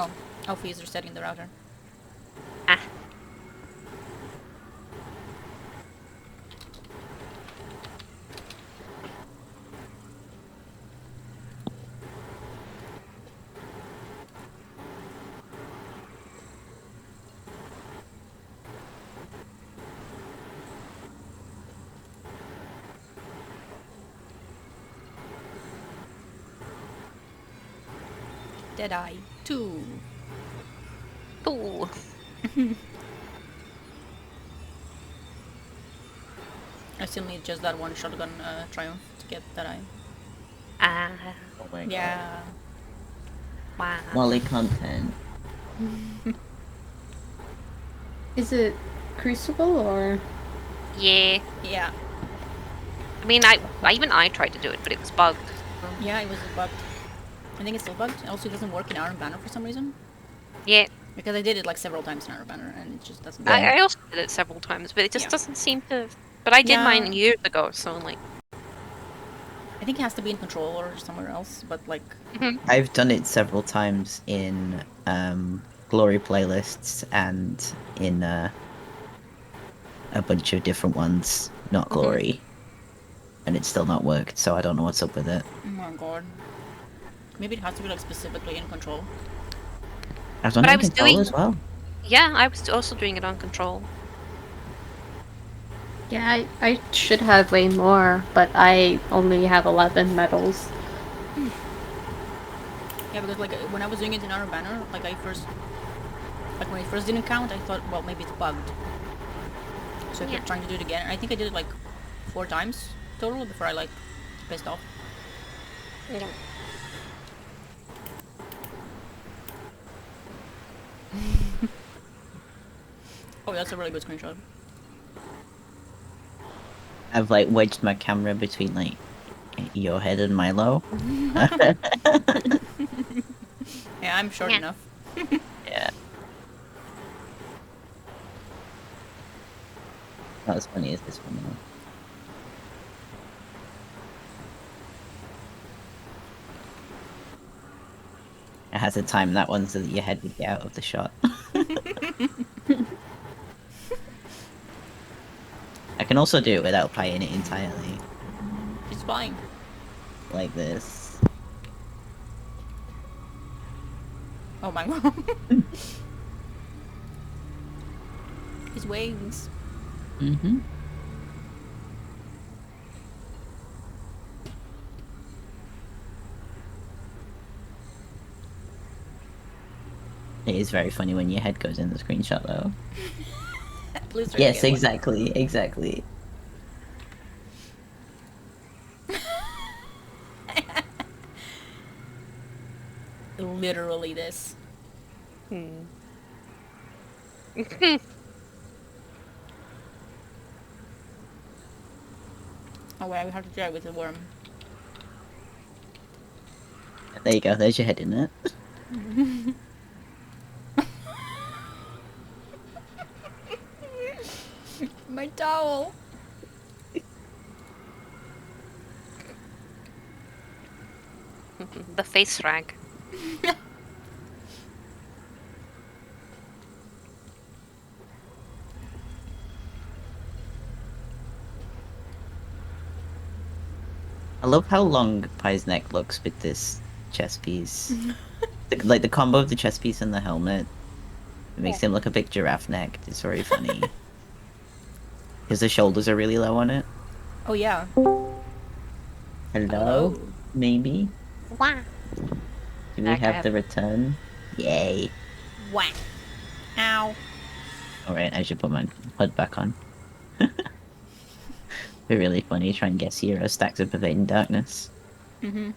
Oh, Alfie is resetting the router. Ah. Deadeye 2. Ooh. I still need just that one shotgun triumph to get Deadeye. Ah. Oh my god. Yeah. Wow. Molly content. Is it Crucible or? Yeah. Yeah. I mean, I tried to do it, but it was bugged. Yeah, it was bugged. I think it's still bugged. Also, it doesn't work in Iron Banner for some reason. Yeah. Because I did it like several times in Iron Banner and it just doesn't Yeah. work. I also did it several times, but it just Yeah. doesn't seem to. But I did mine Yeah. years ago, so like. I think it has to be in Control or somewhere else, but like... I've done it several times in glory playlists and in a bunch of different ones, not glory. And it's still not worked, so I don't know what's up with it. Oh my god. Maybe it has to be like specifically in Control. I've done But it I in was control doing- as well. Yeah, I was also doing it on control. Yeah, I should have way more, but I only have 11 medals. Yeah, because like when I was doing it in Iron Banner, like when it first didn't count, I thought, well, maybe it's bugged. So I Yeah. kept trying to do it again. I think I did it like 4 times total before I like pissed off. Yeah. Oh, that's a really good screenshot. I've like wedged my camera between like your head and Milo. Yeah, I'm short Yeah. enough. Yeah. Not as funny as this one though. I had to time that one so that your head would get out of the shot. I can also do it without playing it entirely, It's fine. like this. Oh my god. His wings. Mm-hmm. It is very funny when your head goes in the screenshot though. Please try to Yes, get one. exactly, exactly. Literally this. Oh wait, we have to try with the worm. There you go, there's your head in it. My towel. The face rag. I love how long Pie's neck looks with this chest piece. Like the combo of the chest piece and the helmet. It makes him look a bit giraffe necked. It's very funny. Because the shoulders are really low on it. Oh yeah. Hello? Hello. Maybe? Wow. Do we Back have up. the return? Yay. Whack. Ow. Alright, I should put my hood back on. Be really funny, try and guess hero stacks of pervading darkness. Mm-hmm.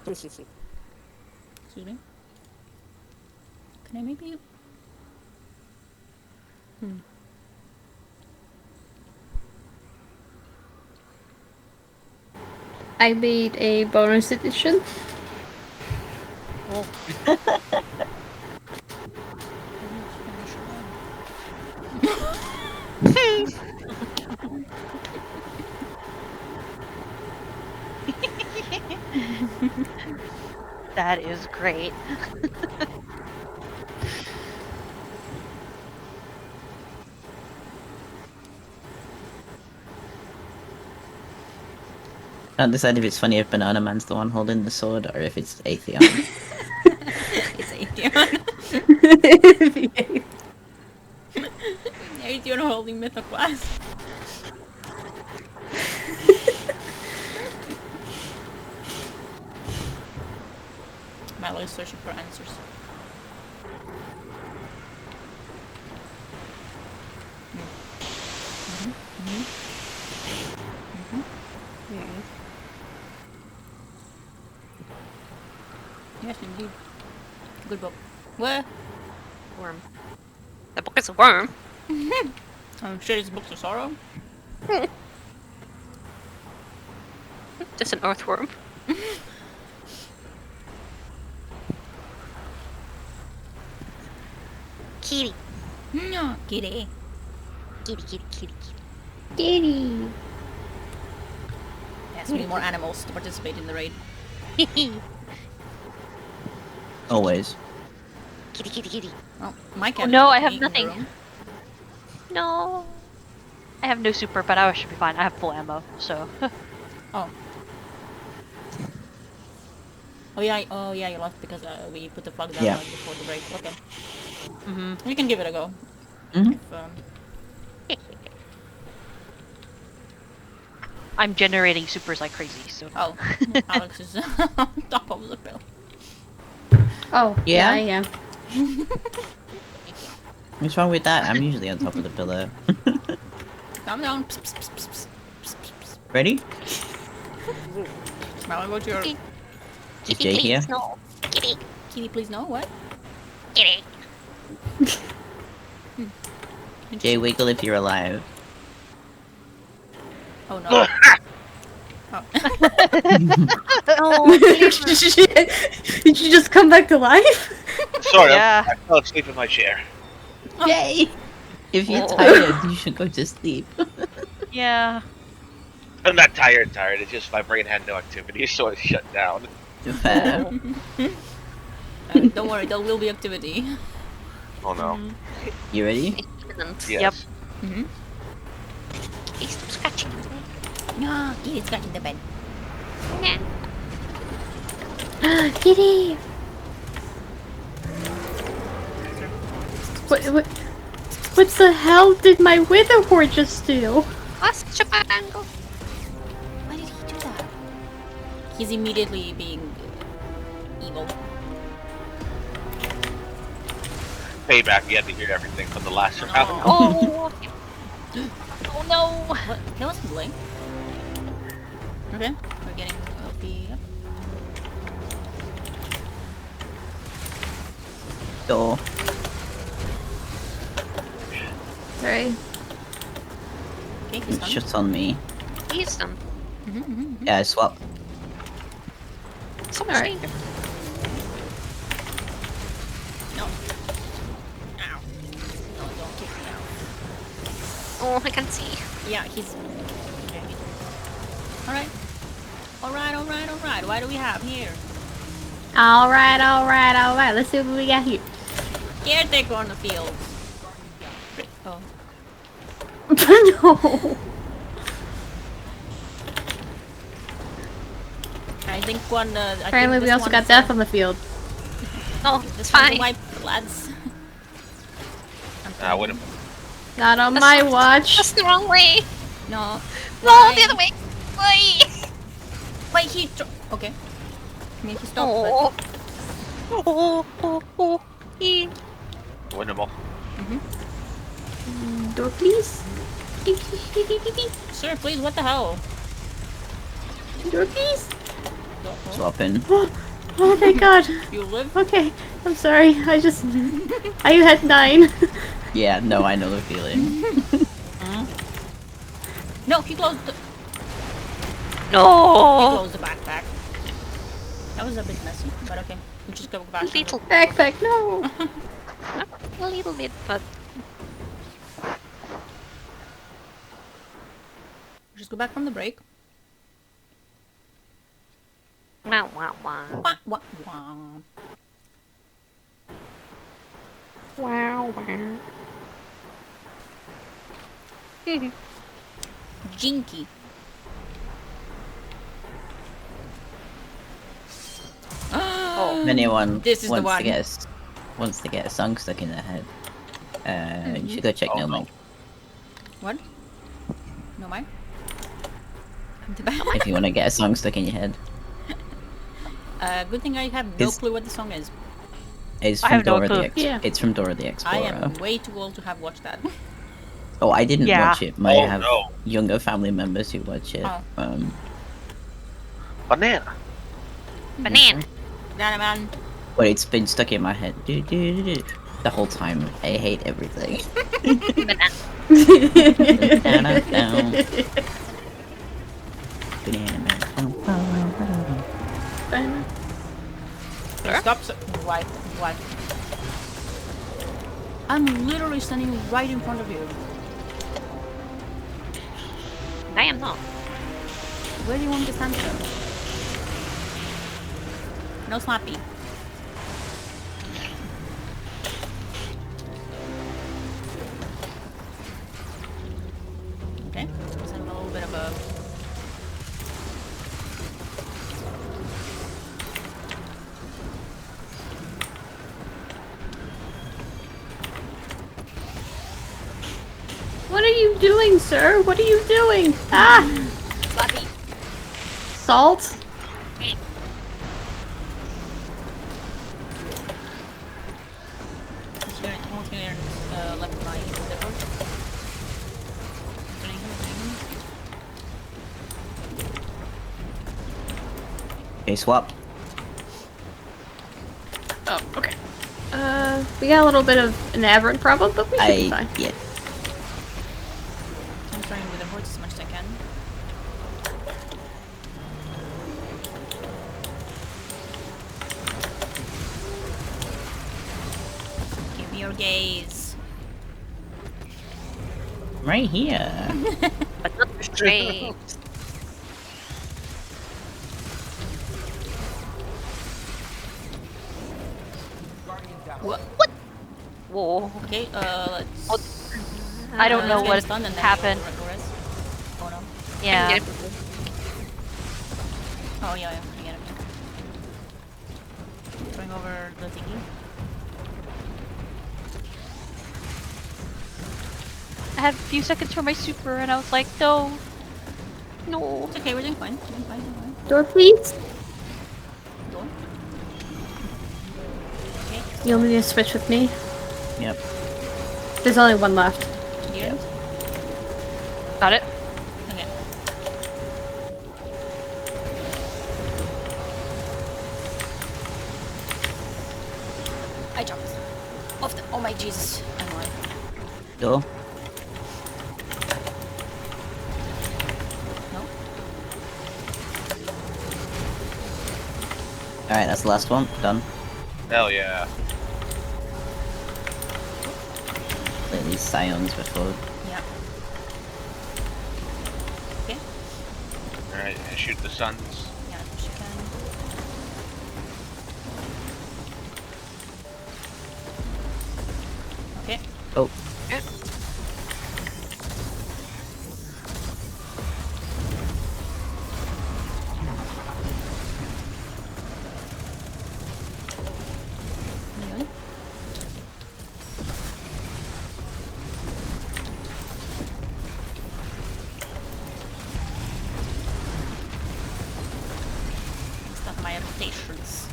Excuse me. Can I maybe... I made a bonus edition. That is great. Can't decide if it's funny if Banana Man's the one holding the sword or if it's Atheon. It's Atheon. Atheon holding Mythoclast. Mallow is searching for answers. Yes, indeed. Good book. Where? Worm. The book is a worm. I'm sure it's books of sorrow. Just an earthworm. Kitty. No, kitty. Kitty, kitty, kitty, Kitty. Yes, we need more animals to participate in the raid. kitty. Always. Kitty, kitty, kitty. Oh, my cat. no, is I have with me in the nothing. room. No. I have no super, but I should be fine. I have full ammo, so. Oh. Oh yeah, you lost because we put the flag down Yeah. right before the break. Okay. hmm We can give it a go. Mhm. If, I'm generating supers like crazy, so. oh, Alex is on top of the pill. Oh, Yeah? I am. What's wrong with that? I'm usually on top of the pillow. Calm down. Psst, psst, psst, psst, psst, psst, psst. Ready? Now I go to your Kitty. Is Kitty, Jay please, here? no. Kitty, kitty, please. No, what? kitty. Jay, wiggle if you're alive. Oh no. Oh. Oh, Did you just come back to life? Sort of. Yeah. I fell asleep in my chair. Jay! If you're Oh. tired, you should go to sleep. Yeah. I'm not tired. It's just my brain had no activity, so it shut down. Fair. Don't worry, there will be activity. Oh no. You ready? Imminent. Yes. Yep. Mm-hmm. Please stop scratching. No, kitty's scratching the bed. Nah. Kitty. What the hell did my wither horde just do? Ask Chapango. Why did he do that? He's immediately being evil. Payback. You had to hear everything from the last round. Oh. Oh no! What? That wasn't Blink. Okay, we're getting LP up. Door. Sorry. Okay, he's It's done. shut on me. He's done. Yeah, swap. So much Alright. danger. No. Ow. No, don't kick me out. Oh, I can see. Yeah, he's... Okay. Alright. Alright. What do we have here? Alright. Let's see what we got here. Caretaker on the field. Oh. No. I think one... Apparently we also got death on the field. No, This it's one's fine. wiped, lads. I would have. Not on That's my not- watch. That's the wrong way. No. No, Why? the other way. Wait. Wait, he... Okay. I mean, he stopped, Oh. Oh. Winnable. Door, please. but... Sir, please, what the hell? Door, please. Swapping. Oh, thank God. You live? Okay, I'm sorry. I had 9. Yeah, no, I know the feeling. No, he closed the... He No. closed the backpack. That was a bit messy, but okay. We just go back. to Little, Backpack, no. a little bit, but Just go back from the break. wow. Wah, Wah, wah. Wow, wow. Jinky. Oh. If anyone This is the wants to one. wants to get a song stuck in their head, you should go check Oh, No no. Mic. What? No mind? The back. If you want to get a song stuck in your head, Good thing I have no Is- clue what the song is. it's I from have no Dora clue. Yeah. It's from Dora the I Explorer. am way too old to have watched that. Oh, I didn't Yeah. watch it. I Oh, have no. younger family members who watch it. Oh. Banana. Banana. Banana man. But it's been stuck in my head the whole time. I hate everything. Banana. Banana down. Banana man. Okay, stop. Why? Why? I'm literally standing right in front of you. I am not. Where do you want me to stand, sir? No slappy. Okay, just have a little bit of a... What are you doing, sir? What are you doing? Ah! Slappy! Salt? Almost gonna left my zipper. Turning him. Okay, swap. Oh, okay. We got a little bit of an aberrant problem, but we should be fine. Yeah. I'm trying with the horse as much as I can. Give me your gaze. Right here. But not the straight. What? Whoa. Okay, let's... I don't know let's get what stunned and then happened. go rest. Oh no. Yeah. Get it. Oh yeah, I get it. Going over the thingy. I had a few seconds for my super, and I was like, no. No. It's okay, we're doing fine. Doing fine, doing fine. Door, please. Door. Okay, You'll need to switch with me. Yep. There's only one left. here. Got it. Okay. I jumped. Off the... Oh my Jesus. I'm alive. Door. No? Alright, that's the last one. Done. Hell yeah. Play these scions before. Yeah. Okay. Alright, and shoot the suns. Yeah, she can. Okay. Oh. Yun. Start my rotations.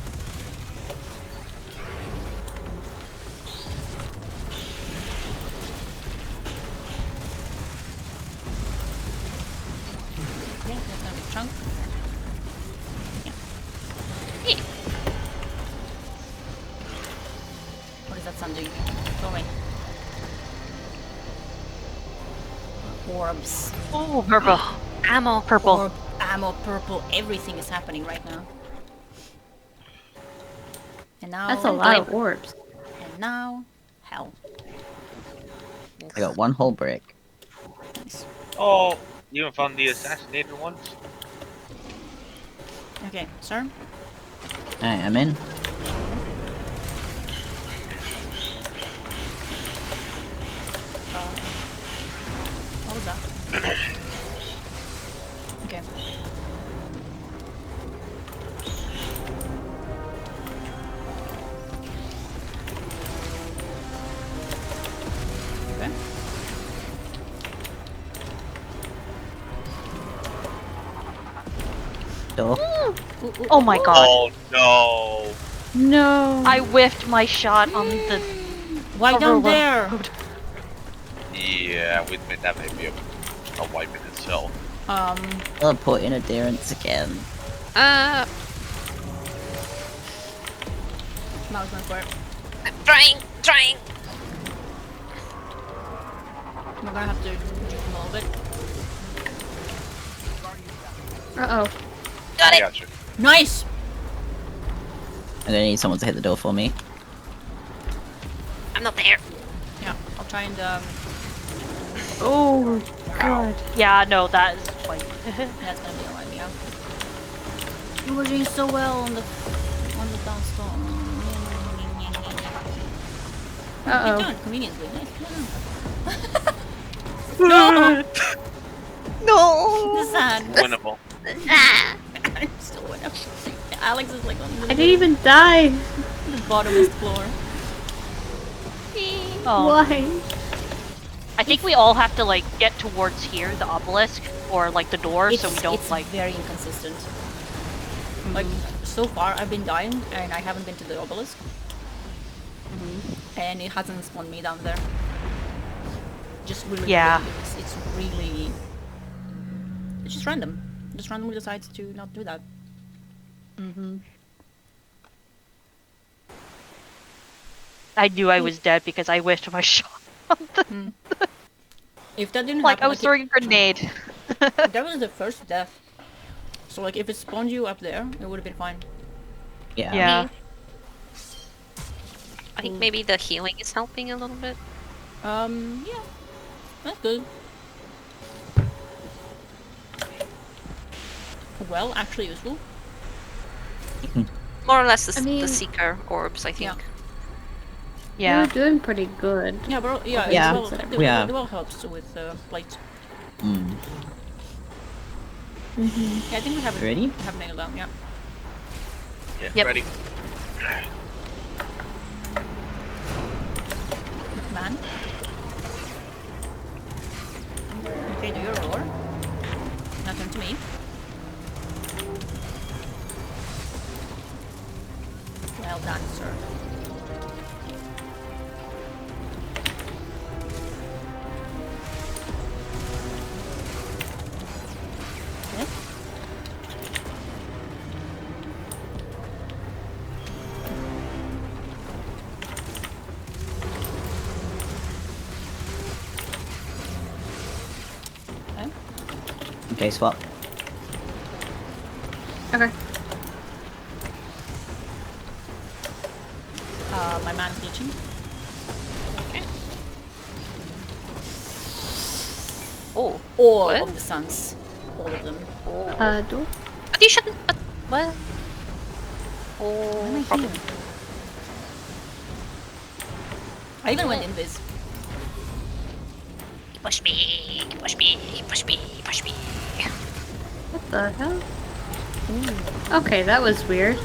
Okay, that's gonna be a chunk. Yeah. What is that sun doing? Go away. Orbs. Oh, purple. Ammo, purple. Orb, ammo, purple, everything is happening right now. And now... That's a lot of orbs. And now... Hell. I got one whole brick. Nice. Oh, you haven't found the assassinated ones? Okay, sir. Alright, I'm in. What was that? Okay. Okay. Door. Oh my god. Oh no! No. I whiffed my shot on the. Why down there? Yeah, that may be a wipe in itself. Teleport interference again. Mouse went for it. I'm trying. We're gonna have to juke him a little bit. Uh-oh. Got I it. got you. Nice! I'm gonna need someone to hit the door for me. I'm not there. Yeah, I'll try and Oh, God. Yeah, no, that is quite. that's gonna be alright, yeah. You were doing so well on the downstorm. Uh-oh. Done conveniently. Nice. No. Sad. Winnable. I'm still winnable. Alex is like on I didn't even die. the bottomest floor. Oh. Why? I think we all have to like get towards here, the obelisk, or like the door, so we don't it's like. very inconsistent. Like so far, I've been dying and I haven't been to the obelisk, and it hasn't spawned me down there. Just really, Yeah. it's really, it's just random. Just randomly decides to not do that. I knew I was dead because I whiffed my shot. If that didn't Like happen, I was throwing a grenade. that was the first death. So like, if it spawned you up there, it would have been fine. Yeah. Yeah. I think maybe the healing is helping a little bit. Yeah, that's good. Well, actually useful. More or less the, I mean- the seeker orbs, I think. Yeah. You're doing pretty good. Yeah, bro. Yeah, Yeah, the we are. well helps with plates. Mm. Yeah, I think we have it. Ready? We have nailed down. Yeah. Yeah, Yep. ready. Man. Okay, do your roar. Nothing to me. Well done, sir. Okay. Okay. Okay, swap. Okay. My man's glitching. Oh, All What? of the suns. All of them. Door? but you shouldn't. But what? Why am I Oh, problem. here? I even went in this. Push me, push me, push me, push me. What the hell? Okay, that was weird.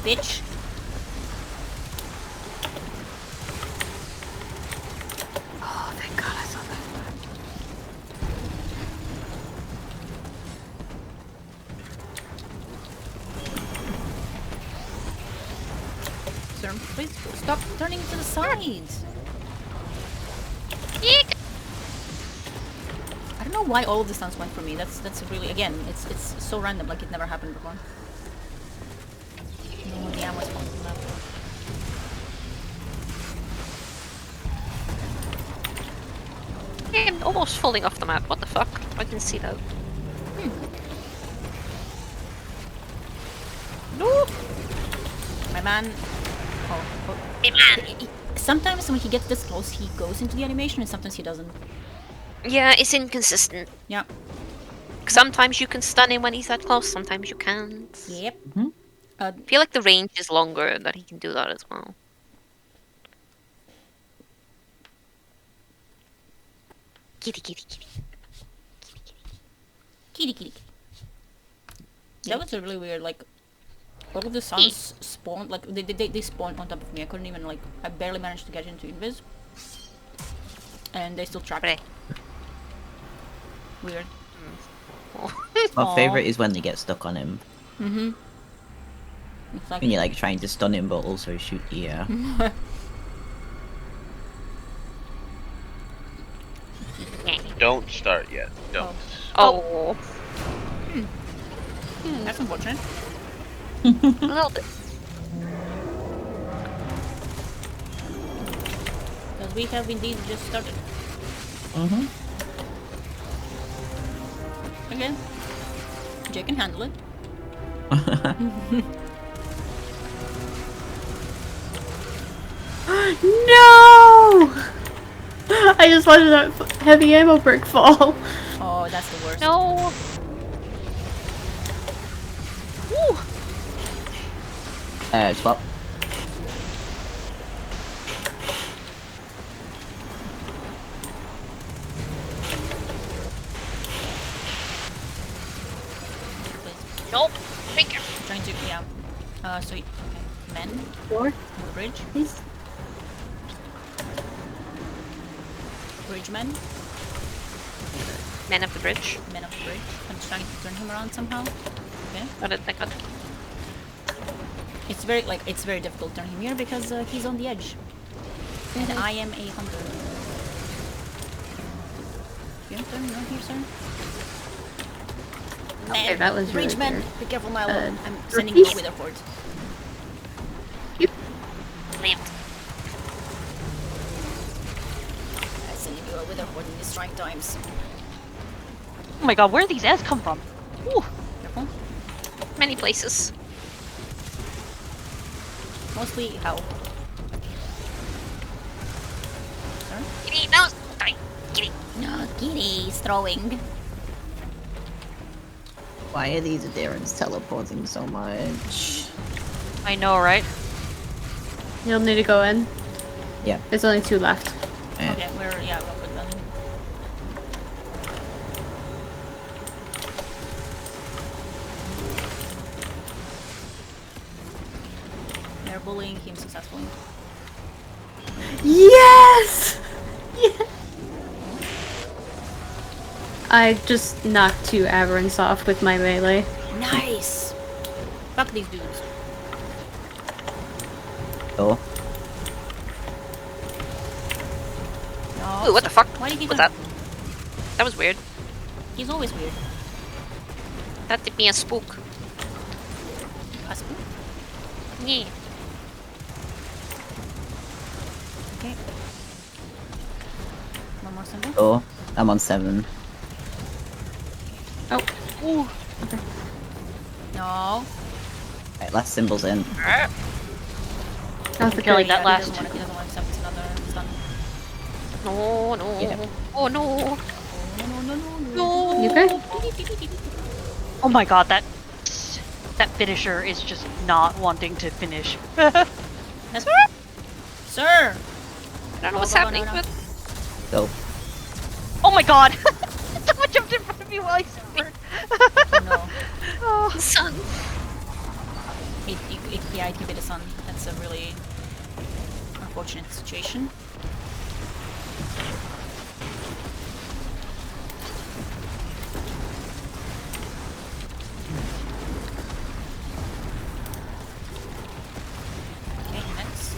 Bitch. Oh, thank God I saw that. Sir, please stop turning to the sides. Eek. I don't know why all of the stunts went for me. That's really, again, it's so random, like it never happened before. No, the ammo's falling from that. I'm almost falling off the map. What the fuck? I didn't see that. No! My man... Oh, Hey man. sometimes when he gets this close, he goes into the animation, and sometimes he doesn't. Yeah, it's inconsistent. Yeah. Like sometimes you can stun him when he's that close, sometimes you can't. Yep. Mhm. Uh, I feel like the range is longer that he can do that as well. Kitty, kitty, kitty. kitty, kitty. That was a really weird, like, all of the suns spawned, like, they spawned on top of me. I couldn't even, like, I barely managed to get into invis. And they still trapped. Right. Weird. My Aw. favorite is when they get stuck on him. Mm-hmm. It's like, When you're like trying to stun him but also shoot the Don't start yet. Don't. Oh, that's unfortunate. a little bit. Because we have indeed just started. Mm-hmm. Again. Jay can handle it. No! I just watched that heavy ammo brick fall. Oh, that's the worst. No. Swap. Nope. Thank you. Trying to, yeah. Sweet. Okay. Men. Door, On the bridge. please. Bridge men. Man of the bridge. Men of the bridge. I'm trying to turn him around somehow. Okay. Got it, I got it. It's very, like, it's very difficult to turn him here because he's on the edge. And I am a hunter. You want to turn him around here, sir? Okay, that was really Bridge men. weird. Be careful, Milo. I'm sending repeat. you with a fort. Leave. I'm sending you a wither fort in these trying times. Oh my god, where do these ads come from? Ooh. Careful. Many places. Mostly how? Sir? Kitty, no! Die! Kitty. No, Kitty's throwing. Why are these Adirans teleporting so much? I know, right? You'll need to go in. Yeah. There's only 2 left. Eh. Okay, we'll put them. They're bullying him successfully. Yes! Yeah. I just knocked 2 Aberrants off with my melee. Nice! Fuck these dudes. Oh. No, Ooh, what the fuck? Why did he do What's that? That was weird. He's always weird. That did me a spook. A spook? Yeah. Okay. One more symbol. Oh. I'm on 7. Oh, Ooh. No. Right, last symbol's in. that's the Killing kill. that last. He doesn't want to accept another stun. No, no. Yeah. Oh no. No. You okay? Oh my god, that finisher is just not wanting to finish. That's Sir! I don't know what's Go, go, happening, no, no. but Go. Oh my god! Someone jumped in front of me while I suffered. Oh no. Oh. son. Yeah, it can be the sun. That's a really unfortunate situation. Okay, next.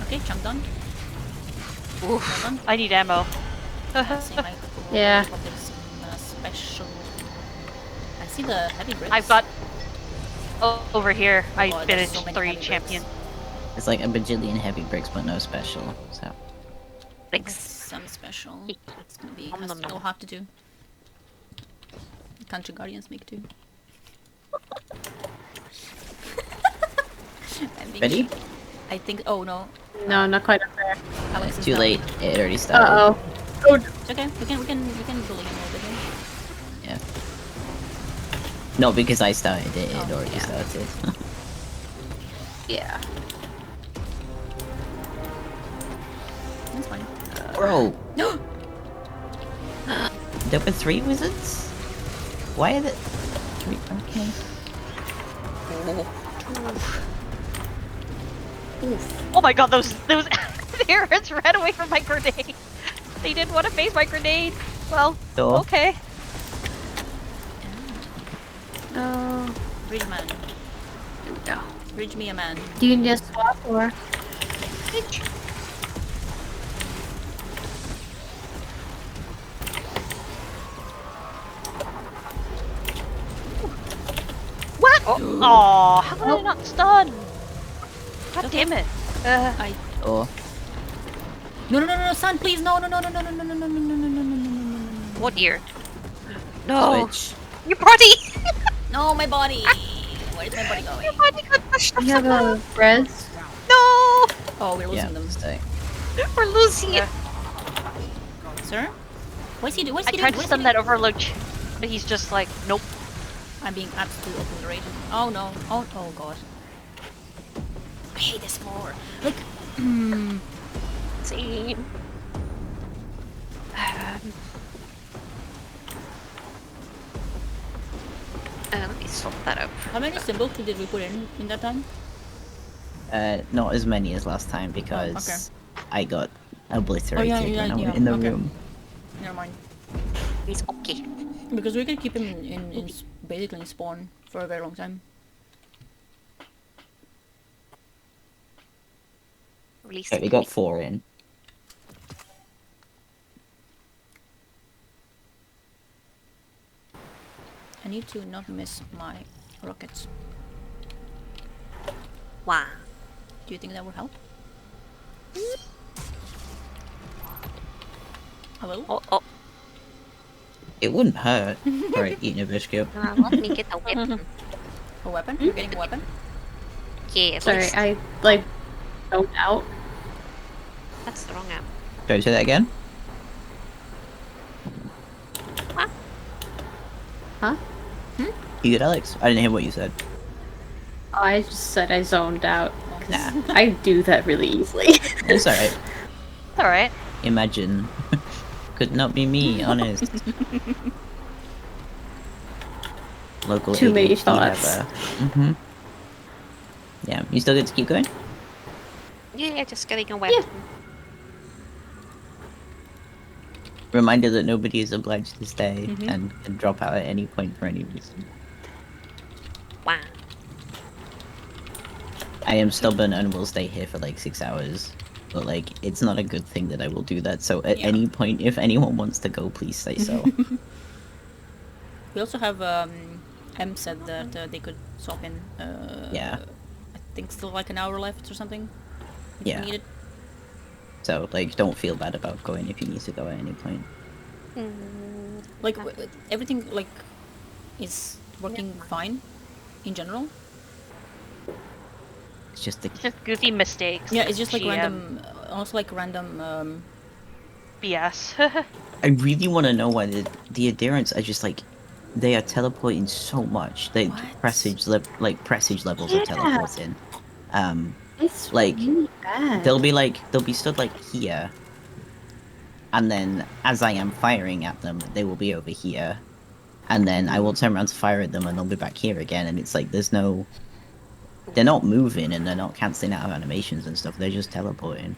Okay, chunk done. Well done. I need ammo. See my Yeah. special. I see the heavy bricks. I've got over here. I Oh, there's finished so many 3 heavy bricks. champion. It's like a bajillion heavy bricks, but no special. So. That's Thanks. some special. It's gonna be. Nom, nom, nom. We'll have to do. Country Guardians make too. I think, Ready? I think. Oh no, No, not quite up there. Alex is Too down. late. It already started. Uh-oh. Oh, It's okay. We can bully him a little bit. Yeah. Not because I started it. It Oh, already yeah. started. yeah. That's fine. Bro. There were 3 wizards? Why are there 3? Okay. Oh my god, those the Arrows ran away from my grenade. They didn't want to face my grenade. Well, So, okay. Oh. Bridge man. No. Bridge me a man. Do you need a swap or? What? Oh, how did I not stun? God damn it. I. oh. No, son, please, no. What year? No. Switch. Your body! No, my body. Where's my body going? Your body got pushed You have a res? No! Oh, we're Yeah, losing them. stay. We're losing it. Sir? What's he doing? I tried to stun that Overload, but he's just like, nope. I'm being absolutely obliterated. Oh no. Oh god. I hate this floor. Like, Same. Let me sort that out. how many symbols did we put in that time? Not as many as last time because I got obliterated when I yeah, went in the okay. room. Never mind. He's okay. Because we can keep him in basically in spawn for a very long time. Release Okay, we got 4 in. I need to not miss my rockets. Wow. Do you think that would help? Hello? Oh. It wouldn't hurt. Alright, eating a biscuit. Let me get the weapon. A weapon? You're getting a weapon? Yeah, Sorry, please. I like zoned out. That's the wrong app. Sorry, say that again? What? Huh? You good, Alex? I didn't hear what you said. Oh, I just said I zoned out. 'Cause Nah. I do that really easily. It's alright. Alright. Imagine. Could not be me, honest. Local Too many ADHD thoughts. lover. Yeah, you still good to keep going? Yeah, just getting a weapon. Reminder that nobody is obliged to stay and can drop out at any point for any reason. Wow. I am stubborn and will stay here for like 6 hours. But like, it's not a good thing that I will do that. So at Yeah. any point, if anyone wants to go, please say so. We also have M said that they could swap in. Yeah. I think still like an hour left or something. If Yeah. you need it. So like, don't feel bad about going if you need to go at any point. Like everything like is working fine in general. It's just the It's just goofy mistakes. Yeah, it's just like GM random. Also like random. BS. I really want to know why the adherents are just like they are teleporting so much. They What? presage levels of teleporting. It's Like, really bad. they'll be stood like here, and then as I am firing at them, they will be over here, and then I will turn around to fire at them, and they'll be back here again. And it's like they're not moving and they're not canceling out of animations and stuff. They're just teleporting,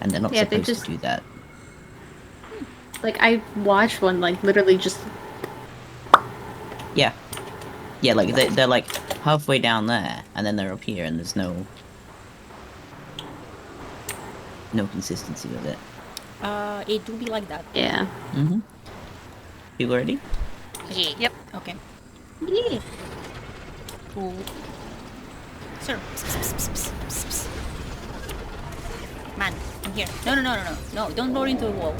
and they're not Yeah, they supposed just- to do that. Like, I watched one, like, literally just... Yeah. Yeah, like, they're like halfway down there, and then they're up here, and there's no consistency with it. It do be like that. Yeah. Mm-hmm. You ready? Yeah. Yep. Okay. Yeah. Sir. Man, I'm here. No, don't lower into the wall.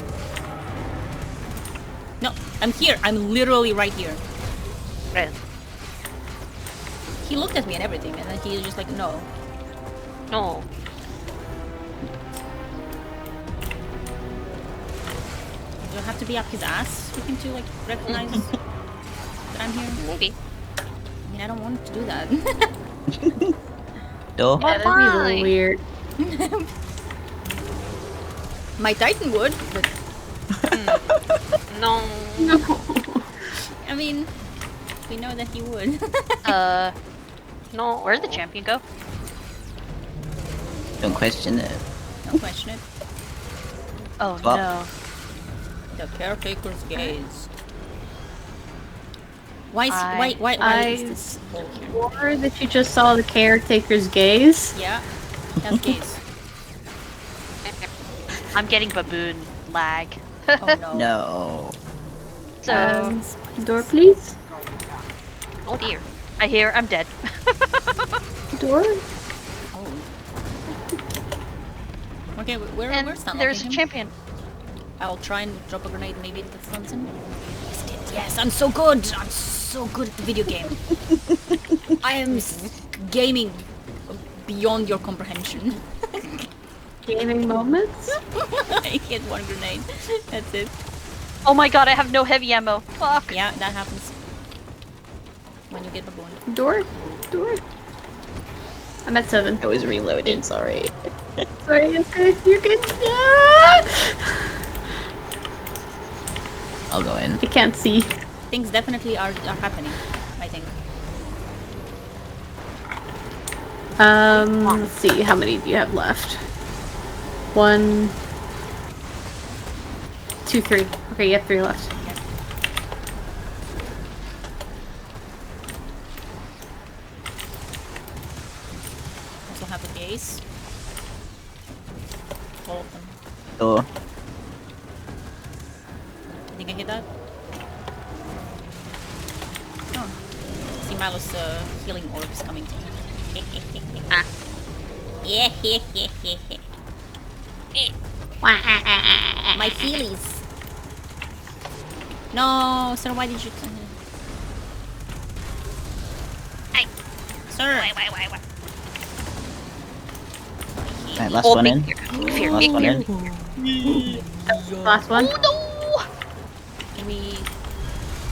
No, I'm here. I'm literally right here. Right. He looked at me and everything, and then he was just like, no. No. Do I have to be up his ass for him to like recognize that I'm here? Maybe. I mean, I don't want to do that. Door. Yeah, that'd be a Why? little weird. My Titan would, but No. I mean, we know that he would. No. Where'd the champion go? Don't question it. Don't question it. Oh Well. no. The caretaker's gaze. Why is I- why is this hole here? Or that you just saw the caretaker's gaze. Yeah, that's gaze. I'm getting baboon lag. Oh no. No. So Door, please. Oh dear. I hear I'm dead. Door. Oh. Okay, where's And stun there's a location? champion. I'll try and drop a grenade. Maybe it stuns him. Yes, it did. Yes, I'm so good. I'm so good at the video game. I am gaming beyond your comprehension. Gaming moments. I hit one grenade. That's it. Oh my god, I have no heavy ammo. Fuck. Yeah, that happens when you get baboon. Door. Door. I'm at 7. I was reloading, sorry. Sorry, it's good. You're good. Ah! I'll go in. I can't see. Things definitely are happening. I think. Let's see. How many do you have left? 1, 2, 3. Okay, you have 3 left. Also have a gaze. All of them. Door. I think I hit that. Oh. See Milo's healing orbs coming. Ah. Yeah, My healies. No, sir, why did you? Sir. Why? Right, last Oh, one big in. fear. Last one in. Last one. Can we?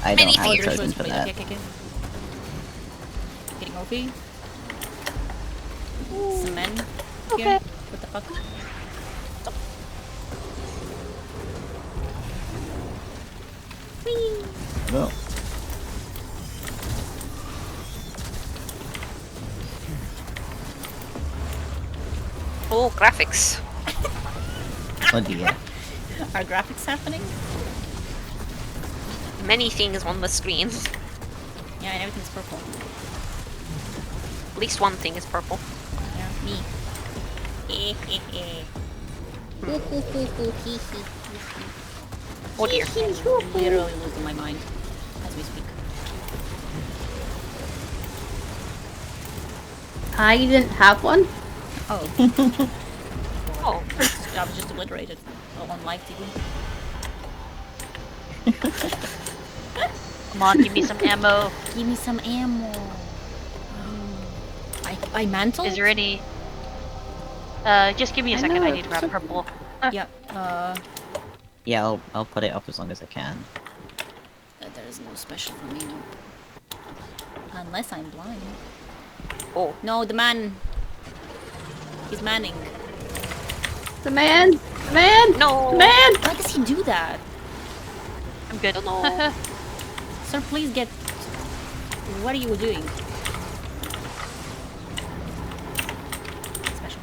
I don't Many have a fears. token for that. Okay. Getting OP. Some men here. What the fuck? Oh. Oh, graphics. Oh dear. Are graphics happening? Many things on the screen. Yeah, and everything's purple. At least one thing is purple. Yeah, me. Oh dear. Literally losing my mind as we speak. I didn't have one. Oh. Oh. I was just obliterated on live TV. Come on, give me some ammo. Give me some ammo. I mantle? Is there any? Just give me a I second. know, I need to grab it's purple. Yeah. Yeah, I'll put it up as long as I can. There is no special for me, no. Unless I'm blind. Oh. No, the man. He's manning. The man. The man. No. The man. Why does he do that? I'm good. Don't know. Sir, please get. What are you doing? Special.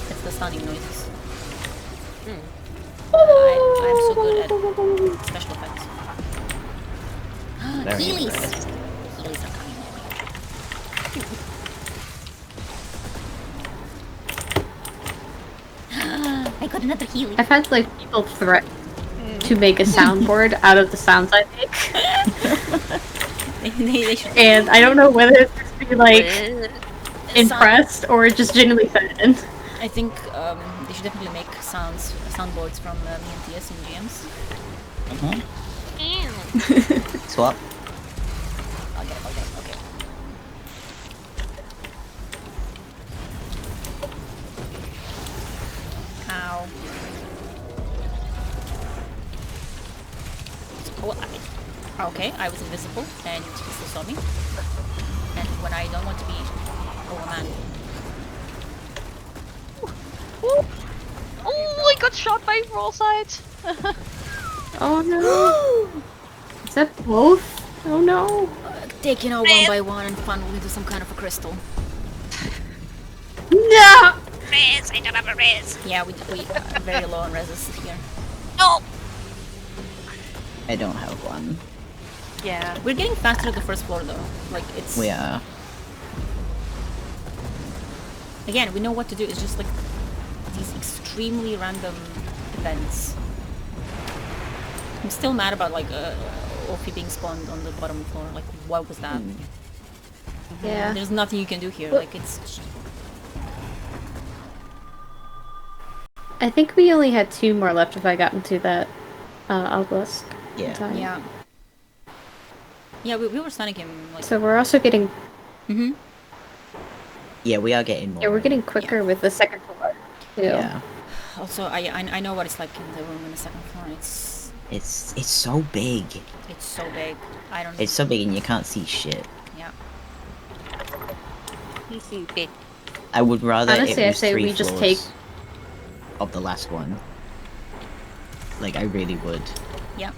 That's the stunning noises. I'm so good at special effects. Very Heelys! impressed. Heelys are coming my way. I got another Healy. I've had like people threaten to make a soundboard out of the sounds I make, they should. and I don't know whether it's just be like What? impressed or just genuinely threatened. I think they should definitely make soundboards from me and TS and GMs. Ew. Swap. I'll get it, okay. Ow. Oh, okay, I was invisible and he still saw me. And when I don't want to be... Oh man. Oh, I got shot by all sides. Oh no! Is that both? Oh no! Taking out one by one and funnel into some kind of a crystal. No! Res, I don't have a res. Yeah, we are very low on reses here. No. I don't have one. Yeah. We're getting faster at the first floor though. Like it's... We are. Again, we know what to do. It's just like these extremely random events. I'm still mad about like Ophi being spawned on the bottom floor. Like, what was that? Yeah. There's nothing you can do here. Like, it's... I think we only had 2 more left if I got into that obelisk. Yeah. time. Yeah. Yeah, we were stunning him. Like... So we're also getting... Mm-hmm. Yeah, we are getting more. Yeah, we're getting quicker with the second floor, too. Yeah. Also, I know what it's like in the room on the second floor. It's so big. It's so big. I don't... It's so big and you can't see shit. Yeah. He's stupid. I would rather Honestly, it I was say 3 we just floors take... of the last one. Like, I really would. Yeah.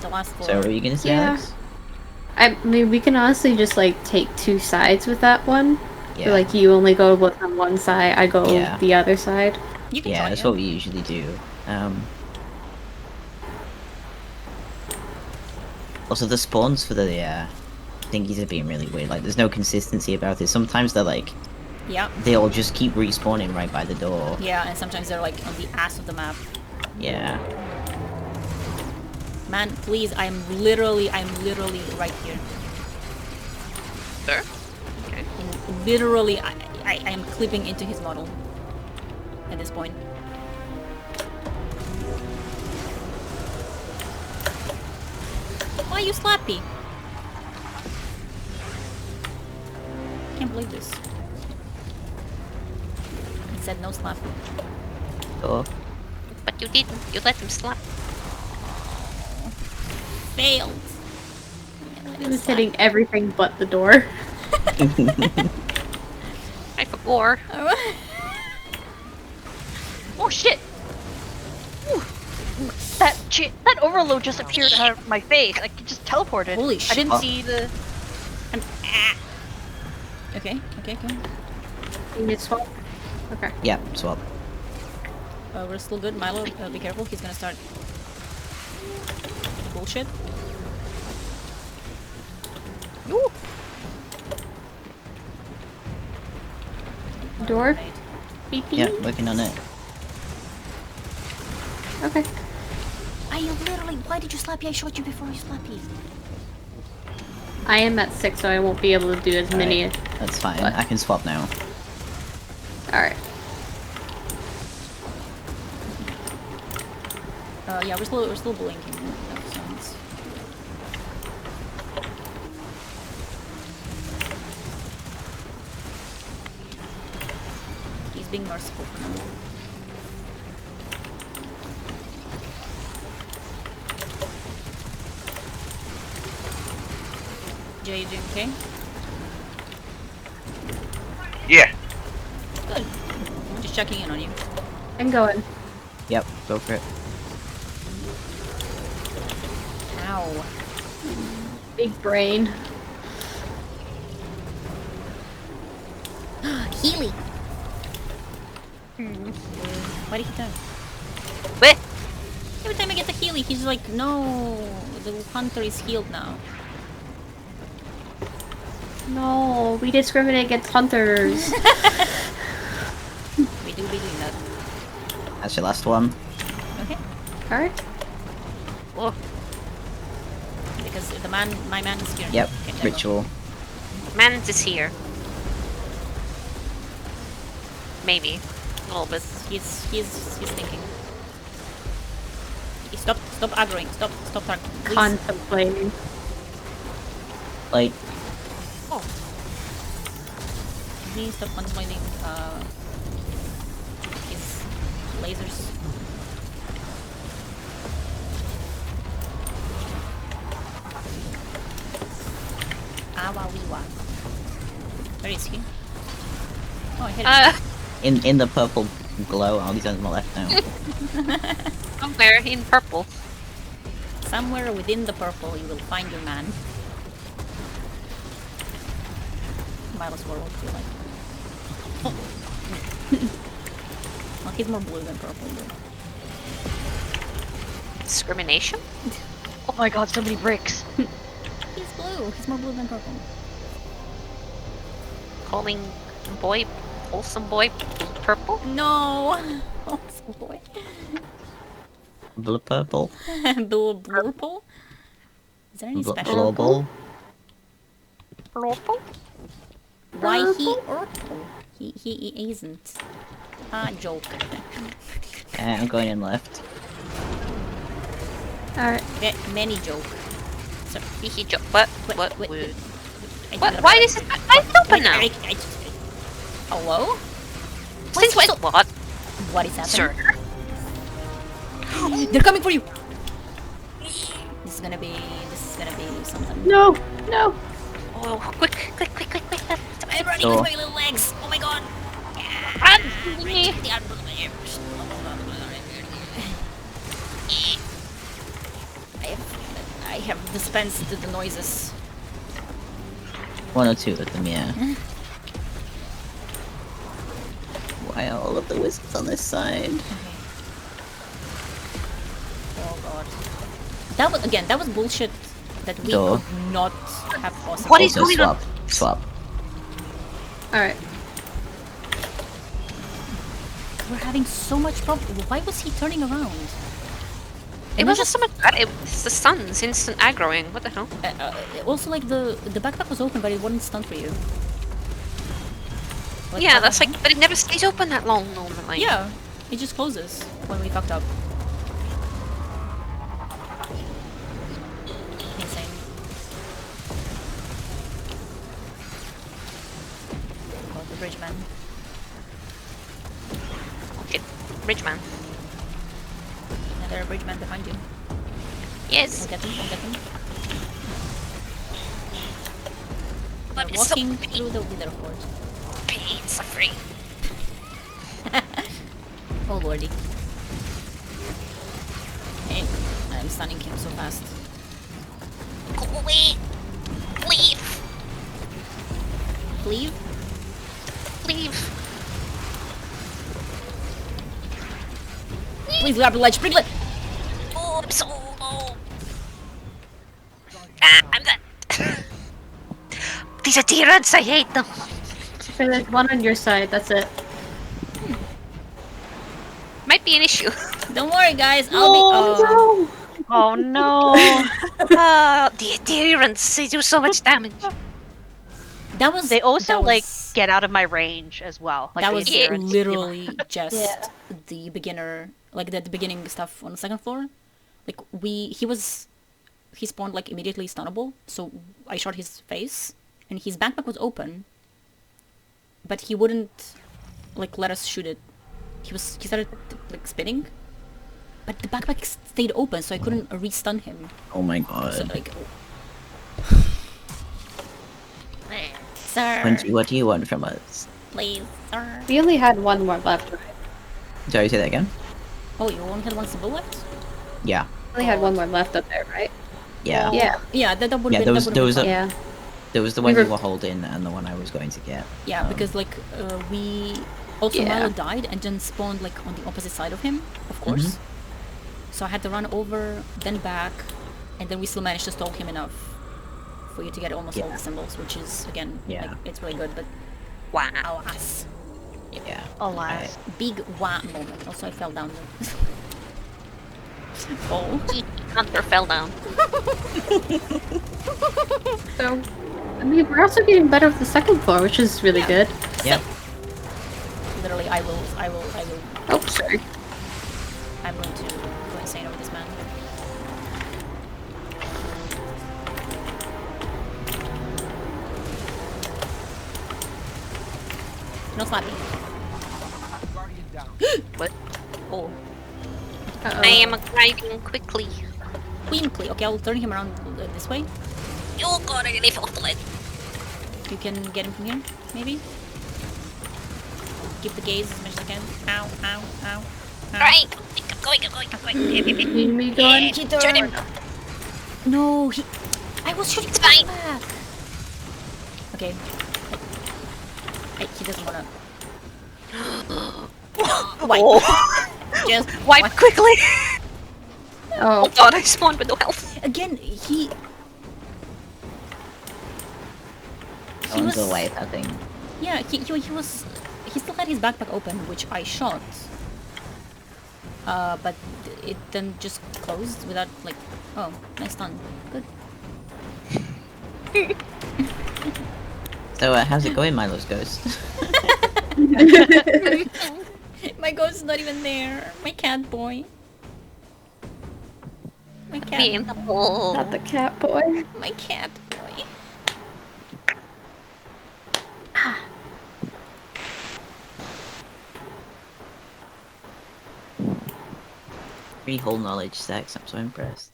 The last floor. So, what are you gonna say, Yeah. Alex? I mean, we can honestly just, like, take 2 sides with that one. Yeah. Like, you only go with on one side, I go Yeah. the other side. You can Yeah, try that's it. what we usually do. Also, the spawns for the thingies are being really weird. Like, there's no consistency about it. Sometimes they're like, Yeah. they all just keep respawning right by the door. Yeah, and sometimes they're like on the ass of the map. Yeah. Man, please, I'm literally right here. Sir? Okay. And literally, I am clipping into his model at this point. Why are you slappy? Can't believe this. He said no slappy. Oh. But you didn't. You let him slap. Failed. It was hitting everything but the door. I forgot. Oh shit! Ooh. That overload just appeared out of my face. Like it just teleported. Holy I shit. didn't Oh. see the. Okay, okay. You need to swap? Okay. Yeah, swap. We're still good. Milo, be careful. He's gonna start bullshit. Ooh. Door? Beep beep. Yeah, working on it. Okay. I literally... Why did you slap me? I shot you before you slapped me. I am at 6, so I won't be able to do as many. Alright, that's fine. What? I can swap now. Alright. Yeah, we're still blinking. Sounds. He's being merciful for now. Jay, you doing okay? Yeah. Good. I'm just checking in on you. I'm going. Yep, go for it. Ow. Big brain. Healy! Why did he die? Wait. Every time I get the Healy, he's like, no, the hunter is healed now. No, we discriminate against hunters. We do be doing that. That's your last one. Okay. Alright. Whoa. Because the man, my man is here. Yep, Okay, there you go. ritual. Man is here. Maybe. A little bit. He's thinking. Stop aggroing. Stop targeting. Please. Contemplating. Like, Oh. Please stop contemplating his lasers. Awawiwa. Where is he? Oh, I hit him. in the purple glow, oh, he's on the left now. Somewhere in purple. Somewhere within the purple, you will find your man. Milo's werewolf, feel like. Oh. Well, he's more blue than purple, but... Discrimination? Oh my god, so many bricks. He's blue. He's more blue than purple. Calling boy, wholesome boy, purple? No! Oh, so boy. Blue purple. Blue purple? Is there any special? Global. Purple? Why he purple? He isn't. Ah, joke. I'm going in left. Alright. Many joke. So, He joke. What? wait. What? Why is it? It's open now. Hello? Since when? What? What is happening? Sir. They're coming for you! This is gonna be something. No! No! Oh, quick. I'm running Door. with my little legs! Oh my god! Run! I have dispensed the noises. One or two of them, yeah. Why are all of the wizards on this side? Oh god. That was bullshit that we Door. could not have possible. What is Also going on? swap. Alright. We're having so much problem. Why was he turning around? It wasn't so much that. It's the sun's instant aggroing. What the hell? Also, like the backpack was open, but it wasn't stunned for you. Like, Yeah, what that's the like, hell? but it never stays open that long normally. Yeah, it just closes when we fucked up. Insane. Oh, the bridge man. Okay, Bridgeman. Another bridge man behind you. Yes. I'll get them. But They're it's so walking through the wither horde. pain, suffering. Oh lordy. Hey, I'm stunning him so fast. Go away. Leave. Leave? Leave. Please grab the ledge, bring ledge! Oh, I'm so low. Ah, I'm dead. These are tyrants. I hate them. So there's one on your side, that's it. Might be an issue. Don't worry guys, I'll be- no! Oh no. The tyrants. They do so much damage. That was- They also that like was- get out of my range as well. Like that the was adherents. literally just Yeah. the beginner, like the beginning stuff on the second floor. Like he spawned like immediately stunnable, so I shot his face, and his backpack was open, but he wouldn't like let us shoot it. He started like spinning, but the backpack stayed open, so I couldn't re-stun him. Oh my So god. like, sir, Wendy, what do you want from us? please, sir. We only had one more left, right? Sorry, say that again? Oh, you only had one symbol left? Yeah. We only had one more left up there, right? Yeah. Yeah. Yeah, that would Yeah, have there been. was- that there would've was been a- fun. Yeah. There was the We one you were- were holding and the one I was going to get. Yeah, because like we also Yeah. Milo died and then spawned like on the opposite side of him, of course. So I had to run over, then back, and then we still managed to stall him enough for you to get almost all Yeah. the symbols, which is again, Yeah. like, it's really good. But Wow. alas, Yeah. Alas. big wah moment. Also, I fell down. Oh, Hunter fell down. So, I mean, we're also getting better with the second floor, which is really good. Yep. Literally, I will. Oh, sorry. I'm going to go insane over this man. No slapping. What? Oh, Uh-oh. I am arriving quickly. quickly. Okay, I'll turn him around this way. Oh god, I nearly fell off the ledge. You can get him from here, maybe? Keep the gaze as much as I can. Ow, ow, ow. ow. Right, I'm going. Need me gun? He Shoot him. No, he... I was shooting It's fine. back. Okay. He doesn't wanna... Wipe. Just Wipe quickly. Oh, Oh god, I spawned with no health. Again, he On was... the way, I think. Yeah, he was... He still had his backpack open, which I shot. But it then just closed without, like... Oh, nice stun. Good. So, how's it going, Milo's ghost? My ghost is not even there. My cat boy. My cat... Me in the hole. not the cat boy. My cat boy. Three whole knowledge stacks, I'm so impressed.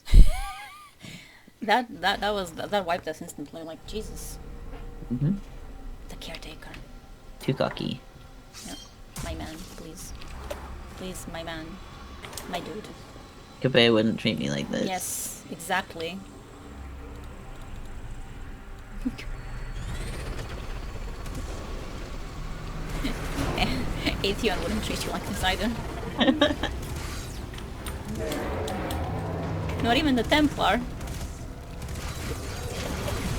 That wiped us instantly. Like, Jesus. Mm-hmm. The caretaker. Too cocky. Yeah. My man, please. Please, my man. My dude. Kabay wouldn't treat me like this. Yes, exactly. Atheon wouldn't treat you like this either. Not even the Templar.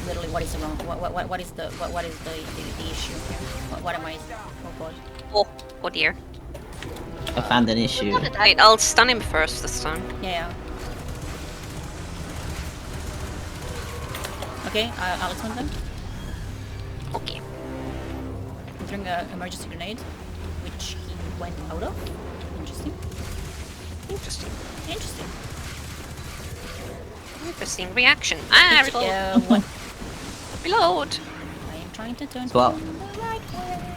Literally, what is wrong? What is the issue here? What am I? Oh god. Oh dear. I found an issue. Right, I'll stun him first this time. Yeah. Okay, I'll explain them. Okay. I'm throwing an emergency grenade, which he went out of. Interesting. Interesting. Interesting. Interesting reaction. Ah, reload. Yeah, what? Reload. I am trying to turn Swap. him the right way,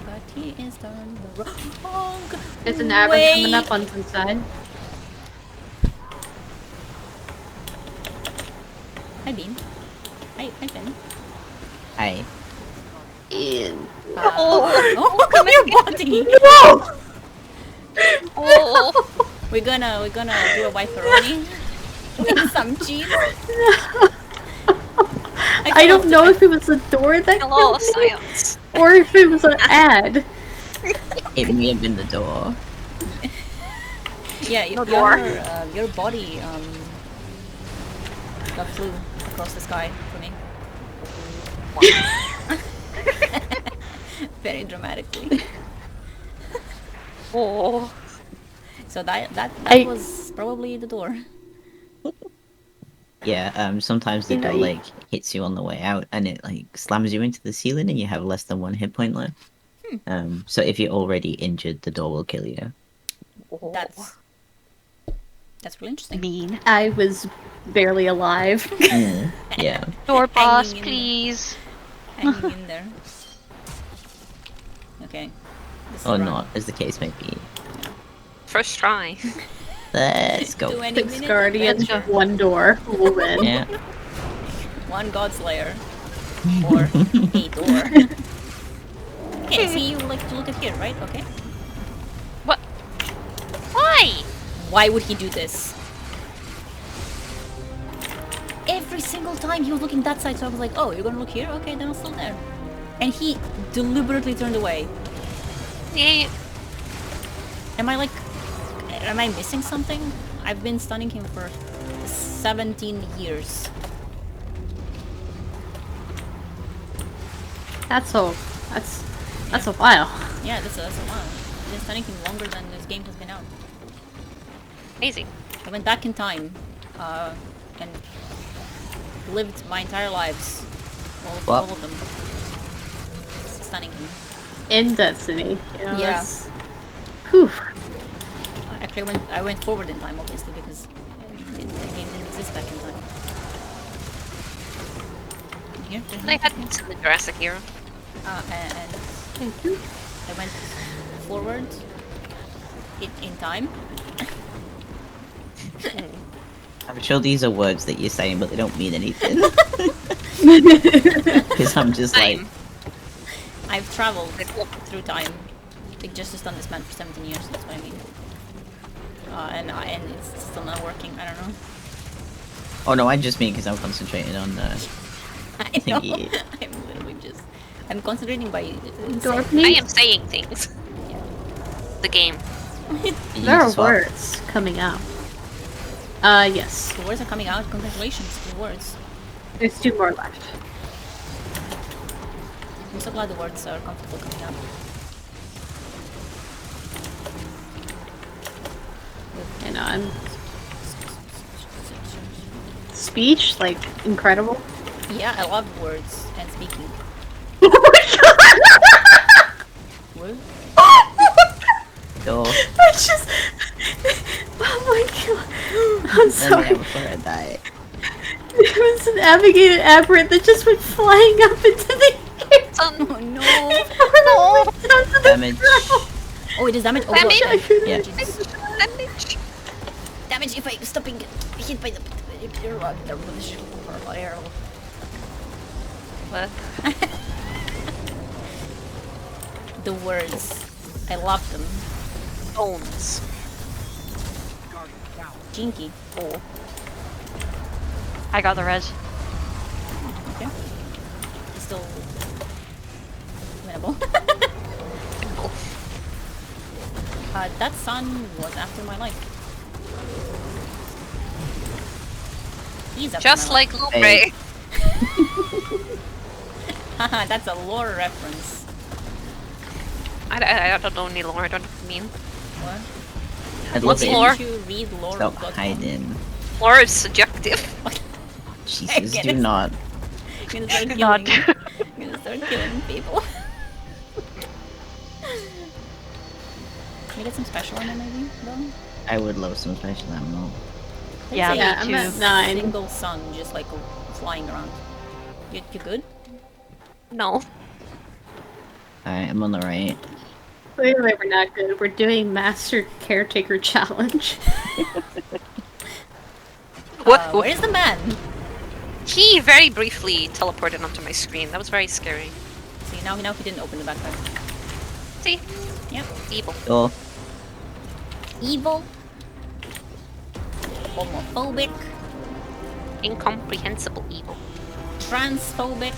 but he is done the wrong There's an Abbot way. coming up on some side. Hi, Bean. Hi, Finn. Hey. Oh, come here, body. No! Oh. We're gonna do a wiferoni with some cheese. I don't know if it was a door that Hello, killed me, science. or if it was an ad. It may have been the door. Yeah, No door. your body got flew across the sky for me. Very dramatically. Oh. So that I- was probably the door. Yeah, sometimes the door, Right. like, hits you on the way out, and it, like, slams you into the ceiling, and you have less than one hit point left. So if you're already injured, the door will kill you. That's really interesting. Mean. I was barely alive. Yeah. Door boss, Hanging in please. Hanging in there. Okay. This is Or wrong. not, as the case may be. First try. Let's go. 20 Six minute guardians, adventure. one door. We'll win. Yeah. One Godslayer. Or a door. Okay, see, you like to look at here, right? Okay. What? Why? Why would he do this? Every single time he was looking that side, so I was like, oh, you're gonna look here? Okay, then I'll still there. And he deliberately turned away. Yeah. Am I missing something? I've been stunning him for 17 years. That's a while. Yeah, that's a while. I've been stunning him longer than this game has been out. Amazing. I went back in time, and lived my entire lives. All What? of them. Stunning him. in Destiny. You know, Yeah. that's... Whew. Actually, I went forward in time, obviously, because the game didn't exist back in time. Here, I had in the Jurassic era. and Thank you. I went forward in time. I'm sure these are words that you're saying, but they don't mean anything. Because I'm just like, Time. I've traveled through time. Like, just done this man for 17 years, that's what I mean. And it's still not working, I don't know. oh no, I just mean because I'm concentrating on the I know. thingy. I'm literally just... I'm concentrating by... Dorothy? I am saying things. The game. You There need are to swap. words coming out. Yes. The words are coming out. Congratulations, the words. There's 2 more left. I'm so glad the words are comfortable coming out. You know, I'm... Speech, like, incredible. Yeah, I love words and speaking. Oh my What? Go. I just... Oh my god. I'm Let me sorry. out before I die. There was an navigated aberrant that just went flying up into the air. Oh no! Down to the Damage. ground. Oh, it is damage. Oh, Damage. God. Yeah. Jesus. Damage. Damage if I stop being hit by the arrow. What? The words. I love them. Bones. Jinky. Oh. I got the res. Okay. It's still winnable. That sun was after my life. He's after Just my like Lupe. Hey. Haha, that's a lore reference. I don't know any lore. I don't know what you mean. What? I'd love What's it. lore? Didn't you read lore? Stop hiding. Lore is subjective. Jesus, get do it. not. I'm gonna start God. killing. I'm gonna start killing people. Can we get some special ammo maybe, though? I would love some special ammo. Let's Yeah, say Yeah, a I'm at 9. single sun just like flying around. You good? No. Alright, I'm on the right. Wait, we're not good. We're doing Master Caretaker challenge. What? Where's the man? He very briefly teleported onto my screen. That was very scary. See, now he didn't open the backpack. See? Yep. Evil. Go. Evil. Homophobic. Incomprehensible evil. Transphobic.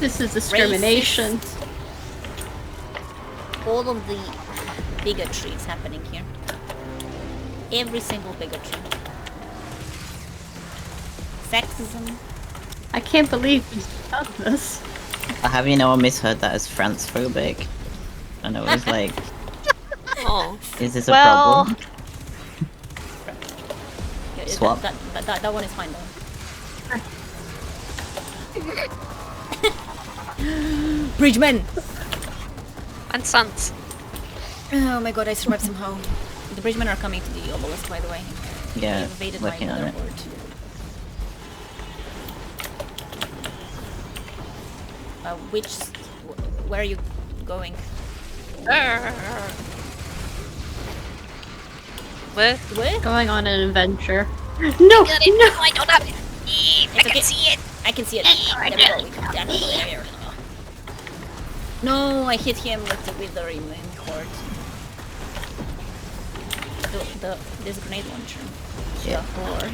This is discrimination. Racist. All of the bigotry is happening here. Every single bigotry. Sexism. I can't believe he's done this. I have you know I misheard that as transphobic. And I was like, Oh. is this a Well- problem? Yeah, Swap. That one is fine though. Bridgeman! And sons. Oh my god, I survived somehow. The Bridgemen are coming to the obelisk, by the way. Yeah, They've evaded my looking on it. motherboard. Where are you going? What? What? Going on an adventure. No! Got it. No! I don't have it. I okay. can see it. I can see it. There we go. No, I hit him with the withering cord. There's a grenade launcher. Yeah. The whore.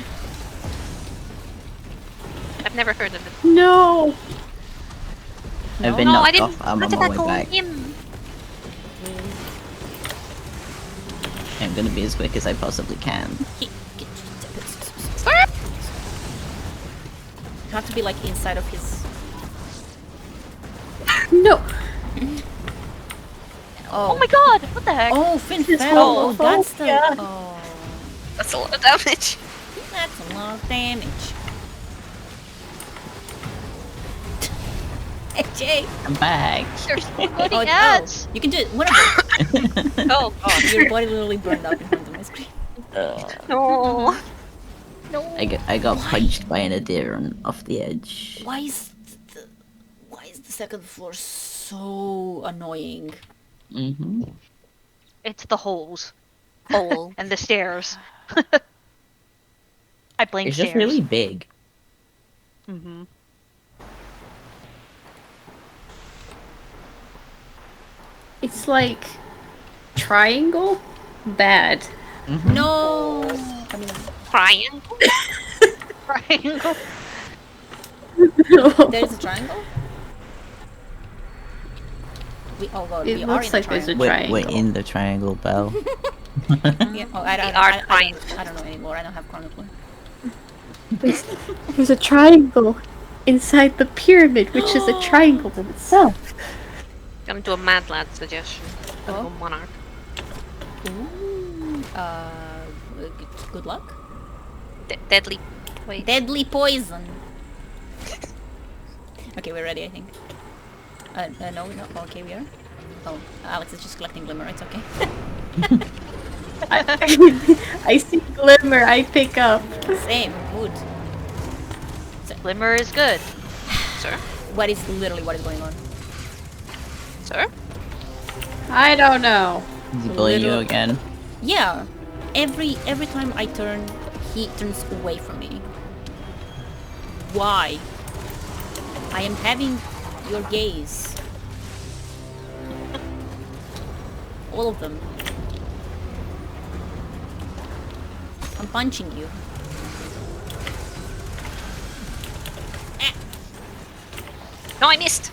I've never heard of it. No! I've been No, I knocked didn't. off. I'm How on did my that way go on back. him? I'm gonna be as quick as I possibly can. You have to be like inside of his... No! Oh my god! What the heck? Oh, Finn His fell. Oh, whole that's the... yeah. Oh, That's a lot of damage. that's a lot of damage. Jay! I'm back. There's so many Oh, ads. you can do it. Whatever. Oh god. Your body literally burned up in front of my screen. No. No. I got punched by an Adiron off the edge. Why is the second floor so annoying? Mm-hmm. It's the holes Hole. and the stairs. I blame It's stairs. just really big. Mm-hmm. It's like triangle, bad. No. I mean, Crying. Triangle. there's a triangle. Oh god, It we are looks in like the there's a triangle. We're triangle. in the triangle, Belle. Yeah. Oh, I don't know anymore. I don't have Chronicle. There's a triangle inside the pyramid, which is a triangle in itself. Gonna do a Mad Lad suggestion. Gonna go Monarch. Ooh. Good luck. Deadly. Wait. Deadly poison. Okay, we're ready, I think. No. Okay, we are. Oh, Alex is just collecting glimmer. It's okay. I see glimmer, I pick up. Same mood. Glimmer is good. Sir? What is going on? Sir? I don't know. Is he bullying you Little- again? Yeah. Every time I turn, he turns away from me. Why? I am having your gaze. All of them. I'm punching you. No, I missed.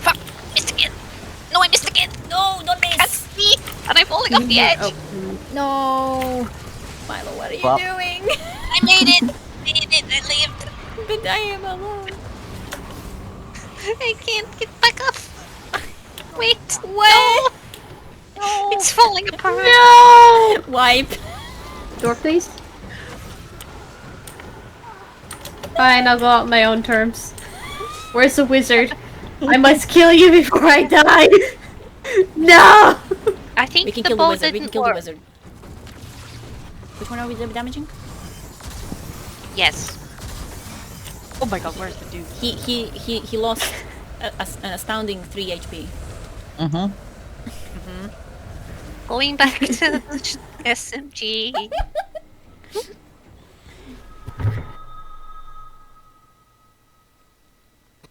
Fuck. Missed again. No, I missed again. No, don't Can't miss! see. And I'm falling off the edge. No! Milo, what are you Well- doing? I made it. I lived. But I am alone. I can't get back up. Wait. What? No. It's falling apart. No! Wipe. Door, please. Fine, I'll go out on my own terms. Where's the wizard? I must kill you before I die! No! I think We can the kill the bow wizard. We can didn't kill the work. wizard. Which one are we damaging? Yes. Oh my god, where's the dude? He lost an astounding 3 HP. Mm-hmm. Going back to the SMG.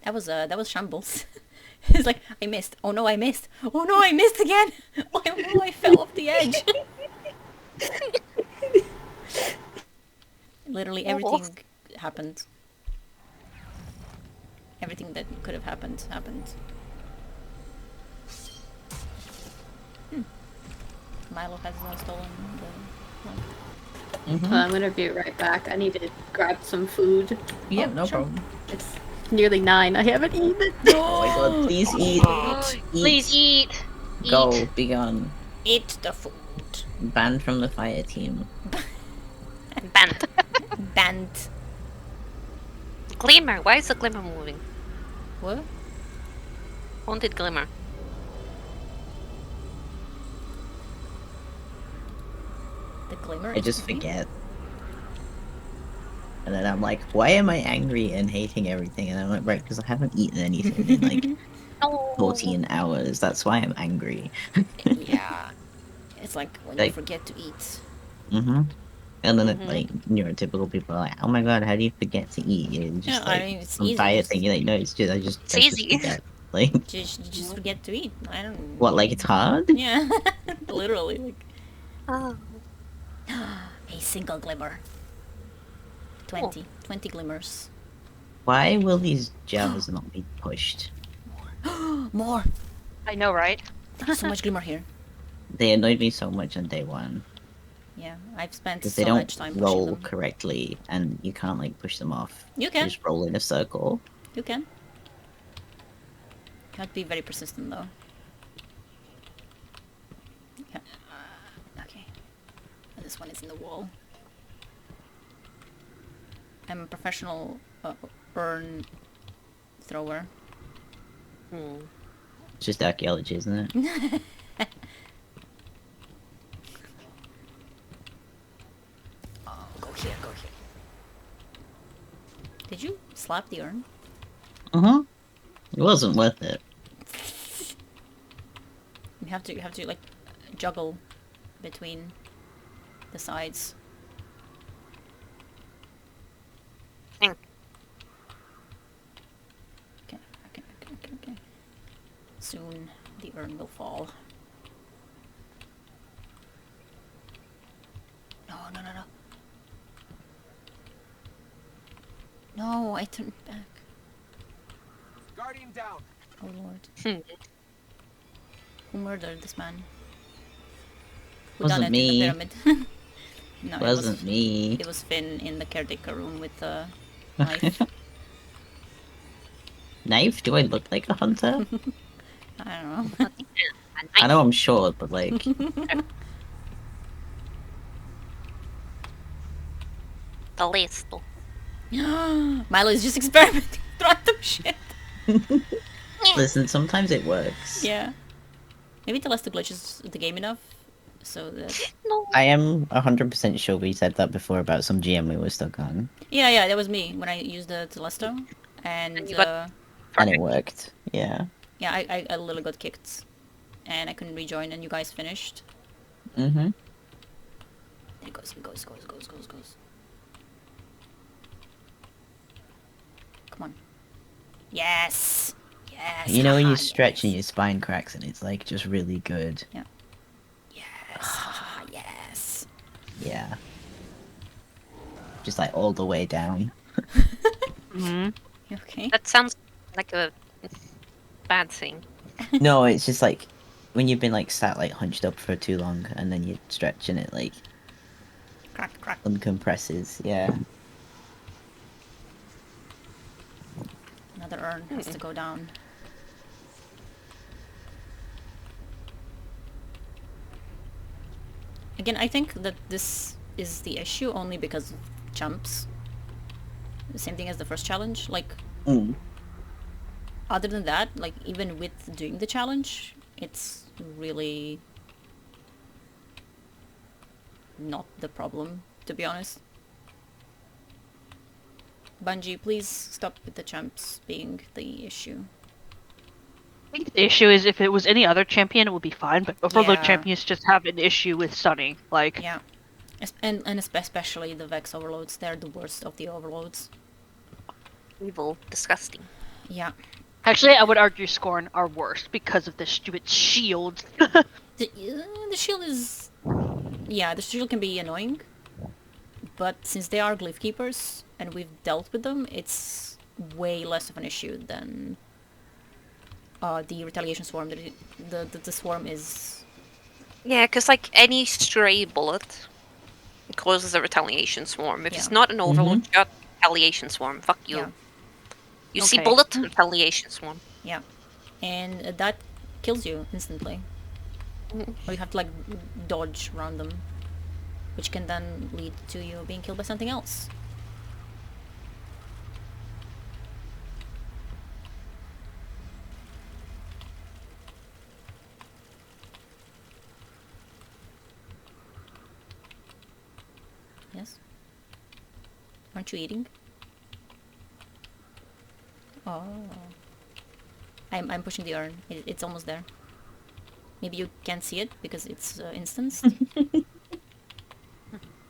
That was shambles. It's like I missed. Oh no, I missed. Oh no, I missed again. Oh no, I fell off the edge. Literally everything happened. Everything that could have happened happened. Milo has stolen the. I'm gonna be right back. I need to grab some food. Yep, Oh, no sure. problem. It's nearly 9. I haven't eaten. Oh my god, please eat. Please eat. Go, be gone. Eat the food. Banned from the fire team. Banned. Banned. Glimmer. Why is the glimmer moving? What? Haunted glimmer. The glimmer? I is just moving? forget. And then I'm like, why am I angry and hating everything? And I'm like, right, because I haven't eaten anything in like No. 14 hours. That's why I'm angry. Yeah. It's like when you Like- forget to eat. Mm-hmm. And then like neurotypical people are like, oh my god, how do you forget to eat? You're just Yeah, I like mean, it's some easy, diet just- thing. You're like, no, it's just I just easy. forget. Like You just forget to eat. I don't. what? Like it's hard? Yeah. Literally, like Oh. a single glimmer. 20. 20 glimmers. Why will these jars not be pushed? More. I know, right? There's so much glimmer here. They annoyed me so much on day one Yeah, I've spent because so they don't much time pushing roll them. correctly, and you can't like push them off. You can. just roll in a circle. You can. Can't be very persistent though. Yeah. Okay. This one is in the wall. I'm a professional urn thrower. Hmm. It's just archaeology, isn't it? Oh, go here, go here. Did you slap the urn? Uh-huh. It wasn't worth it. You have to like juggle between the sides. Hmm. Okay, okay. Soon the urn will fall. No, no, no, no. No, I turned back. Guardian down. Oh lord. Hmm. Who murdered this man? Who Wasn't done it in the me. pyramid? No, Wasn't me. it was Finn in the caretaker room with the knife. Knife? Do I look like a hunter? I don't know. A I knife. know I'm short, but like, The list. Milo is just experimenting with random shit. listen, sometimes it works. Yeah. Maybe Telesta glitches the game enough so that... No. I am 100% sure we said that before about some GM we were stuck on. Yeah, that was me when I used the Telesto. And, And you got- And it worked. Yeah. yeah, I literally got kicked. And I couldn't rejoin and you guys finished. Mm-hmm. There it goes. Come on. Yes! Yes! You know when haha, you stretch and yes. your spine cracks and it's like just really good. Yes! haha, yes! Yeah. Just like all the way down. Hmm. Okay. That sounds like a bad thing. No, it's just like when you've been like sat like hunched up for too long and then you stretch and it like Crack. uncompresses. Yeah. Another urn has to go down. Again, I think that this is the issue only because of jumps. The same thing as the first challenge. Like, Mm. other than that, like, even with doing the challenge, it's really not the problem, to be honest. Bungie, please stop with the jumps being the issue. I think the issue is if it was any other champion, it would be fine. But Overload Yeah. champions just have an issue with stunning. Like, Yeah. And especially the Vex overloads, they're the worst of the overloads. Evil, disgusting. Yeah. actually, I would argue Scorn are worse because of the stupid shields. The shield is... Yeah, the shield can be annoying. But since they are glyph keepers, and we've dealt with them, it's way less of an issue than the retaliation swarm. The swarm is... Yeah, because like any stray bullet causes a retaliation swarm. If it's Yeah. not an overload shot, retaliation swarm. Fuck you. Yeah. You see Okay. bullet, retaliation swarm. Yeah. And that kills you instantly. Or you have to like dodge around them. Which can then lead to you being killed by something else. Yes? Aren't you eating? Oh. I'm pushing the urn. It's almost there. Maybe you can't see it because it's instanced.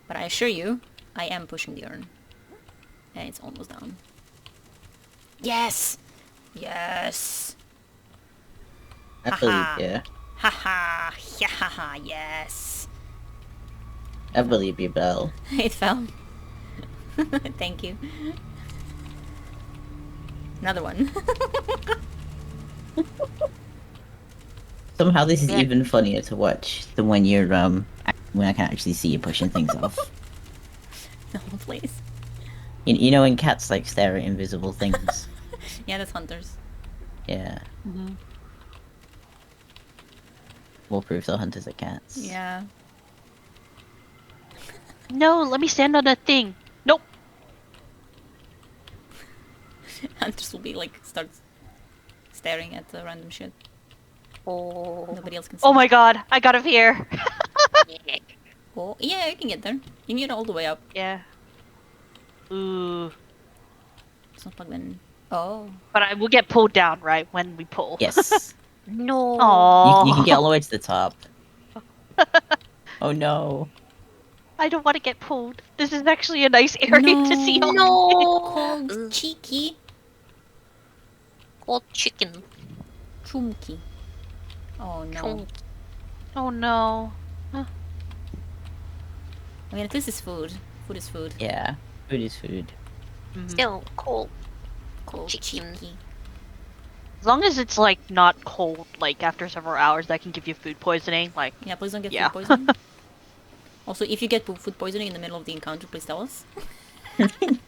But I assure you, I am pushing the urn. And it's almost down. Yes! Yes! I Haha. believe you. Haha! Haha! Yes! I believe you, Belle. It fell. Thank you. Another one. Somehow this is Yeah. even funnier to watch than when you're when I can actually see you pushing things off. No, please. You know when cats like stare at invisible things? Yeah, that's hunters. Yeah. Mhm. More proof the hunters are cats. Yeah. No, let me stand on that thing. Nope. Hunters will be like, start staring at the random shit. Oh. Nobody else can see. Oh my god, I got up here. Oh, yeah, you can get there. You can get all the way up. Yeah. Ooh. It's not plugged in. Oh. But I will get pulled down, right, when we pull. Yes. No. Aww. You can get all the way to the top. Oh no. I don't want to get pulled. This is actually a nice area to see all No. Called Ugh. cheeky. Cold chicken. Chunky. Oh no. Chunk. Oh no. I mean, at least it's food. Food is food. Yeah. Food is food. Still cold. Cold Chicken. cheeky. As long as it's like not cold, like after several hours, that can give you food poisoning. Like, Yeah, please don't get Yeah. food poisoning. Also, if you get food poisoning in the middle of the encounter, please tell us.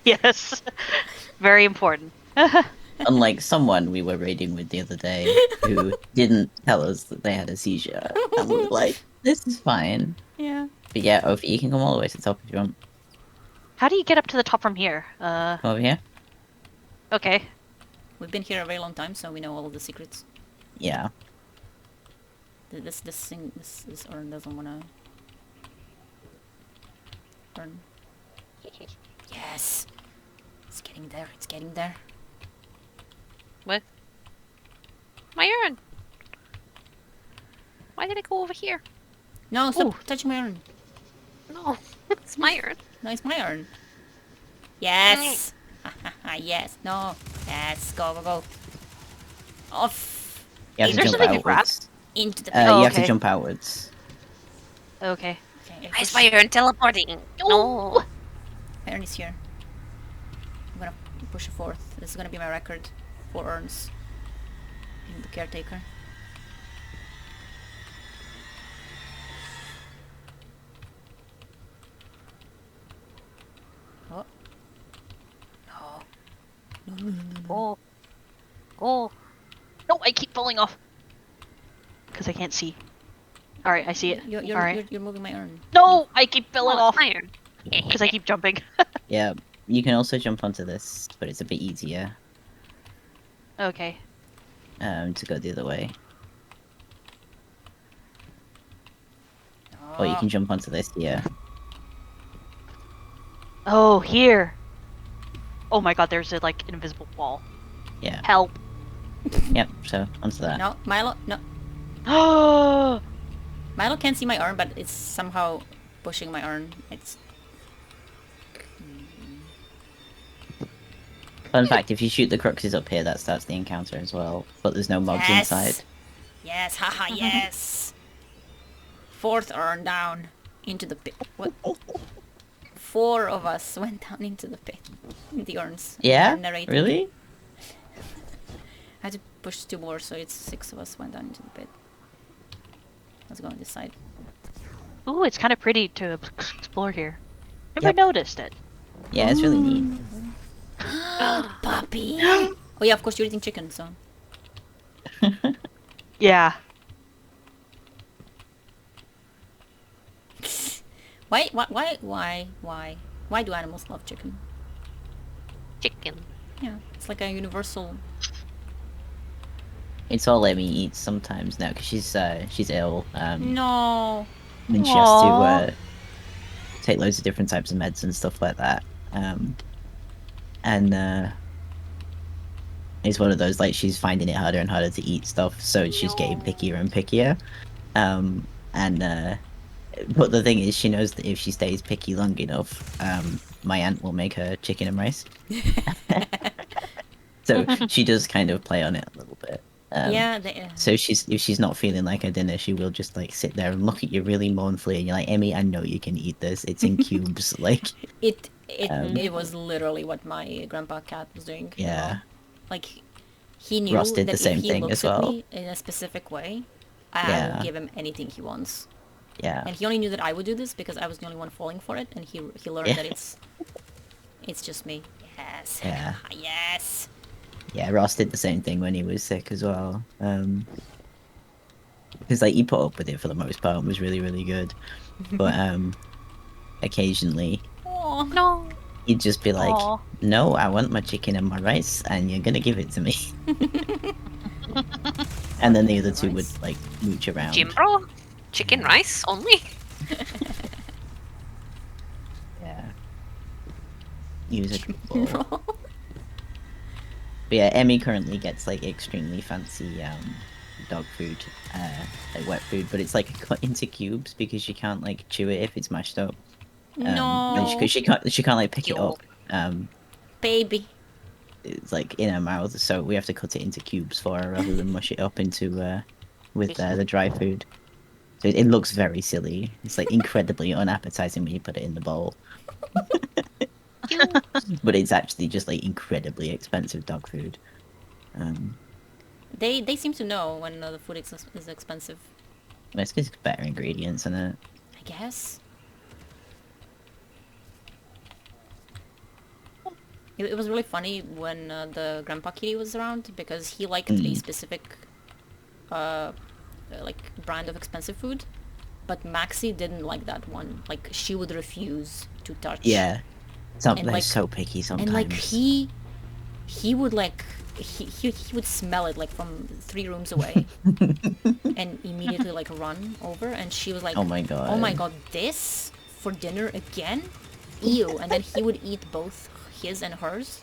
yes, very important. Unlike someone we were raiding with the other day who didn't tell us that they had a seizure. And we were like, this is fine. Yeah. But yeah, Ophi, you can come all the way to the top if you want. How do you get up to the top from here? Come over here. Okay. We've been here a very long time, so we know all of the secrets. Yeah. This urn doesn't wanna turn. Yes! It's getting there, it's getting there. What? My urn. Why did I go over here? No, stop Ooh. touching my urn. No, it's my urn. No, it's my urn. Yes! Yes, no. Yes, go, go, go. Off! You have Is to there jump something to grab? outwards. Into the Oh, You have to okay. jump outwards. Okay. Okay, Why is my urn teleporting? No. My urn is here. I'm gonna push a fourth. This is gonna be my record. 4 urns. In the caretaker. Oh. No. Go. Go. No, I keep falling off. Because I can't see. Alright, I see it. Alright. You're moving my urn. No! I keep falling Oh, off. it's my urn. Because I keep jumping. Yeah. You can also jump onto this, but it's a bit easier Okay. to go the other way. Or you can jump onto this here. Oh, here. Oh my god, there's a, like, invisible wall. Yeah. Help. Yep, so onto that. No, Milo, no. Oh! Milo can't see my urn, but it's somehow pushing my urn. It's Fun fact, if you shoot the cruxes up here, that starts the encounter as well. But there's no mobs Yes. inside. yes, haha, yes. 4th urn down into the pit. What? 4 of us went down into the pit. In the urns. Yeah? Narrated. Really? I had to push 2 more, so it's 6 of us went down into the pit. Let's go on this side. Ooh, it's kind of pretty to explore here. Never Yep. noticed it. Yeah, it's really neat. Puppy! Oh yeah, of course you're eating chicken, so... Yeah. Why do animals love chicken? Chicken. Yeah, it's like a universal... It's all Emmy eats sometimes now because she's ill. No! And she has to Aw. take loads of different types of meds and stuff like that. And it's one of those, like, she's finding it harder and harder to eat stuff, so she's getting pickier and pickier. But the thing is, she knows that if she stays picky long enough, my aunt will make her chicken and rice. So she does kind of play on it a little bit. Yeah, So if she's not feeling like her dinner, she will just like sit there and look at you really mournfully, and you're like, Emmy, I know you can eat this. It's in cubes. Like, it was literally what my grandpa cat was doing. you know? yeah, Like, he knew Ross did that the same if he thing looks as at well. me in a specific way, I Yeah. will give him anything he wants. yeah, And he only knew that I would do this because I was the only one falling for it, and he learned Yeah. that it's just me. Yes. Yeah. Yes. yeah. Ross did the same thing when he was sick as well. Because like he put up with it for the most part and was really really good, but occasionally Oh No. he'd just be like, Aw. no, I want my chicken and my rice, and you're gonna give it to me. And then the other two Rice? would like mooch around. Jimbro? Chicken rice only? Yeah. Use a bowl. But yeah, Emmy currently gets like extremely fancy dog food, like wet food, but it's like cut into cubes because she can't like chew it if it's mashed up. No, Because she can't like pick it Yo. up. baby. It's like in her mouth, so we have to cut it into cubes for her rather than mush it up into with the dry food. So it looks very silly. It's like incredibly unappetizing when you put it in the bowl. But it's actually just like incredibly expensive dog food. They seem to know when the food is expensive. It's because it's better ingredients in it. I guess. It was really funny when the Grandpa Kitty was around because he liked a specific like brand of expensive food, but Maxie didn't like that one. Like she would refuse to touch. Yeah, And, they're like- so picky sometimes. And like he would like he would smell it like from 3 rooms away and immediately like run over, and she was like, Oh my god. this for dinner again, ew. And then he would eat both his and hers,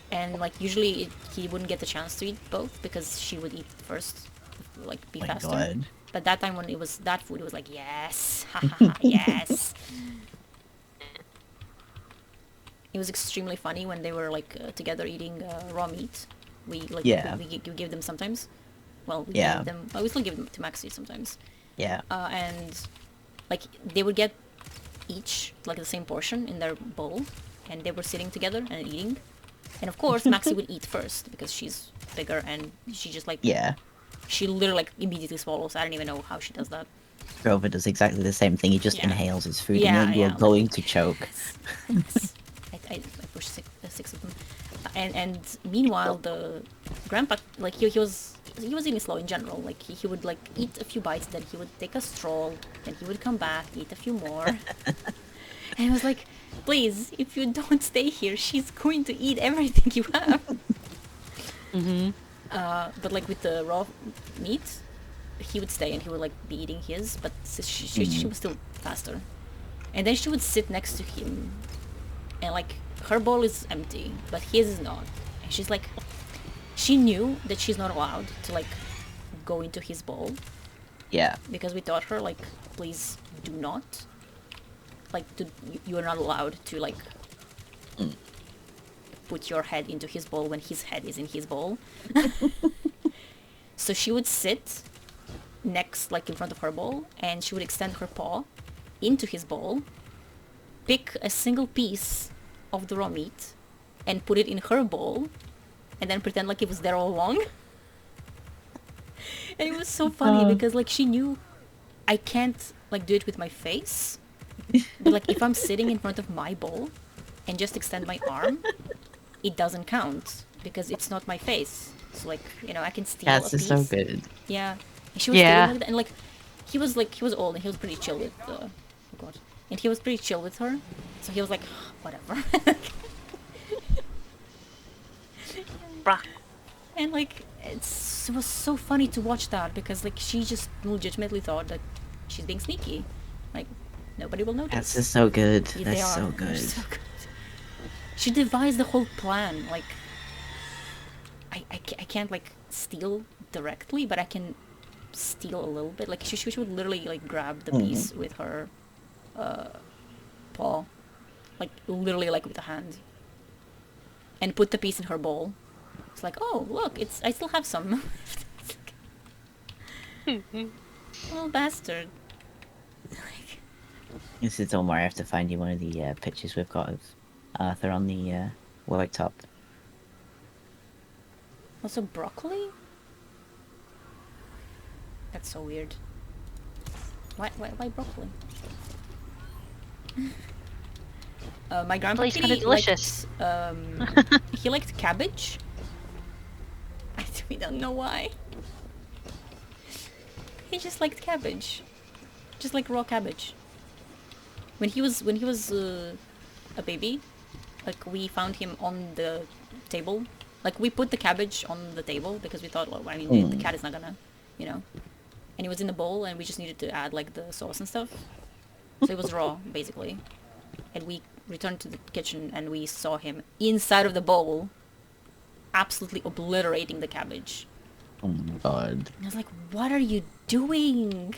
and like usually he wouldn't get the chance to eat both because she would eat first, like be Oh my faster. god. But that time when it was that food, it was like, yes, haha, yes. It was extremely funny when they were like together eating raw meat. We like Yeah. we give them sometimes. Well, we Yeah. give them. Well, we still give them to Maxie sometimes. Yeah. And like they would get each like the same portion in their bowl, and they were sitting together and eating. And of course, Maxie would eat first because she's bigger and she just like Yeah. she literally like immediately swallows. I don't even know how she does that. Grover does exactly the same thing. He just Yeah. inhales his food Yeah, and then yeah, you're going to choke. Yes. I pushed six of them, and meanwhile the grandpa like he was eating slow in general. Like he would like eat a few bites, then he would take a stroll, then he would come back, eat a few more, and it was like, please, if you don't stay here, she's going to eat everything you have. But like with the raw meat, he would stay and he would like be eating his, but she was still faster. And then she would sit next to him, and like her bowl is empty, but his is not. And she's like, she knew that she's not allowed to like go into his bowl Yeah. because we taught her like, please do not. Like, you are not allowed to like put your head into his bowl when his head is in his bowl. So she would sit next, like in front of her bowl, and she would extend her paw into his bowl, pick a single piece of the raw meat, and put it in her bowl, and then pretend like it was there all along. And it was so funny because like she knew I can't like do it with my face, but like if I'm sitting in front of my bowl and just extend my arm, it doesn't count because it's not my face. So like, you know, I can steal Cats a is piece. so good. Yeah. And she was Yeah. doing like that, and like he was old and he was pretty chill with oh god. And he was pretty chill with her. So he was like, whatever. Bruh. And like it was so funny to watch that because like she just legitimately thought that she's being sneaky. Like nobody will notice. Cats is so good. Yeah, That's so They're good. so good. She devised the whole plan. Like I can't like steal directly, but I can steal a little bit. Like she would literally like grab the piece with her paw, like literally like with a hand, and put the piece in her bowl. It's like, oh look, I still have some. Little bastard. Like, This is Omar. I have to find you one of the pictures we've got of Arthur on the white top. also broccoli? That's so weird. Why broccoli? My grandpa Broccoli's kinda liked, delicious. he liked cabbage. We don't know why. He just liked cabbage, just like raw cabbage. When he was a baby, like we found him on the table Like, we put the cabbage on the table because we thought, well, I mean, the cat is not gonna, you know. And it was in the bowl, and we just needed to add, like, the sauce and stuff. So it was raw, basically. And we returned to the kitchen, and we saw him inside of the bowl, absolutely obliterating the cabbage. Oh my god. And I was like, what are you doing?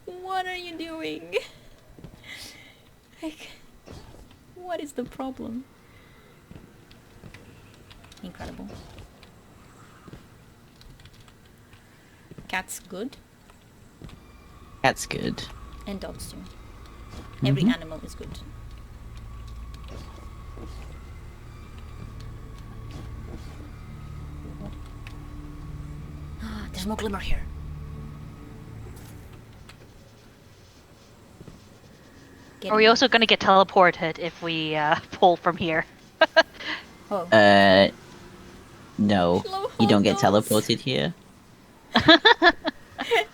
What are you doing? Like, what is the problem? Incredible. Cat's good, That's good. and dogs too. Every animal is good. There's more glimmer here. Get Are we in. also gonna get teleported if we pull from here? Oh. No. Love You don't get hot dogs. teleported here?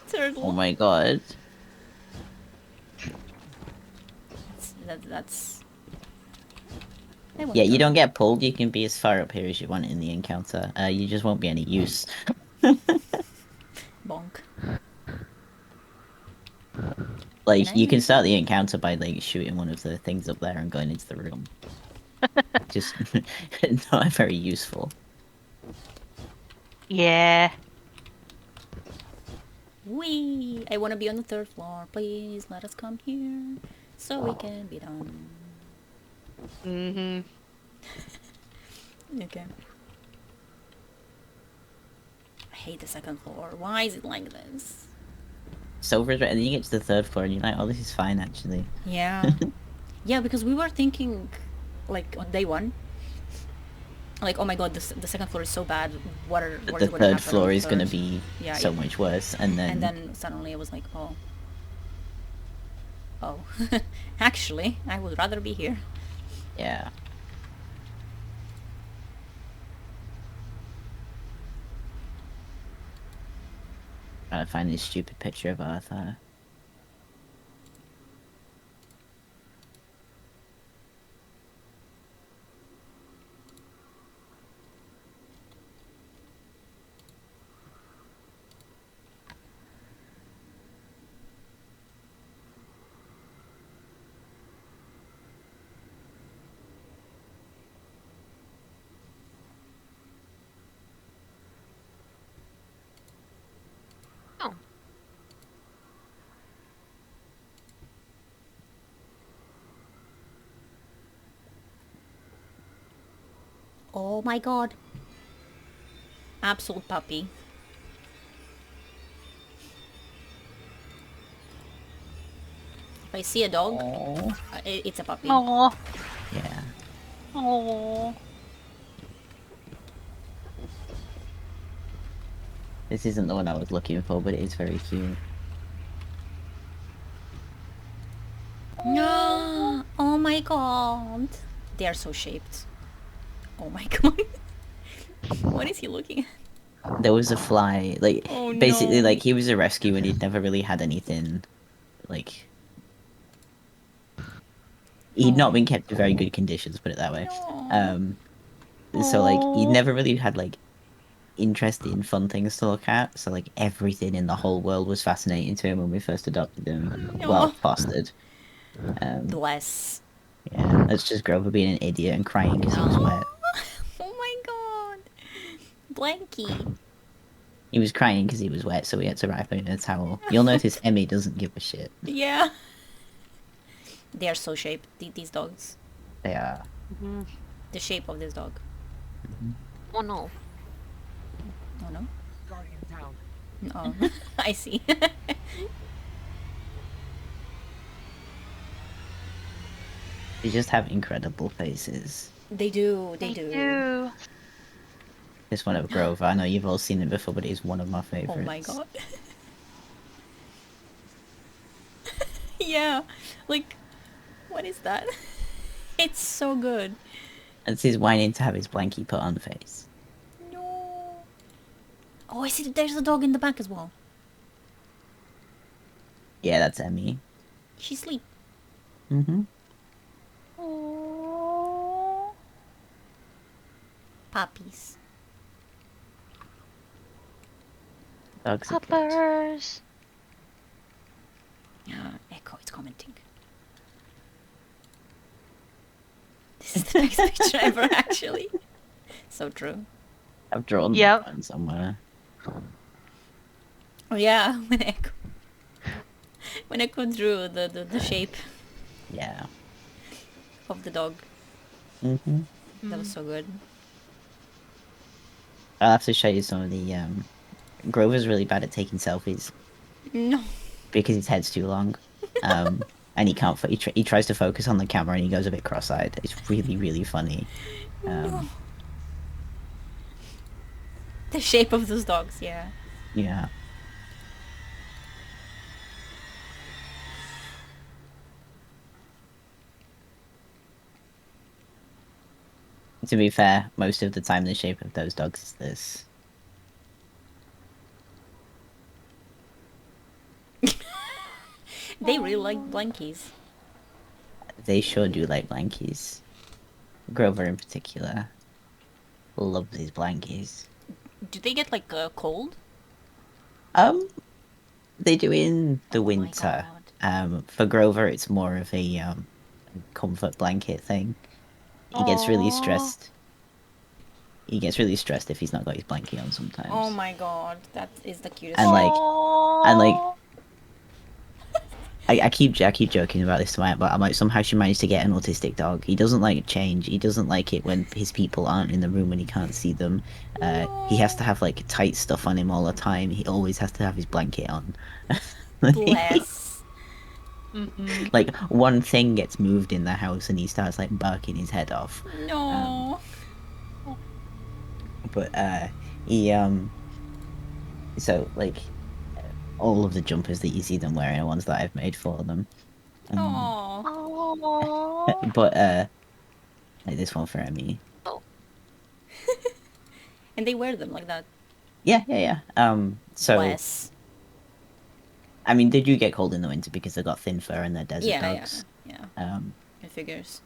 Turtle. Oh my god. That's. I want Yeah, you turtle. don't get pulled. You can be as far up here as you want in the encounter. You just won't be any use. Bonk. Like, Can I you can use start the encounter by, like, shooting one of the things up there and going into the room. Just not very useful. Yeah. Wee! I want to be on the 3rd floor. Please let us come here so we can be done. Mm-hmm. Okay. I hate the 2nd floor. Why is it like this? Silver is right, and then you get to the 3rd floor and you're like, oh, this is fine, actually. Yeah. Yeah, because we were thinking, like, on day 1, like, oh my god, the 2nd floor is so bad. What is The going to 3rd happen on floor the is going to 3rd? be Yeah, so yeah. much worse, and then... And then suddenly it was like, oh. Oh. Actually, I would rather be here. Yeah. Trying to find this stupid picture of Arthur. Oh. Oh my god. Absolute puppy. If I see a dog, Oh. it's a puppy. Aww. Yeah. Aww. This isn't the one I was looking for, but it is very cute. No! Oh my god. They are so shaped. Oh my god. What is he looking at? There was a fly, like, Oh basically, no. like, he was a rescue and he'd never really had anything, like... He'd not been kept in very good conditions, put it that way. No. So, like, he'd Aw. never really had, like, interesting, fun things to look at. So, like, everything in the whole world was fascinating to him when we first adopted him. Well, No. fostered. Bless. Yeah, let's just grow up with being an idiot and crying because he was wet. Oh my god. Blanky. He was crying because he was wet, so we had to wrap him in a towel. You'll notice Emmy doesn't give a shit. Yeah. They are so shaped, these dogs. They are. The shape of this dog. Oh no. Oh no? Oh, I see. They just have incredible faces. They do. This one of Grove, I know you've all seen it before, but it is one of my Oh favorites. my god. Yeah. Like, what is that? It's so good. It's his whining to have his blankie put on the face. No. Oh, I see that there's a dog in the back as well. Yeah, that's Emmy. She's asleep. Mm-hmm. Aww. Puppies. Dogs are good. Puppers. Echo, it's commenting. This is the best picture ever, actually. So true. I've drawn Yep. one somewhere. Oh yeah, when Echo drew the shape Yeah. of the dog. Mm-hmm. That was so good. I'll have to show you some of the Grover's really bad at taking selfies No. because his head's too long. And he can't. He tries to focus on the camera and he goes a bit cross-eyed. It's really, really funny. The shape of those dogs, yeah. Yeah. To be fair, most of the time the shape of those dogs is this. They really like blankies. They sure do like blankies. Grover in particular loves his blankies. Do they get like a cold? They do in the Oh my winter. God. For Grover, it's more of a comfort blanket thing. He gets really stressed. He gets really stressed if he's not got his blanket on sometimes. Oh my god, that is the cutest. And like, and like, Aw. I keep joking about this to my aunt, but I'm like, somehow she managed to get an autistic dog. He doesn't like change. He doesn't like it when his people aren't in the room when he can't see them. He has to have like tight stuff on him all the time. He always has to have his blanket on. Bless. Like one thing gets moved in the house and he starts like barking his head off. No. But he so like all of the jumpers that you see them wearing are ones that I've made for them. Aww. Aw. But like this one for Emmy. And they wear them like that. Yeah. So Bless. I mean, they do get cold in the winter because they've got thin fur and they're desert Yeah, dogs. yeah. It figures.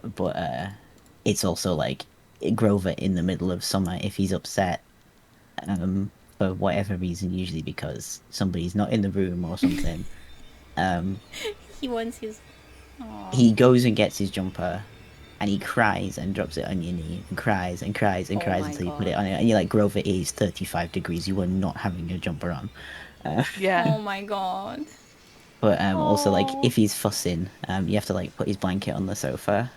But it's also like Grover in the middle of summer if he's upset, for whatever reason, usually because somebody's not in the room or something. He wants his... He goes and gets his jumper, and he cries and drops it on your knee, and cries and cries and Oh cries my until you put it God. on it, and you're like, Grover, it is 35 degrees. You are not having your jumper on. Yeah. Oh my god. But also, like, if he's fussing, you have to like put his blanket on the sofa.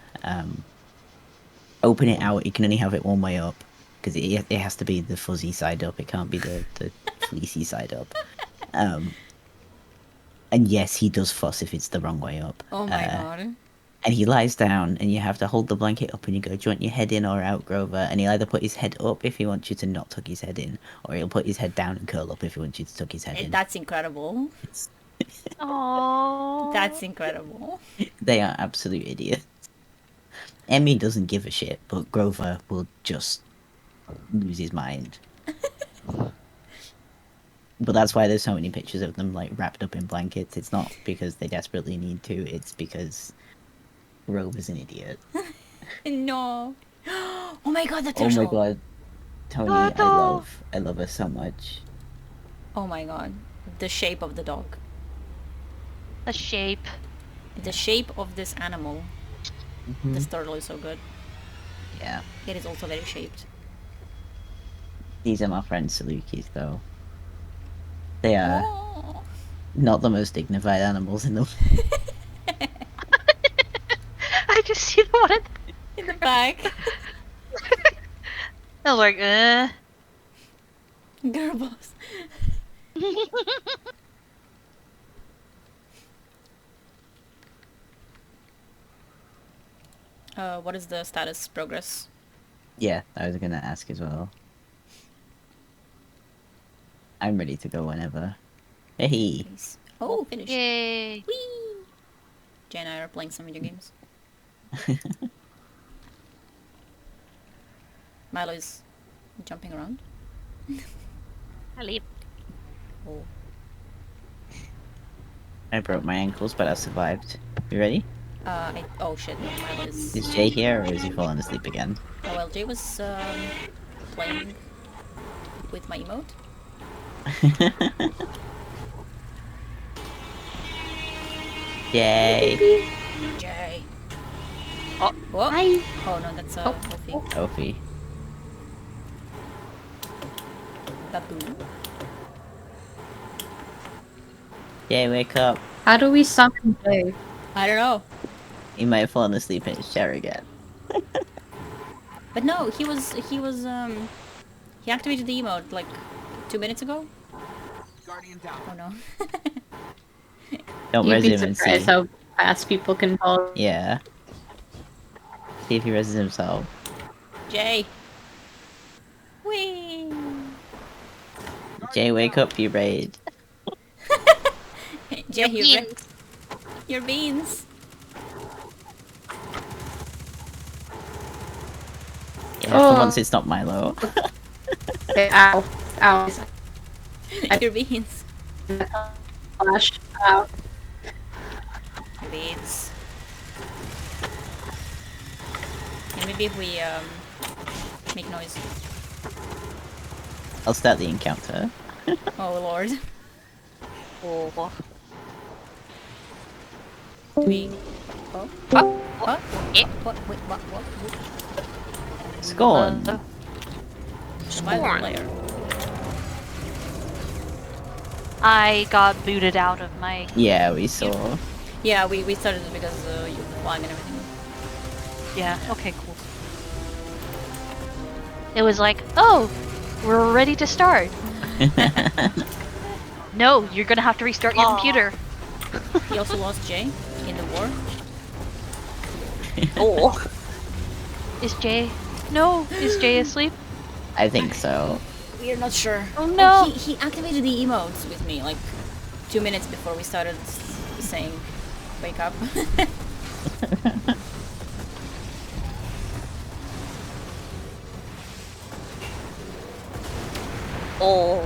Open it out. You can only have it one way up because it has to be the fuzzy side up. It can't be the fleecy side up. And yes, he does fuss if it's the wrong way up. Oh my god. And he lies down, and you have to hold the blanket up, and you go, "Do you want your head in or out, Grover?" And he'll either put his head up if he wants you to not tuck his head in, or he'll put his head down and curl up if he wants you to tuck his head in. That's incredible. Aww. That's incredible. They are absolute idiots. Emmy doesn't give a shit, but Grover will just lose his mind. But that's why there's so many pictures of them like wrapped up in blankets. It's not because they desperately need to, it's because Grover's an idiot. No. Oh my god, the Oh turtle. my god. Tony, Turtle! I love her so much. Oh my god. The shape of the dog. The shape. The shape of this animal. Mhm. This turtle is so good. Yeah. It is also very shaped. These are my friends Salukis though. They are Oh. not the most dignified animals in the world. I just see the one. In the back. I was like, Girl boss. What is the status progress? Yeah, I was gonna ask as well. I'm ready to go whenever. Hey. Please. Oh, finished. Yay. Whee! Jay and I are playing some video games. Milo is jumping around. I leave. Oh. I broke my ankles, but I survived. You ready? Oh shit, Milo is... Is Jay here or is he falling asleep again? Oh well, Jay was playing with my emote. Yay! Jay. Oh. What? Hi. Oh no, that's Ophi. Ophi. Baboon. Jay, wake up. How do we summon Jay? I don't know. He might have fallen asleep in his chair again. But no, he activated the emote like 2 minutes ago. Oh no. Don't You'd be resume and see. surprised how fast people can fall. Yeah. See if he reses himself. Jay. Whee! Jay, wake up, you raid. Jay, Your your beans. Yeah, Oh. for once it's not Milo. Okay, ow. Ow. Your beans. Flash. Ow. Your beans. And maybe if we make noise. I'll start the encounter. Oh lord. Oh. We. Oh. What? Eh. What? Wait. What? Scorn! Survival layer. I got booted out of my. Yeah, we saw. Yeah, we started it because you were flying and everything. Yeah. Okay. Cool. It was like, oh, we're ready to start. No, you're gonna have to restart your computer. He also lost Jay in the war. Oh. Is Jay? No. Is Jay asleep? I think so. We're not sure. Oh no. He activated the emotes with me like 2 minutes before we started saying wake up. Oh.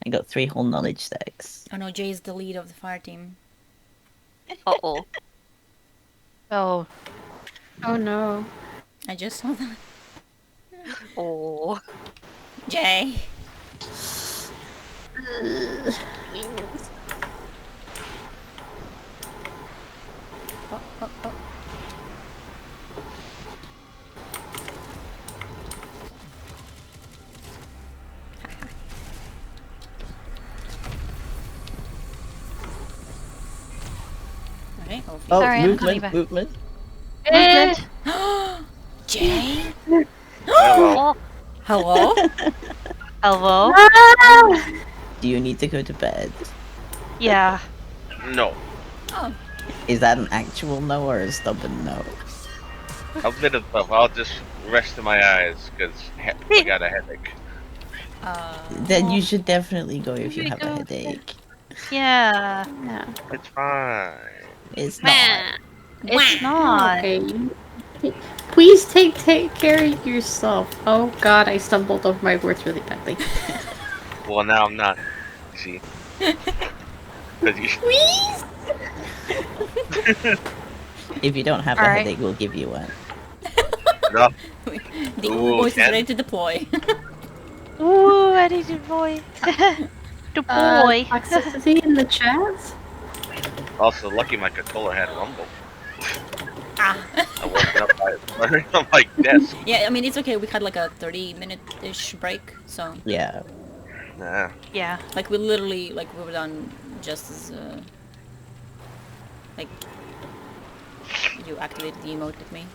I got 3 whole knowledge stacks. Oh no, Jay is the lead of the fire team. Uh-oh. Oh. Oh no. I just saw that. Oh. Jay. Oh. Okay, Ophi. Oh, Sorry, I'm movement, coming movement. Eh. Jay? Hello. Oh. Hello? Hello? Do you need to go to bed? Yeah. No. Oh. Is that an actual no or a stubborn no? A bit of both. I'll just rest in my eyes because I got a headache. Then you should definitely go if you we have go. a headache. Yeah. Yeah. It's fine. It's not. Meh. It's not. Okay. Please take care of yourself. Oh god, I stumbled over my words really badly. Well, now I'm not. You see? 'Cause you Please? If you don't have a Alright. headache, we'll give you one. no. The Ooh, voice is Ken. ready to deploy. Ooh, I need a boy. The boy. Toxicity in the chat? Also, lucky my controller had rumble. Ah. I woke up on my desk. Yeah, I mean, it's okay. We had like a 30-minute-ish break, so... Yeah. Nah. Yeah. Like, we literally, like, we were done just as, like... You activated the emote with me.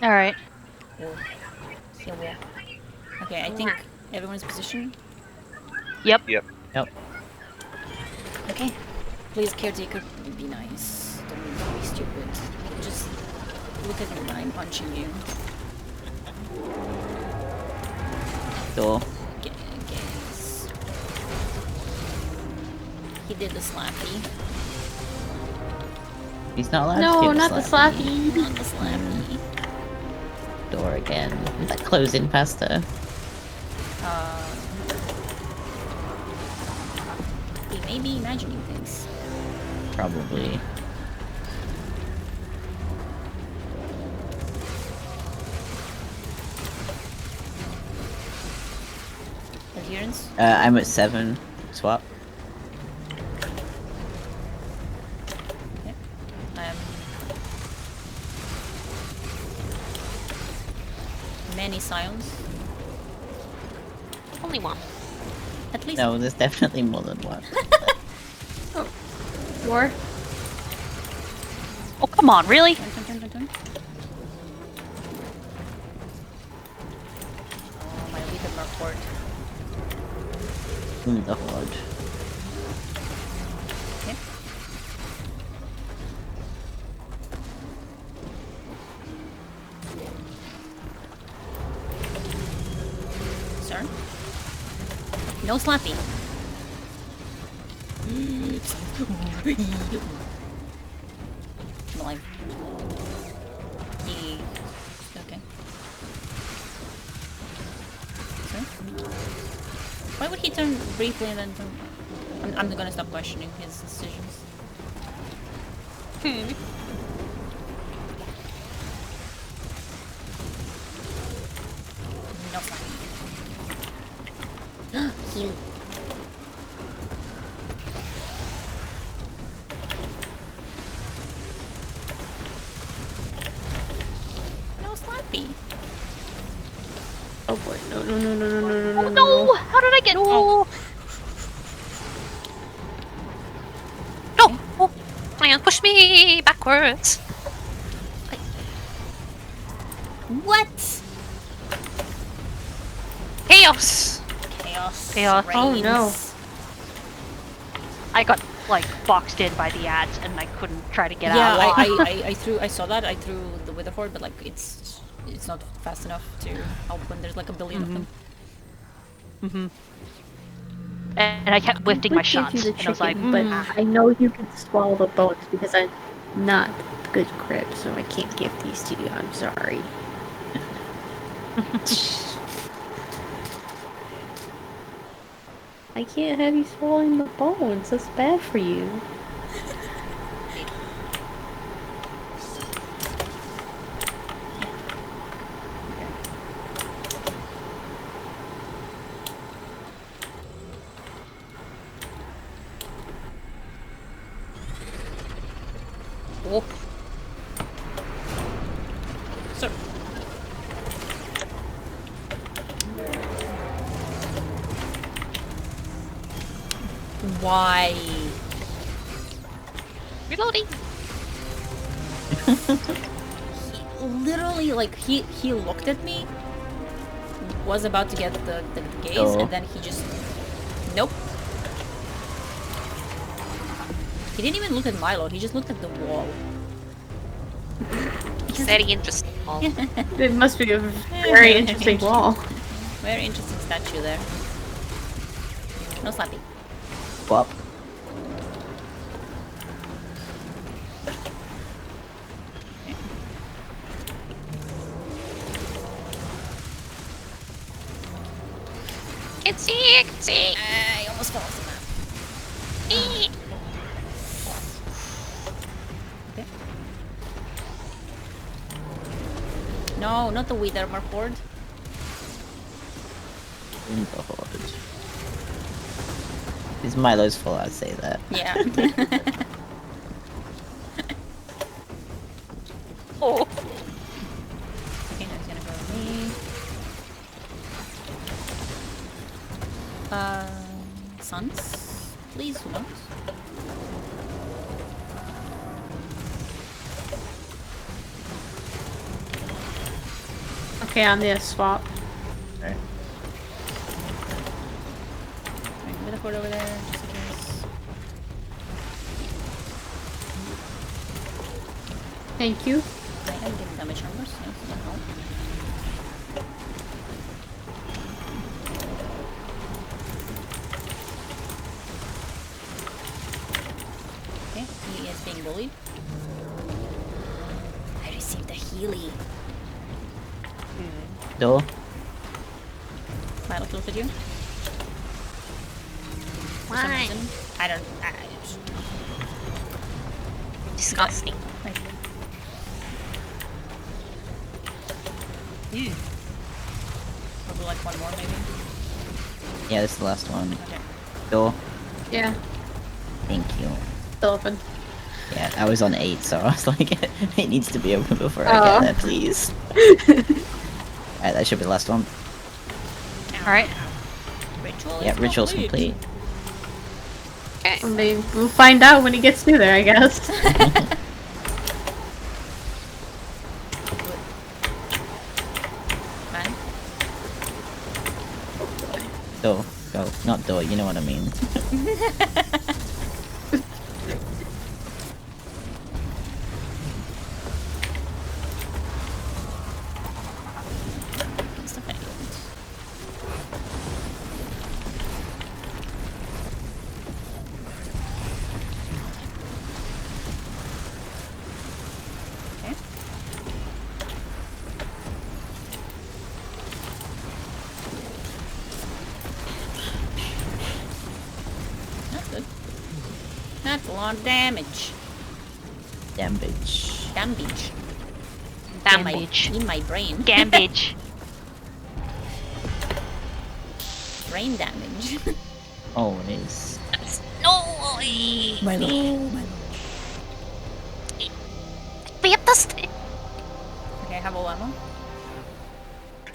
Alright. Okay, I think everyone's positioned. Yep. Yep. Okay. Please, caretaker, be nice. Don't be stupid. Just look at me when I'm punching you. Cool. Gaze. He did the slappy. He's not allowed to No, do not the slappy. Not the slappy. door again. Is that closing faster? He may be imagining things. Probably. Adherence? I'm at 7. Swap. Okay. Many scions. Only one. At least No, there's definitely more than one. War. Oh, come on, really? Turn. Oh, my leader report. The horde. Okay. Sir? No slapping. I'm alive. Okay. Sir? Why would he turn briefly and then turn... I'm gonna stop questioning his decisions. No slapping. Heal. No slappy. Oh boy, no. Oh no! How did I get? Oh, No! Oh, man, push me backwards. What? Chaos. Chaos. Chaos. Oh, no. reigns. I got like boxed in by the ads, and I couldn't try to get Yeah, out. I saw that. I threw the Wither Horde, but like it's not fast enough to help when there's like a billion of them. And I kept lifting would my give you shots, the and I was like, chicken, but I know you can swallow the bones because I'm not good grip, so I can't give these to you. I'm sorry. I can't have you swallowing the bones. That's bad for you. Oh. Sir. Why? Reloading. Literally, like he looked at me, was about to get the gaze, Oh. and then he just nope. He didn't even look at Milo. He just looked at the wall. Very interesting. Oh, It must be a very interesting wall. Very interesting statue there. No slappy. Swap. can see, I can see. I almost fell off the map. Okay. No, not the Wither Horde. In the horde. It's Milo's fault, I'd say that. Yeah. Oh, Okay, now he's gonna go with me. Sons, please, who knows? Okay, I'm gonna swap. Okay. Bring the Horde over there, just in case. Thank you. I am getting damage numbers, yes, that helps. Okay, he is being bullied. the Healy. Door. Milo close at you. For some Why? reason. I don't. Disgusting. Thank you. We'll do like one more maybe. Yeah, this is the last one. Okay. Door. Yeah, Thank you. still open. Yeah, I was on 8, so I was like, it needs to be open before I Oh. get there, please. Alright, that should be the last one. Alright. Ritual Yeah, is ritual's complete. Okay. We'll find out when he gets through there, I guess. Man. Door. Go. Not door, you know what I mean. It's the failed. Okay. That's good. That's a lot of damage. Damage. Damage. Damage. In my brain. Gambage. Brain damage. Always. No! Milo. Vet das? Okay, I have all ammo.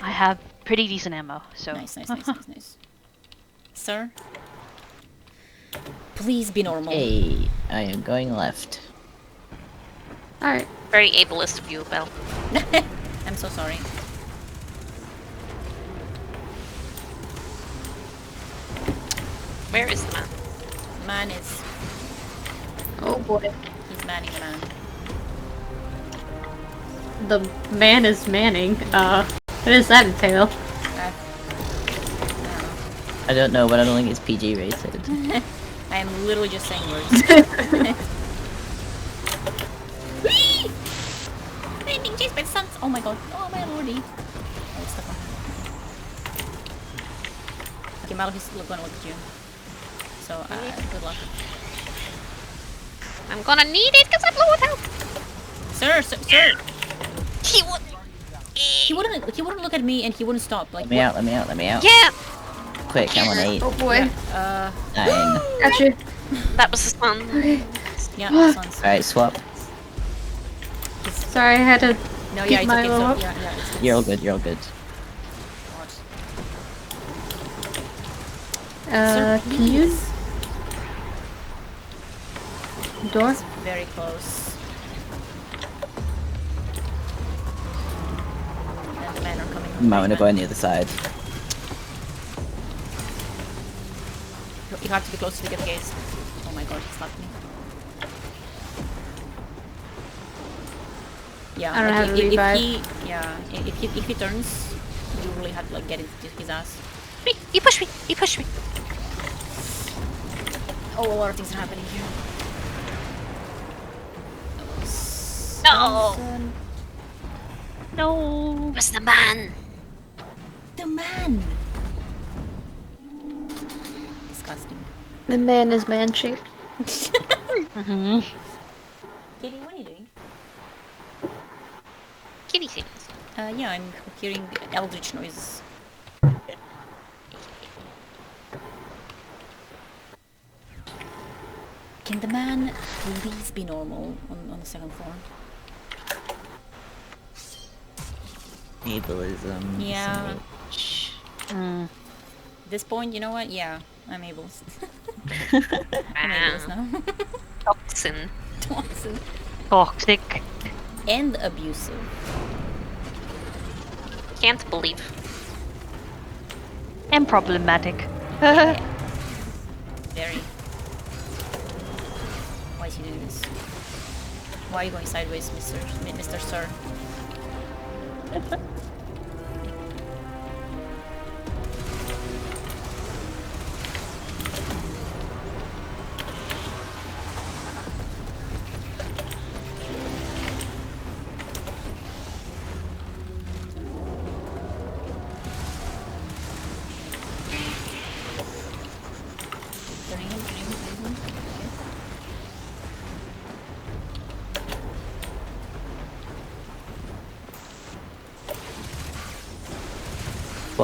I have pretty decent ammo, so. Nice. Sir? Please be normal. Hey, I am going left. Alright. Very ableist of you, Belle. I'm so sorry. Where is the man? Man is... Oh boy. He's manning the man. The man is manning. What does that entail? I don't know, but I don't think it's PG rated. I am literally just saying words. I'm being chased by the suns. Oh my god. Oh my lordy. Oh, it's stuck on. Okay, Malo, he's gonna look at you. So, good luck. I'm gonna need it because I'm low with health. Sir! He would. He wouldn't look at me and he wouldn't stop. Like, Let me out. Yeah, Quick, I'm on 8. Oh boy. 9. Gotcha. that was the fun. Okay. Yeah, the suns. Alright, swap. Sorry, I had to No, keep yeah, it's my okay. low So, up. yeah, it's You're all good, you're all good. Sir, Can you? please. Door? Very close. And the men are coming. I'm gonna go on the other side. You have to be close to the gates. Oh my god, he slapped me. Yeah, I don't like have a revive. if he turns, you really have to like get into his ass. He pushed me. He pushed me. Oh, a lot of things are happening here. No. Samson. No. Where's the man? The man! Disgusting. The man is man-shaped. Mm-hmm. Katie, what are you doing? Kitty things. Yeah, I'm hearing eldritch noises. Can the man please be normal on the second floor? Ableism. Yeah. Shh. At this point, you know what? Yeah, I'm able. I'm able now. Toxin. Toxic. Toxic. And abusive. Can't believe. And problematic. Very. Why is he doing this? Why are you going sideways, Mr. Sir?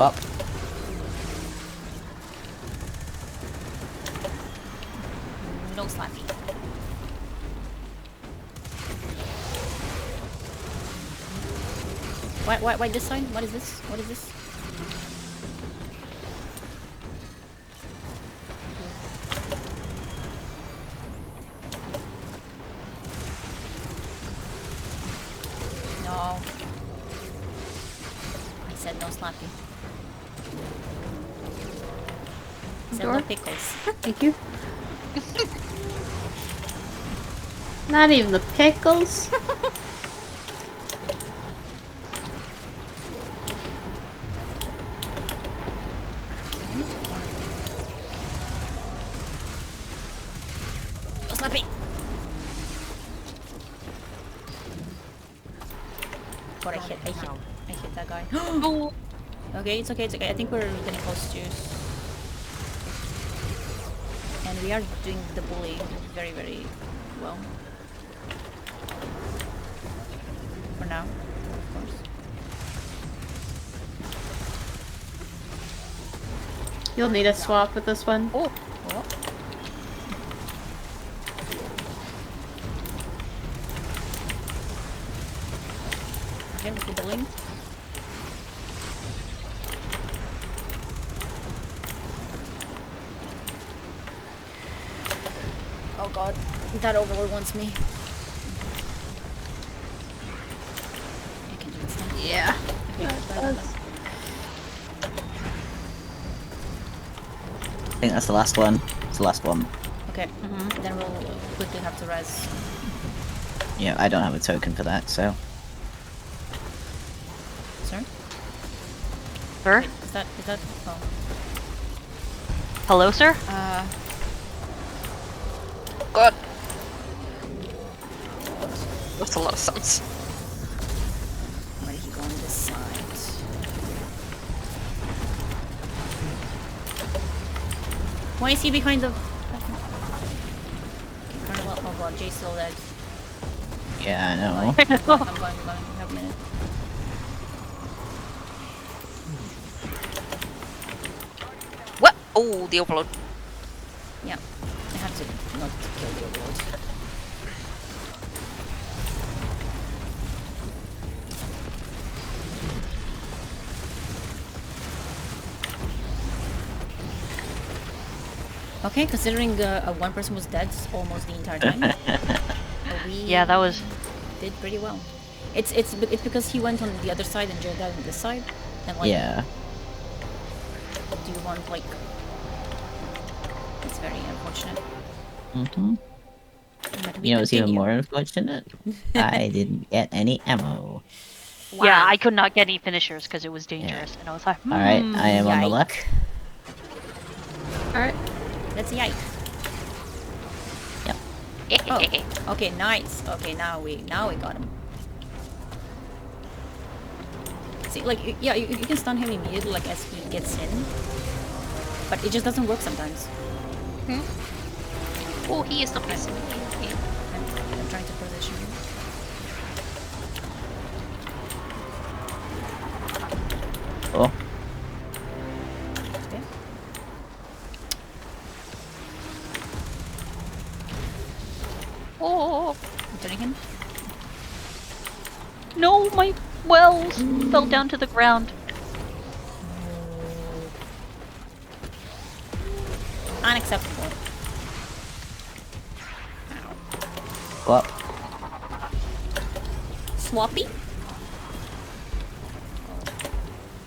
Swap. No slappy. Why this side? What is this? What is this? No. I said no slappy. I said no Door? pickles. Thank you. Not even the pickles. No slappy. But I hit that guy. Okay, it's okay, it's okay. I think we're getting close to. And we are doing the bully very, very well. For now, of course. You'll need a swap with this one. Oh! Oh. Okay, with the bullying. Oh god, that overlord wants me. I can do this now. Yeah. Okay, That done. I think that's the last one. It's the last one. Okay, then we'll quickly have to res. Yeah, I don't have a token for that, so. Sir? Sir? Is that, oh. Hello, sir? God. That's a lot of sounds. Where did he go on this side? Why is he behind the... Okay, Carnival, oh god, Jay's still dead. Yeah, I know. I'm going, we have a minute. What? Oh, the overload. Yeah, I have to not kill the overlord. Okay, considering one person was dead almost the entire time, we Yeah, that was... did pretty well. It's because he went on the other side and Jay died on this side, and like, Yeah. do you want like? It's very unfortunate. Mm-hmm. But we You know what's even continue. more unfortunate? I didn't get any ammo. Yeah, I could not get any finishers because it was dangerous. And I was like, Alright, I am on the Yike. luck. Alright. Let's yike. Oh, okay, nice. Okay, now we got him. See, like, yeah, you can stun him immediately, like, as he gets in. But it just doesn't work sometimes. Oh, he is not missing. Okay. I'm trying to position him. Oh, Okay. Oh, I'm turning him. no, my wells fell down to the ground. Unacceptable. go up. Swappy?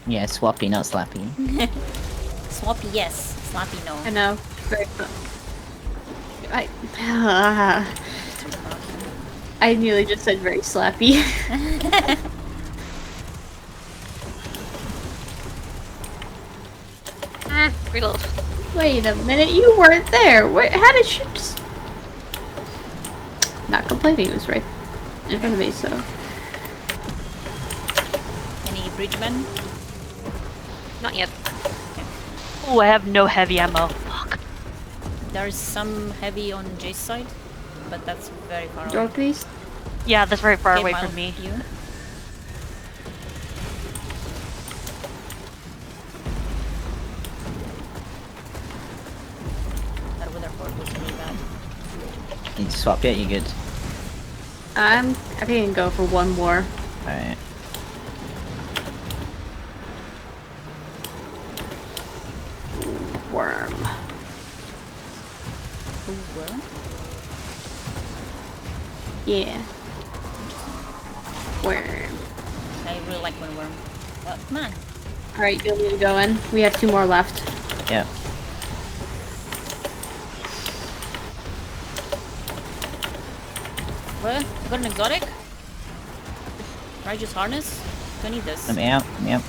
Yeah, swappy, not slappy. Swappy, yes. Slappy, no. I know. Very fun. I nearly just said very slappy. reload. Wait a minute, you weren't there. How did you just... Not complaining, it was right in front of me, so... Any bridgemen? Not yet. Oh, I have no heavy ammo. Fuck. There's some heavy on Jay's side, but that's very far away. Northeast? Yeah, that's very far Okay, away Milo, from me. You? Need to swap yet? You good? I can go for one more. Alright. Worm. Ooh, worm? Yeah. Worm. I really like one worm. Well, come on. Alright, you'll need to go in. We have 2 more left. Yeah. What? You got an exotic? Righteous harness? Do I need this? Let me out. Let me out.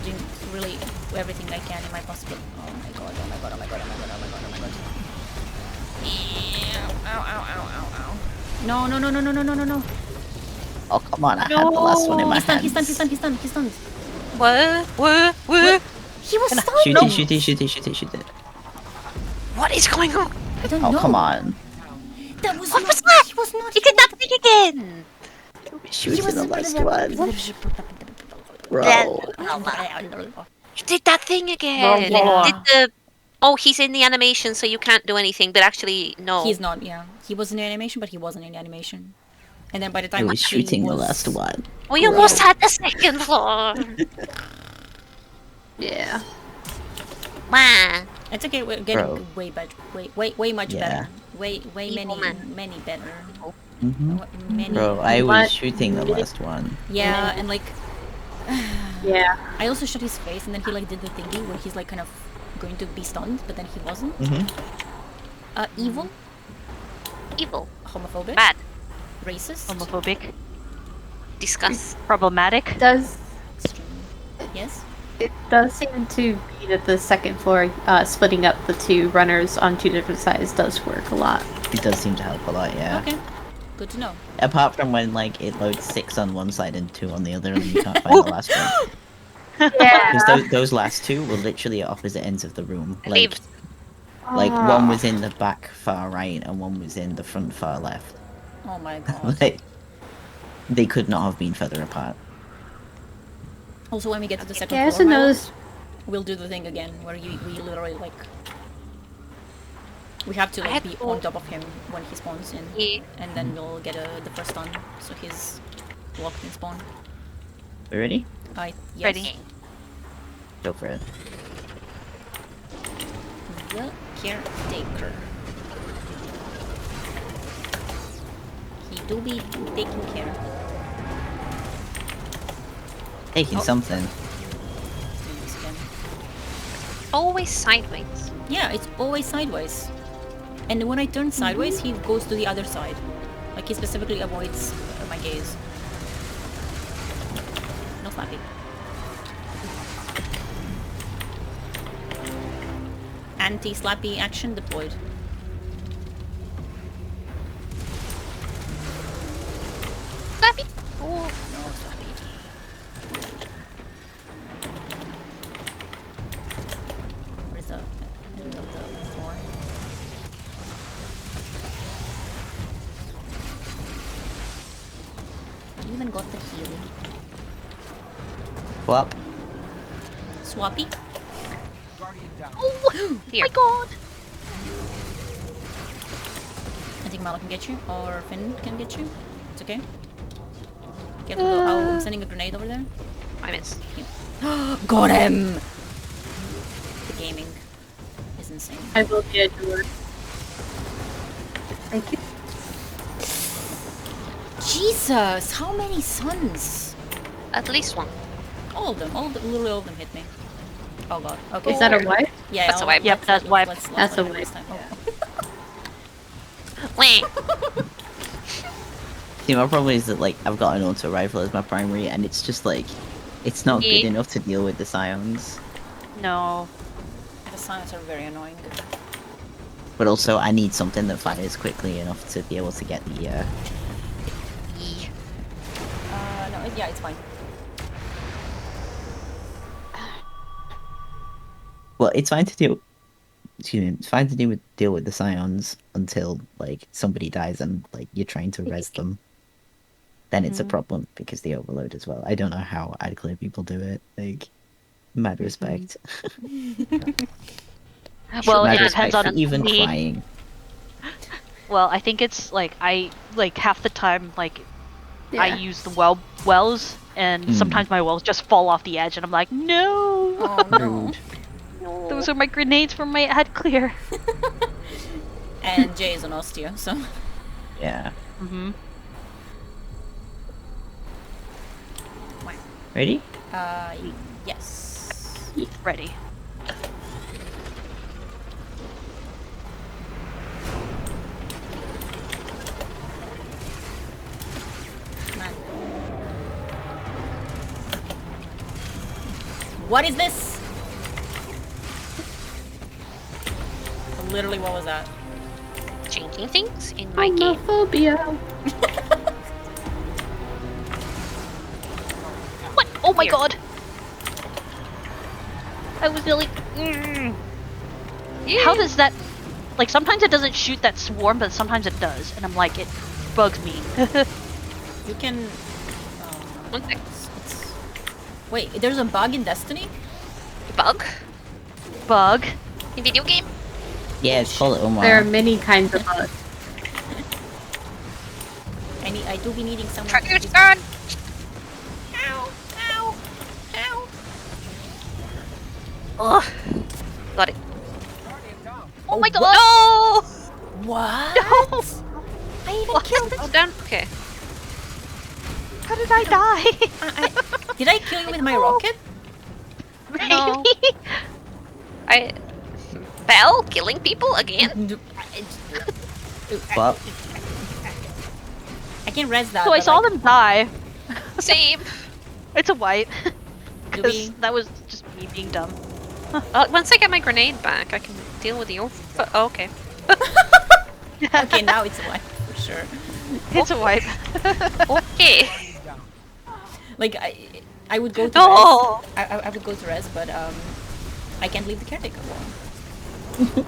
Doing really everything I can in my possible. Oh my god! Oh my god! Oh my god! Oh my god! Oh my god! Oh my god! Ow! Ow! Ow! Ow! Ow! No! No! No! No! No! No! No! No! No! Oh, come on. I had the last one in my He's stunned! hands. He's stunned! He's stunned! He's stunned! He's stunned! What? He was stunned! Shoot it, shoot it, shoot it, shoot it, shoot it. What is going on? I don't Oh, know. come on. That was What not. was that? He was not. He did that thing again! Shooting the last one. Bro. You did that thing again! Yeah. Did the... Oh, he's in the animation, so you can't do anything, but actually, no. He's not. Yeah, he was in the animation, but he wasn't in the animation. And then by the I time was he shooting the was- last one. We almost had the second floor! Yeah. Man. It's okay. We're getting Bro. way better. Way much Yeah. better. Way Evil many man. many better. hmm Many. Bro, I was What? shooting the last one. Yeah, and like Yeah. I also shot his face, and then he like did the thingy where he's like kind of going to be stunned, but then he wasn't. Evil, Evil. homophobic, Bad. racist, Homophobic. Discuss. Problematic. Does yes. It does seem to be that the second floor, splitting up the 2 runners on 2 different sides does work a lot. It does seem to help a lot, yeah. Okay, good to know. Apart from when like it loads 6 on one side and 2 on the other, and you can't find the last one. Yeah. Because those last 2 were literally at opposite ends of the room. Like, Leave. one was in the back far right and one was in the front far left. Oh my god. Like, they could not have been further apart. Also, when we get to the second Yeah, I floor, also Milo, noticed. we'll do the thing again where we literally like we have to I like had be to- on top of him when he spawns in, Yeah. and then we'll get the first stun, so he's locked in spawn. We ready? Yes. Ready. Go for it. The caretaker. He do be taking care. Taking something. Let's do this again. Always sideways. Yeah, it's always sideways. And when I turn sideways, he goes to the other side. Like he specifically avoids my gaze. No flapping. Anti-slappy action deployed. Slappy. Oh, no slappy. Where's the end of the floor? You even got the healing. Flop. Swappy? Oh, dear. God! I think Malo can get you, or Finn can get you. It's okay. You have to go. I'm sending a grenade over there. I missed. Got him! The gaming is insane. I will be a door. Thank you. Jesus! How many suns? At least one. All of them. Literally all of them hit me. Oh god. Okay. Is that a wife? Yeah, That's a wipe. Yep, that's wipe. That's a wipe wipe. this time. Oh. Wah. See, my problem is that like I've got an auto rifle as my primary, and it's just like it's not good Yeah. enough to deal with the scions. No. The suns are very annoying. But also, I need something that fires quickly enough to be able to get the. No, yeah, it's fine. Well, it's fine to deal. Excuse me. It's fine to deal with the scions until like somebody dies and like you're trying to res them. Then it's a problem because they overload as well. I don't know how ad clear people do it. Like, mad respect. Well, Mad it depends respect for on even me. trying. Well, I think it's like I like half the time like I Yeah. use the wells, and sometimes my wells just fall off the edge, and I'm like, no, Oh no. Rude. those are my grenades from my ad clear. And Jay is an osteo, so. Yeah. Mm-hmm. Ready? Yes. Ready. Man. What is this? Literally, what was that? Changing things in my game. Homophobia. What? Oh my Here. god! I was nearly. How does that? Like sometimes it doesn't shoot that swarm, but sometimes it does, and I'm like, it bugs me. You can. One sec. Wait, there's a bug in Destiny? Bug Bug. in video game. Yeah, it's called Omar. There are many kinds of bugs. I do be needing someone. Tracker's gone. Ow! Ow! Ow! Ugh. Got it. Oh my god! No! What? No! I even killed it. Oh, down. Okay. How did I die? Did I kill you with my rocket? No. I. Belle killing people again? Well, I can res that. So I but, saw like, them die. Same. It's a wipe. do Because we- that was just me being dumb. Once I get my grenade back, I can deal with you. Oh, okay. Okay, now it's one for sure. It's a wipe. Okay. Like I would go to No. res. I would go to res, but I can't leave the caretaker alone.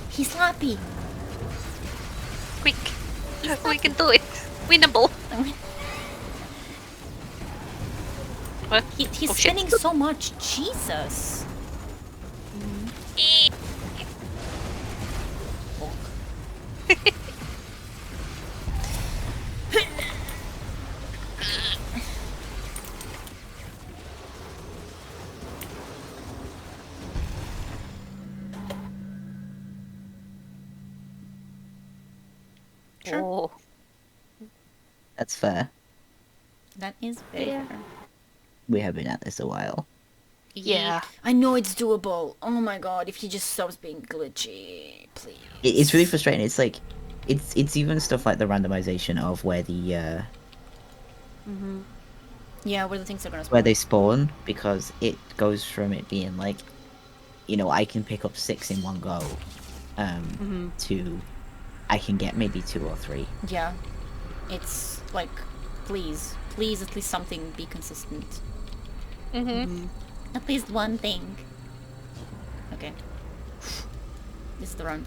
He's happy. Quick. We can do it. Winnable. What? He's Oh, shit. spending so much. Jesus. Sure. Oh. that's fair. That is very Yeah. fair. We have been at this a while. Yeah. I know it's doable. Oh my god, if he just stops being glitchy, please. It's really frustrating. It's like, it's even stuff like the randomization of where the Yeah, where the things are gonna where spawn. they spawn, because it goes from it being like, you know, I can pick up 6 in one go, to I can get maybe 2 or 3. Yeah. It's like, please at least something be consistent. Mm-hmm. At least one thing. Okay. This is the run.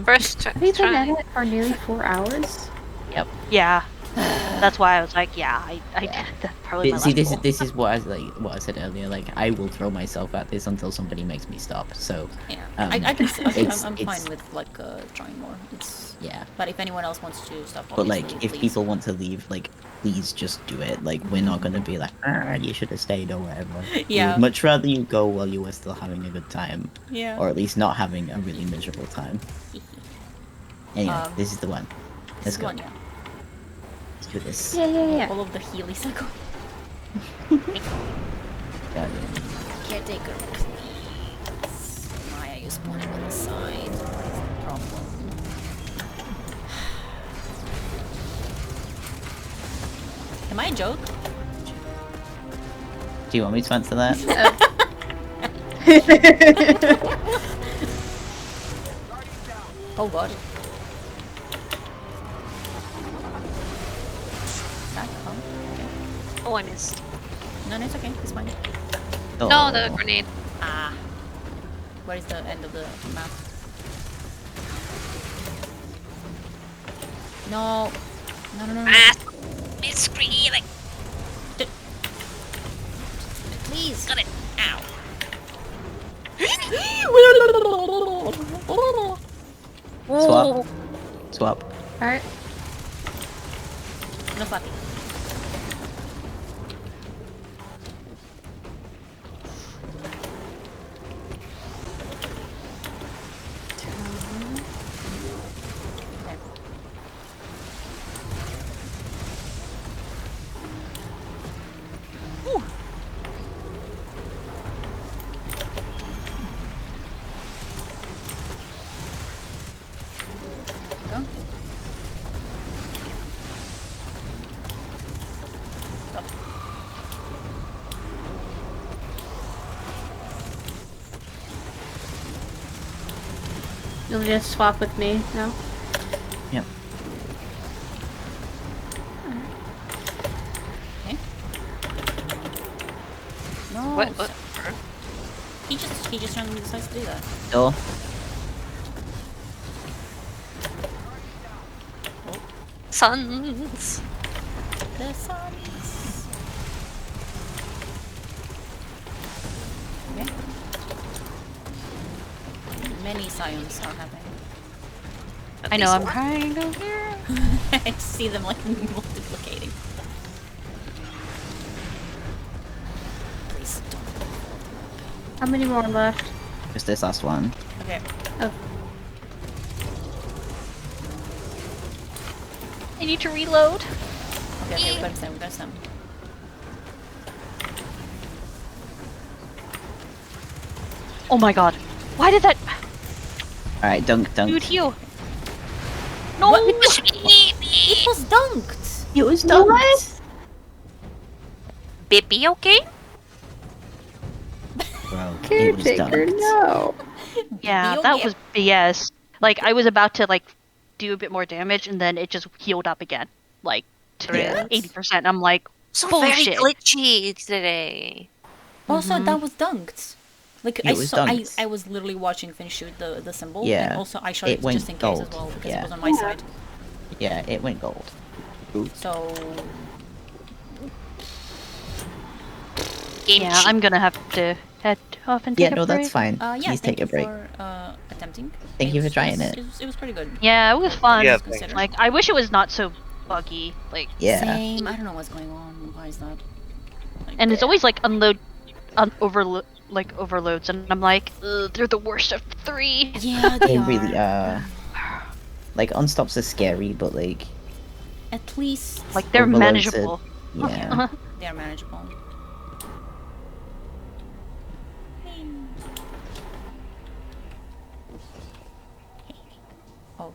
First Have you been try. at it for nearly 4 hours? Yep. Yeah. That's why I was like, yeah, I that's probably my See, last goal. this is what I said earlier. Like, I will throw myself at this until somebody makes me stop. So, Yeah. Um, I can it's- I'm fine it's- with like trying more. It's yeah. but if anyone else wants to stop, But like, obviously, if please. people want to leave, like, please just do it. Like, we're not gonna be like, you should have stayed or whatever. Yeah. We'd much rather you go while you were still having a good time, Yeah. or at least not having a really miserable time. Anyway, this is the one. This Let's is go. one, yeah. Let's do this. Yeah. All of the Heelys are Yeah. Caretaker, please. Why are you spawning on the side? What is the problem? Am I a joke? Do you want me to answer that? Oh god. That come? Okay. Oh, I missed. No, it's okay. It's fine. Oh. No, the grenade. Ah. Where is the end of the map? No. No. Ah, miscreant. Please. Got it. Ow. swap. Alright. No swapping. Okay. Ooh. Go. Stop. You'll just swap with me now. Yep. Okay. No. What? He just randomly decides to do that. Door. Sons. The suns. Okay. Many scions are happening. I know, I'm kind of here. I see them like multiplicating. Please don't. How many more left? Just this last one. Okay. Oh, I need to reload. Okay, we got him. We got him. Oh my god. Why did that Alright, dunk. dude heal? No! What? It was dunked! It was dunked! Bippy, okay? Bro, it was caretaker, dunked. no. Yeah, Be that okay. was BS. Like, I was about to, like, do a bit more damage, and then it just healed up again. Like, to Yeah. 80%. I'm like, So bullshit. very glitchy today. Also, that was dunked. Like It was dunked. I was literally watching Finn shoot the symbol, Yeah, and also I shot it it went just in case as gold, well because yeah. it was on my side. Yeah, it went gold. So Game Yeah, cheat. I'm gonna have to head off and Yeah, take a no, break. that's fine. yeah, Please thank take a you break. for attempting. Thank you for was- trying was- it. It was pretty good. Yeah, it was fun. Yeah, Consider. Like, I wish it was not so buggy. Like, Yeah. Same. I don't know what's going on. Why is that? Like, and it's always like overloads, and I'm like, ugh, they're the worst of the three. yeah, they They are. really are. Like, unstops are scary, but like, At least Like, they're Overloads it. manageable. yeah. they are manageable. Oh,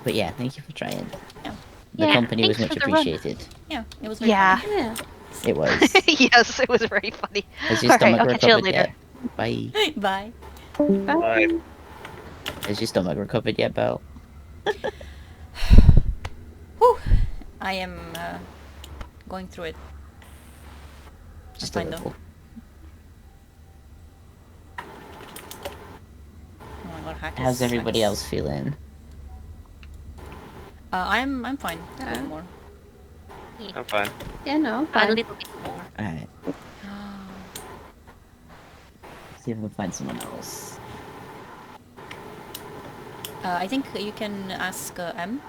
But yeah, thank you for trying. yeah, The Yeah, company was thanks much for the run. appreciated. yeah. It was very Yeah. funny. Yeah. It was. Yes, it was very funny. Has your Alright, stomach I'll catch you recovered later. yet? Bye. Bye. Alright. Has your stomach recovered yet, Belle? Whew. I am going through it. Just fine a though. little. Oh my god, hack How's is- everybody hack else is- feeling? I'm fine. A little more. I'm fine. Yeah, no, A fine. little bit more. Alright. See if I can find someone else. I think you can ask M.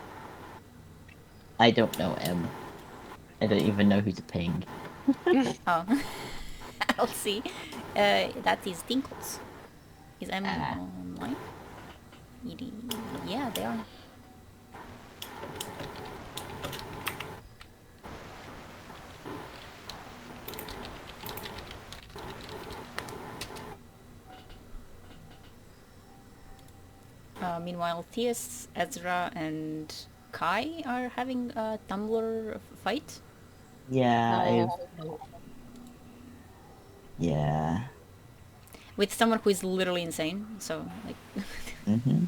I don't know M. I don't even know who to ping. Oh, I'll see. That is Tinkles. Is M Ah. online? Yeah, they are. Meanwhile, Theus, Ezra, and Kai are having a Tumblr fight. Yeah, yeah. With someone who is literally insane, so, like... Mm-hmm.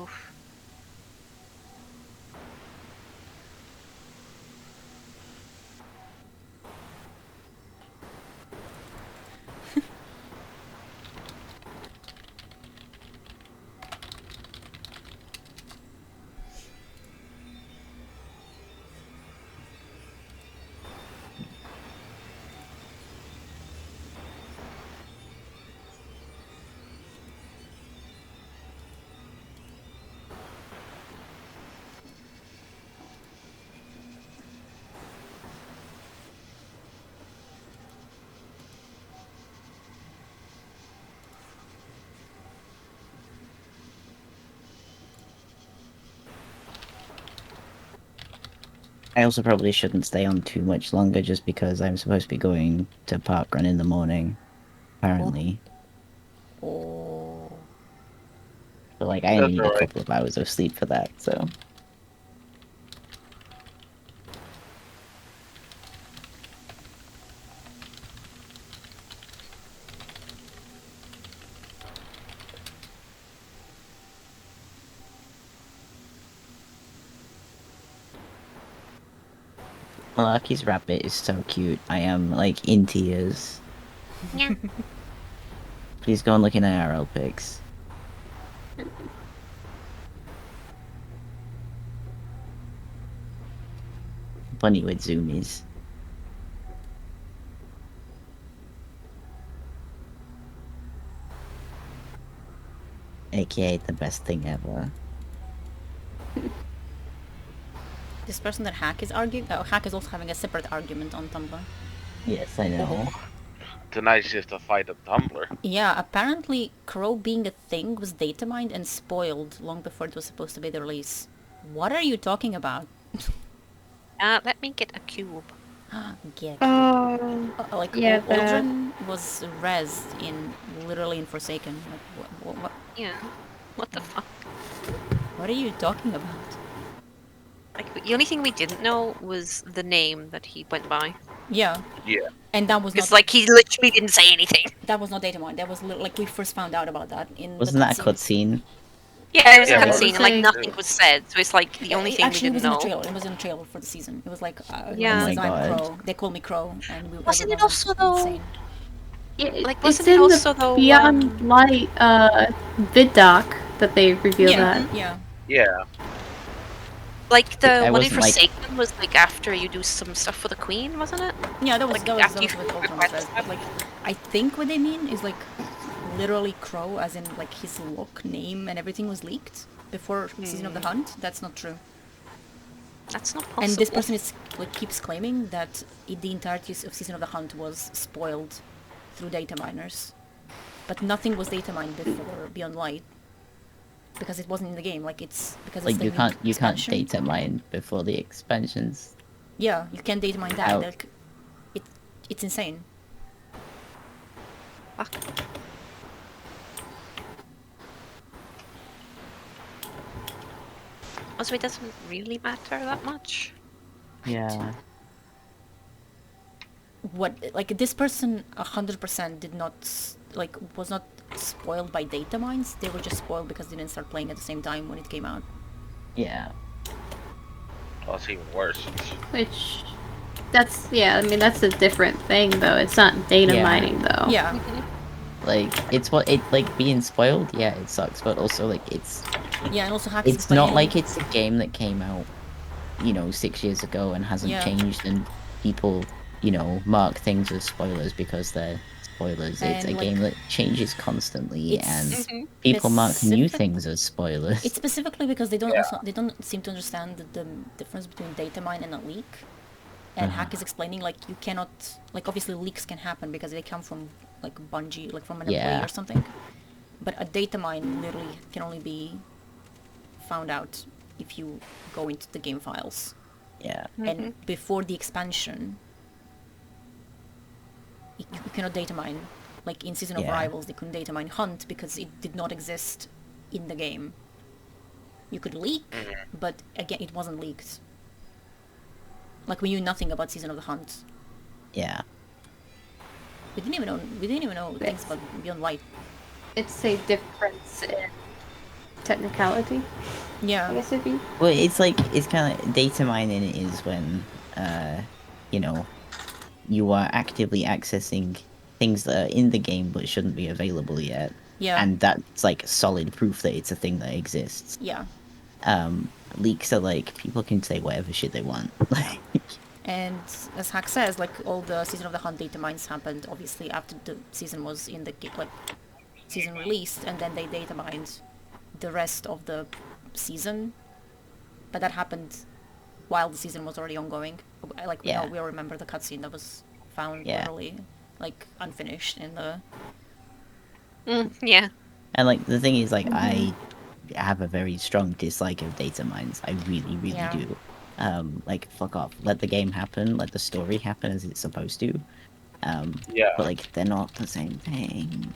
Oof. I also probably shouldn't stay on too much longer just because I'm supposed to be going to parkrun in the morning, apparently. Oh. But like, I only That's need a alright. couple of hours of sleep for that, so. Malarkey's rabbit is so cute. I am, like, in tears. Yeah. Please go and look in IRL pics. Bunny with zoomies. AKA the best thing ever. This person that Hack is arguing, Hack is also having a separate argument on Tumblr. Yes, I know. Tonight's just a fight of Tumblr. Yeah, apparently Crow being a thing was data mined and spoiled long before it was supposed to be the release. What are you talking about? Let me get a cube. Get Oh, like yeah, that. Aldrin was rezzed in literally in Forsaken. Like Yeah. What the fuck? what are you talking about? Like, the only thing we didn't know was the name that he went by. Yeah, Yeah. and that was It's not like he literally didn't say anything. that was not data mined. That was like we first found out about that in Wasn't the that a cutscene. cutscene? Yeah, it was Yeah, a it cutscene, was. and like Like- nothing was said. So it's like the only thing we Actually, it didn't was in the know. trailer. It was in the trailer for the season. It was like, Yeah. it Oh says my I'm God. Crow. They call me Crow, and Wasn't it everyone was also, though- insane. Yeah, Like, it's wasn't it in also, the though, Beyond Light vid doc that they reveal Yeah, that. yeah. Yeah. Like the I one in wasn't, like- Forsaken was like after you do some stuff for the Queen, wasn't it? Yeah, that was Like, that was, after that was you with Ultron request Res, that? but like I think what they mean is like literally Crow, as in like his look, name, and everything was leaked before Season of the Hunt. That's not true. That's not possible. And this person is like keeps claiming that the entirety of Season of the Hunt was spoiled through data miners, but nothing was data mined before Beyond Light because it wasn't in the game. Like it's because it's Like, the you new can't expansion. data mine before the expansions. Yeah, you can data mine that. Ouch. Like, it's insane. Fuck. Also, it doesn't really matter that much. Yeah. What like this person 100% did not like was not spoiled by data mines. They were just spoiled because they didn't start playing at the same time when it came out. Yeah. Well, it's even worse. Which, that's, yeah, I mean, that's a different thing, though. It's not data Yeah. mining, though. Yeah, Like, it's what it, like, being spoiled, yeah, it sucks, but also, like, it's yeah, and also Hack's it's not explaining- like it's a game that came out, 6 years ago and hasn't Yeah. changed, and people, mark things as spoilers because they're spoilers. It's And, a like, game that changes constantly, it's and people mark new specific- things as spoilers. It's specifically because they don't Yeah. they don't seem to understand the difference between data mine and a leak. And Hack is explaining like you cannot like obviously leaks can happen because they come from like Bungie, like from an employee Yeah. or something. But a data mine literally can only be found out if you go into the game files. Yeah. And before the expansion, you cannot data mine. Like in Season of Yeah. Rivals, they couldn't data mine Hunt because it did not exist in the game. You could leak, but again, it wasn't leaked. Like we knew nothing about Season of the Hunt. Yeah. We didn't even know things about Beyond Light. It's a difference in technicality, I Yeah, guess it'd be. Well, it's like, it's kind of, data mining is when, you are actively accessing things that are in the game but shouldn't be available yet. yeah, And that's like solid proof that it's a thing that exists. yeah. Leaks are like, people can say whatever shit they want. Like, And as Hack says, like all the Season of the Hunt data mines happened obviously after the season was in the season released, and then they data mined the rest of the season. But that happened while the season was already ongoing. Like Yeah. we all remember the cutscene that was found Yeah. literally like unfinished in the. Yeah. and like, the thing is, like, I have a very strong dislike of data mines. I really, really Yeah. do. like fuck off, let the game happen, let the story happen as it's supposed to. Yeah. But like they're not the same thing.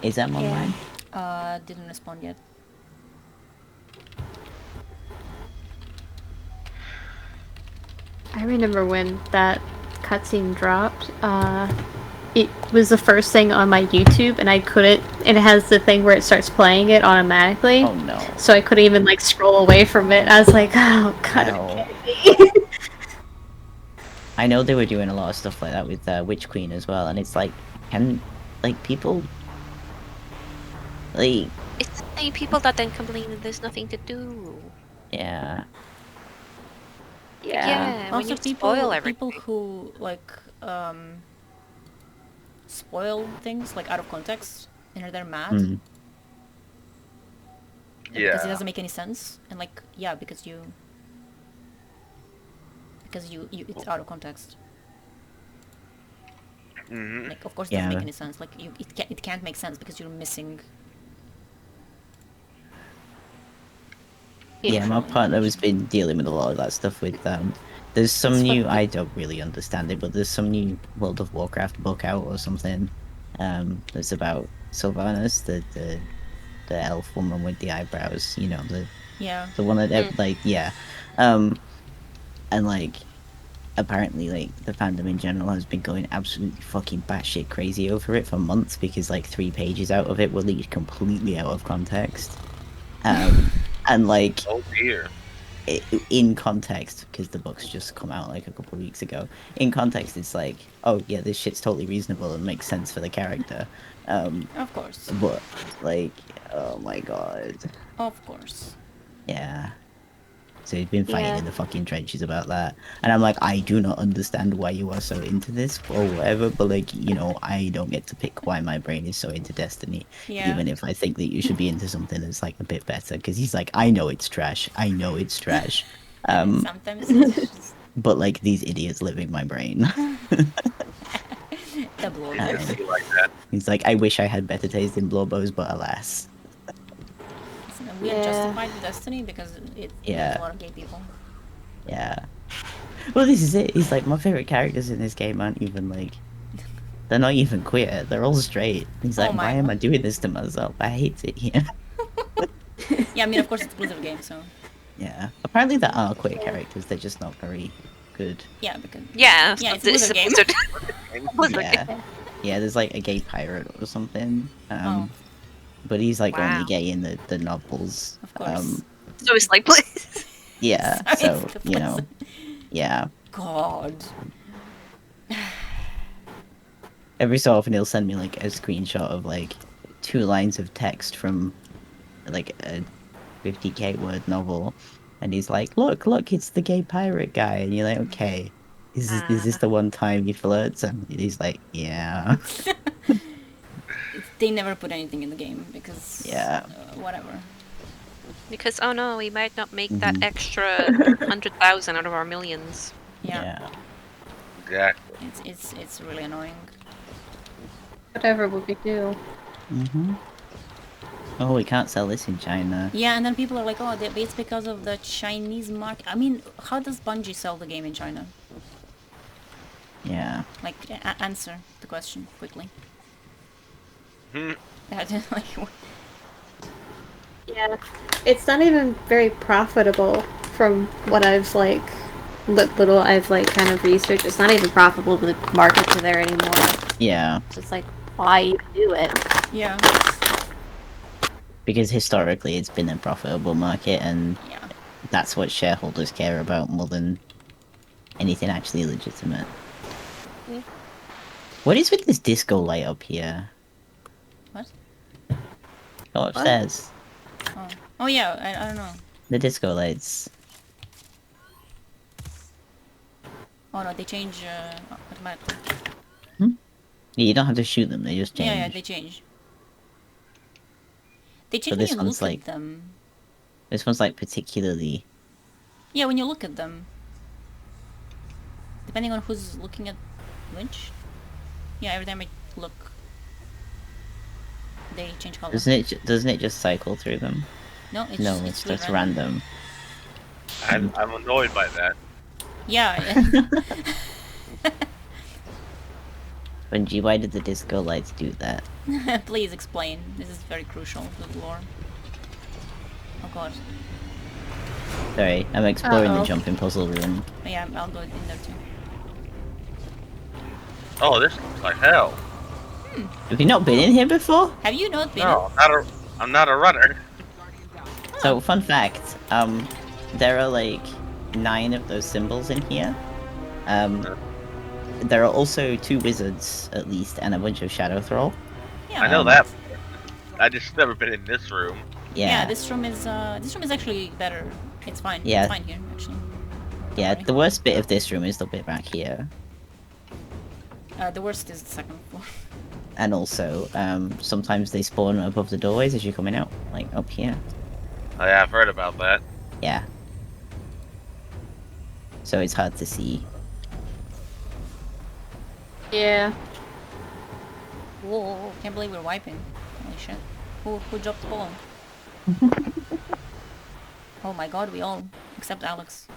Is that online? Didn't respond yet. I remember when that cutscene dropped. It was the first thing on my YouTube, and I couldn't. And it has the thing where it starts playing it automatically. Oh no. So I couldn't even like scroll away from it. I was like, oh god. Ow. I know they were doing a lot of stuff like that with Witch Queen as well, and it's like, can like people like It's the same people that then complain that there's nothing to do. yeah. Yeah, when Also, you people spoil everything. who like spoil things like out of context and they're mad Mm. because it Yeah. doesn't make any sense. And like, yeah, because you it's out of context. Hmm. Like, of course, it doesn't Yeah. make any sense. Like, it can't make sense because you're missing. Yeah, my partner has been dealing with a lot of that stuff with there's some That's what new the- I don't really understand it, but there's some new World of Warcraft book out or something. That's about Sylvanas, the elf woman with the eyebrows, you know, Yeah. the one that like yeah. And like apparently like the fandom in general has been going absolutely fucking batshit crazy over it for months because like 3 pages out of it were leaked completely out of context. And like Oh dear. in context, because the book's just come out like a couple of weeks ago. In context, it's like, oh yeah, this shit's totally reasonable and makes sense for the character. Of course. But like, oh my god, Of course. yeah. So he's been fighting Yeah. in the fucking trenches about that, and I'm like, I do not understand why you are so into this or whatever. But like, you know, I don't get to pick why my brain is so into Destiny, Yeah. even if I think that you should be into something that's like a bit better. Because he's like, I know it's trash. I know it's trash. And sometimes it's just But like these idiots live in my brain. the blow. I see like that. He's like, I wish I had better taste in blowbows, but alas. We are Yeah. justified with Destiny because it Yeah. has a lot of gay people. Yeah. Well, this is it. He's like, my favorite characters in this game aren't even like, they're not even queer. They're all straight. He's Oh like, my why am I God. doing this to myself? I hate it here. Yeah, I mean, of course, it's a Blizzard game, so Yeah. Apparently there are queer characters. They're just not very good. yeah, because Yeah, Yeah, so it's a this is Blizzard game. Blizzard Yeah. game. Yeah, there's like a gay pirate or something. Oh. But he's like only Wow. gay in the novels. Of course. So it's like, please. Yeah. Sorry, So, it's you know, Blizzard. yeah. God. Every so often he'll send me like a screenshot of like 2 lines of text from like a 50k word novel, and he's like, look, it's the gay pirate guy, and you're like, okay, is this the one time he flirts? And he's like, yeah. They never put anything in the game because Yeah. whatever. Because, oh no, we might not make that Mhm. extra 100,000 out of our millions. Yeah, Yeah. Exactly. it's really annoying. Whatever would we do? Mm-hmm. Oh, we can't sell this in China. Yeah, and then people are like, oh, it's because of the Chinese market. I mean, how does Bungie sell the game in China? Yeah. Like, answer the question quickly. Hmm. Like, Yeah, it's not even very profitable from what I've like little I've like kind of researched. It's not even profitable to market to there anymore. Yeah. It's just like why even do it? yeah, Because historically it's been a profitable market, and yeah. that's what shareholders care about more than anything actually legitimate. Mm. What is with this disco light up here? What? Go upstairs. Oh yeah, I don't know. The disco lights. Oh no, they change automatically. Yeah, you don't have to shoot them, they just change. Yeah, they change. They change But when this you one's look like- at them. This one's like particularly... Yeah, when you look at them. Depending on who's looking at which. Yeah, every time I look. they change color. Doesn't it just cycle through them? No, it's No, it's it's really just random. I'm annoyed by that. Yeah. Bungie, why did the disco lights do that? Please explain. This is very crucial to the lore. Oh god. Sorry, I'm exploring the Uh-oh. jumping puzzle room. But yeah, I'll go in there too. Oh, this looks like hell. Have you not been in here before? Have you not been? No, I'm not a runner. So, fun fact, there are like 9 of those symbols in here. There are also 2 wizards, at least, and a bunch of shadow thrall. Yeah. I know that. I just never been in this room. Yeah, this room is actually better. It's fine. Yeah. It's fine here, actually. Don't Yeah, worry. the worst bit of this room is the bit back here. The worst is the second floor. And also, sometimes they spawn above the doorways as you're coming out, like up here. Oh, yeah, I've heard about that. Yeah. So it's hard to see. Yeah. Whoa! Can't believe we're wiping. Holy shit! Who dropped the ball? Oh my god, we all except Alex.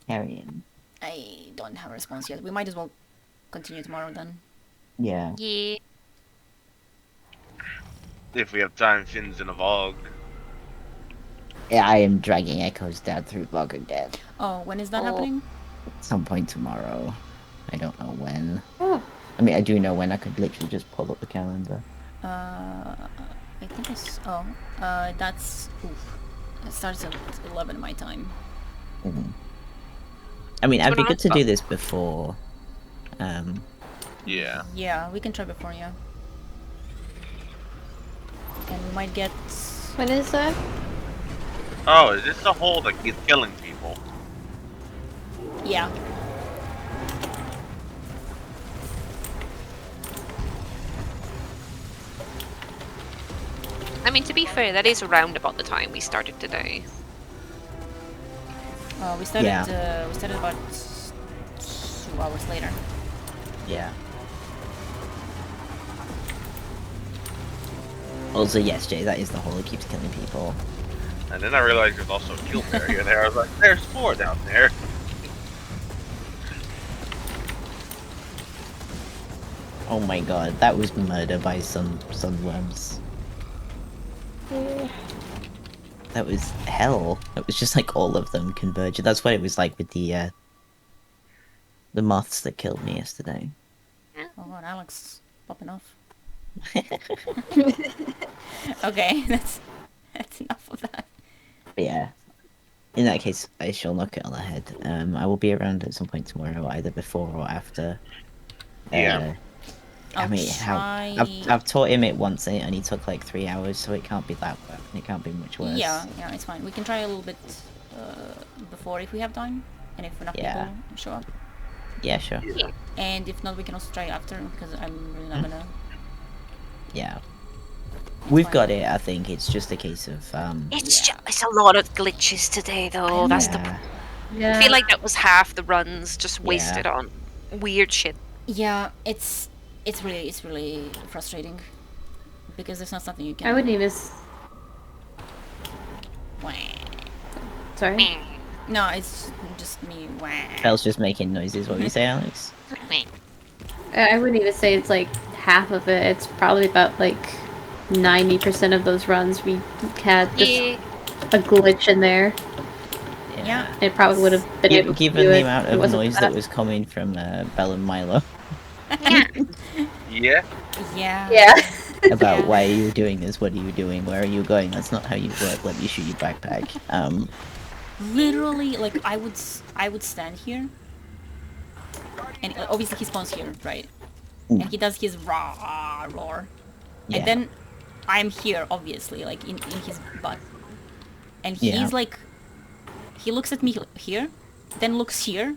Carrying. I don't have a response yet. We might as well continue tomorrow then. Yeah. Yeah. If we have time, Finn's in a Vogue. Yeah, I am dragging echoes down through Bog again. Oh, when is that Oh. happening? At some point tomorrow. I don't know when. Oh. I mean, I do know when. I could literally just pull up the calendar. I think it's that's oof. It starts at 11 my time. Mhm. I mean, I'd But be I'm good to not- do this before. Yeah. Yeah, we can try before, yeah. And we might get. When is that? Oh, is this the hole that keeps killing people? Yeah. I mean, to be fair, that is around about the time we started today. We started. Yeah. We started about 2 hours later. Yeah. Also, yes, Jay, that is the hole that keeps killing people. And then I realized there's also a kill area there. I was like, there's 4 down there. Oh my god, that was murder by sunworms. Yeah. That was hell. It was just like all of them converging. That's what it was like with the moths that killed me yesterday. Oh god, Alex, popping off. Okay, that's enough of that. But yeah. In that case, I shall knock it on the head. I will be around at some point tomorrow, either before or after. Yeah. I I'll mean, try. I've taught him it once, and it only took like 3 hours, so it can't be that bad. It can't be much worse. Yeah, it's fine. We can try a little bit before if we have time, and if enough Yeah. people show up. Yeah, sure. And if not, we can also try after because I'm really not gonna. Yeah. We've fine. got it, I think. It's just a case of, It's a lot of glitches today, though. That's the. yeah. Yeah. I feel like that was half the runs just wasted on weird shit. Yeah, it's really frustrating because there's not something you can. I wouldn't even. Wah. Sorry. No, it's just me. Wah. Belle's just making noises. What do you say, Alex? I wouldn't even say it's like half of it. It's probably about like 90% of those runs we had just Yeah. a glitch in there. Yeah. It probably would have been able to Given do the it. amount It of wasn't noise that. that was coming from Belle and Milo Yeah. Yeah. Yeah. about Yeah. why are you doing this, what are you doing, where are you going, that's not how you work, let me shoot your backpack. Literally, like I would stand here, and obviously he spawns here, right? Mm. And he does his roar, Yeah. and then I'm here, obviously, like in his butt, and he's Yeah. like, he looks at me here, then looks here,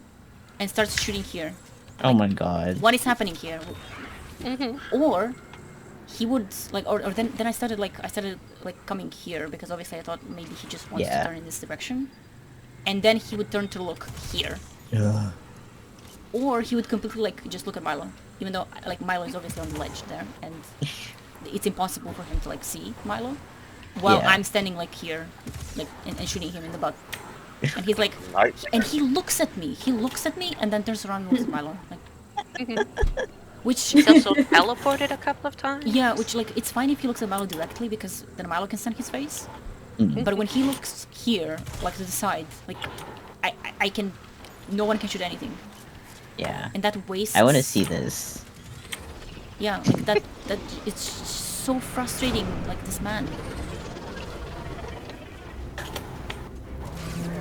and starts shooting here. Oh my god. What is happening here? Or he would like, or then I started like coming here because obviously I thought maybe he just wants Yeah. to turn in this direction, and then he would turn to look here. Ugh. or he would completely like just look at Milo, even though like Milo is obviously on the ledge there, and it's impossible for him to like see Milo, while Yeah. I'm standing like here, like and shooting him in the butt, and he's like, Nice. and he looks at me, and then turns around and looks at Milo, like, which He's also teleported a couple of times. yeah, which like it's fine if he looks at Milo directly because then Milo can stand his face, Mm. but when he looks here, like to the side, like I can, no one can shoot anything, Yeah. and that wastes. I want to see this. Yeah, like that it's so frustrating, like this man.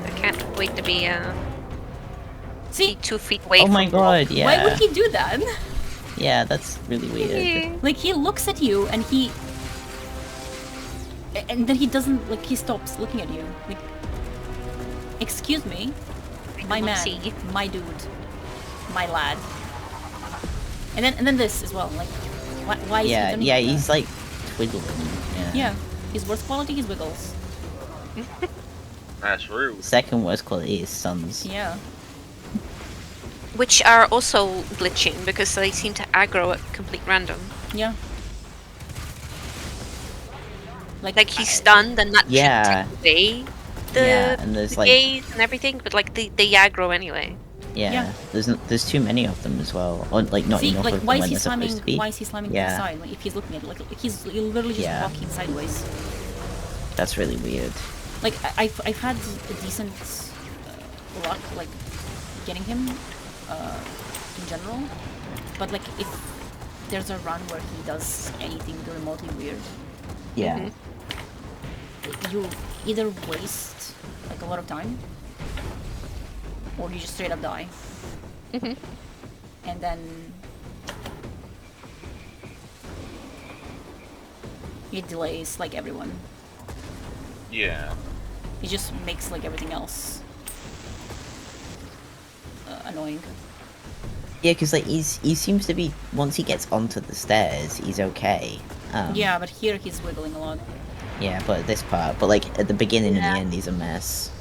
I can't wait to be See, 2 feet away Oh from my the wall. god, yeah. why would he do that? Yeah, that's really weird. Like he looks at you and and then he doesn't, like he stops looking at you. Like, excuse me, my cannot man, see. my dude, my lad. And then this as well. Like, why is he Yeah, doing yeah, that? he's like twiddling. Yeah, his worst quality is wiggles. That's rude. Second worst quality is stuns. Yeah. Which are also glitching because they seem to aggro at complete random. Yeah. Like he's stunned and that Yeah. should take away the, Yeah, and there's the like gaze and everything, but like they aggro anyway. yeah, Yeah. there's too many of them as well. Or like not See, enough like of them why is when he they're supposed slamming? to be. Why is he slamming to Yeah. the side? Like if he's looking at it, like he's literally just Yeah. walking sideways. That's really weird. Like I've had a decent luck like getting him in general, but like if there's a run where he does anything remotely weird, Yeah. you either waste like a lot of time, or you just straight up die. And then it delays like everyone. Yeah. It just makes like everything else annoying. Yeah, because like he seems to be once he gets onto the stairs, he's okay. Yeah, but here he's wiggling a lot. Yeah, but this part, but like at the beginning and the end, he's a mess.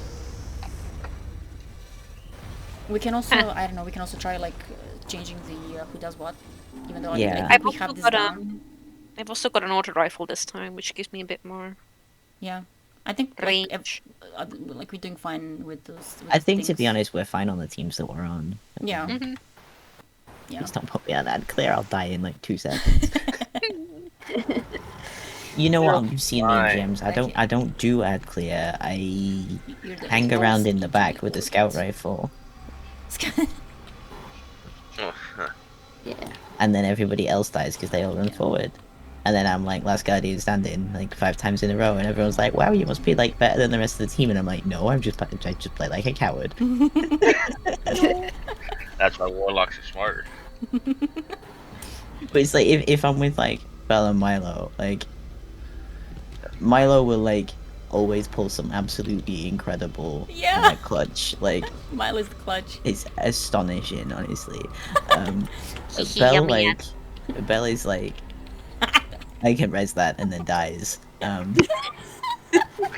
We can also, I don't know, we can also try like changing the who does what, even though Yeah. I think I've we also have this got down. I've also got an auto rifle this time, which gives me a bit more Yeah, I think like, range. like we're doing fine with those. With I think to be things. honest, we're fine on the teams that we're on. Yeah. Mm-hmm. Yeah. Please don't put me on that clear. I'll die in like 2 seconds. You know what I'm seeing in Fine. gyms? I don't do ad clear. I You're the hang around in the most back with the scout important. rifle, Oh, Yeah. and then everybody else dies because they all run forward. And then I'm like last guardian standing like 5 times in a row, and everyone's like, "Wow, you must be like better than the rest of the team." And I'm like, "No, I just play like a coward." That's why warlocks are smarter. But it's like if I'm with like Bell and Milo, like Milo will like always pull some absolutely incredible Yeah. clutch. Like Milo's the clutch. it's astonishing, honestly. Hee, Bell yummy, like Bell is like I can res that and then dies.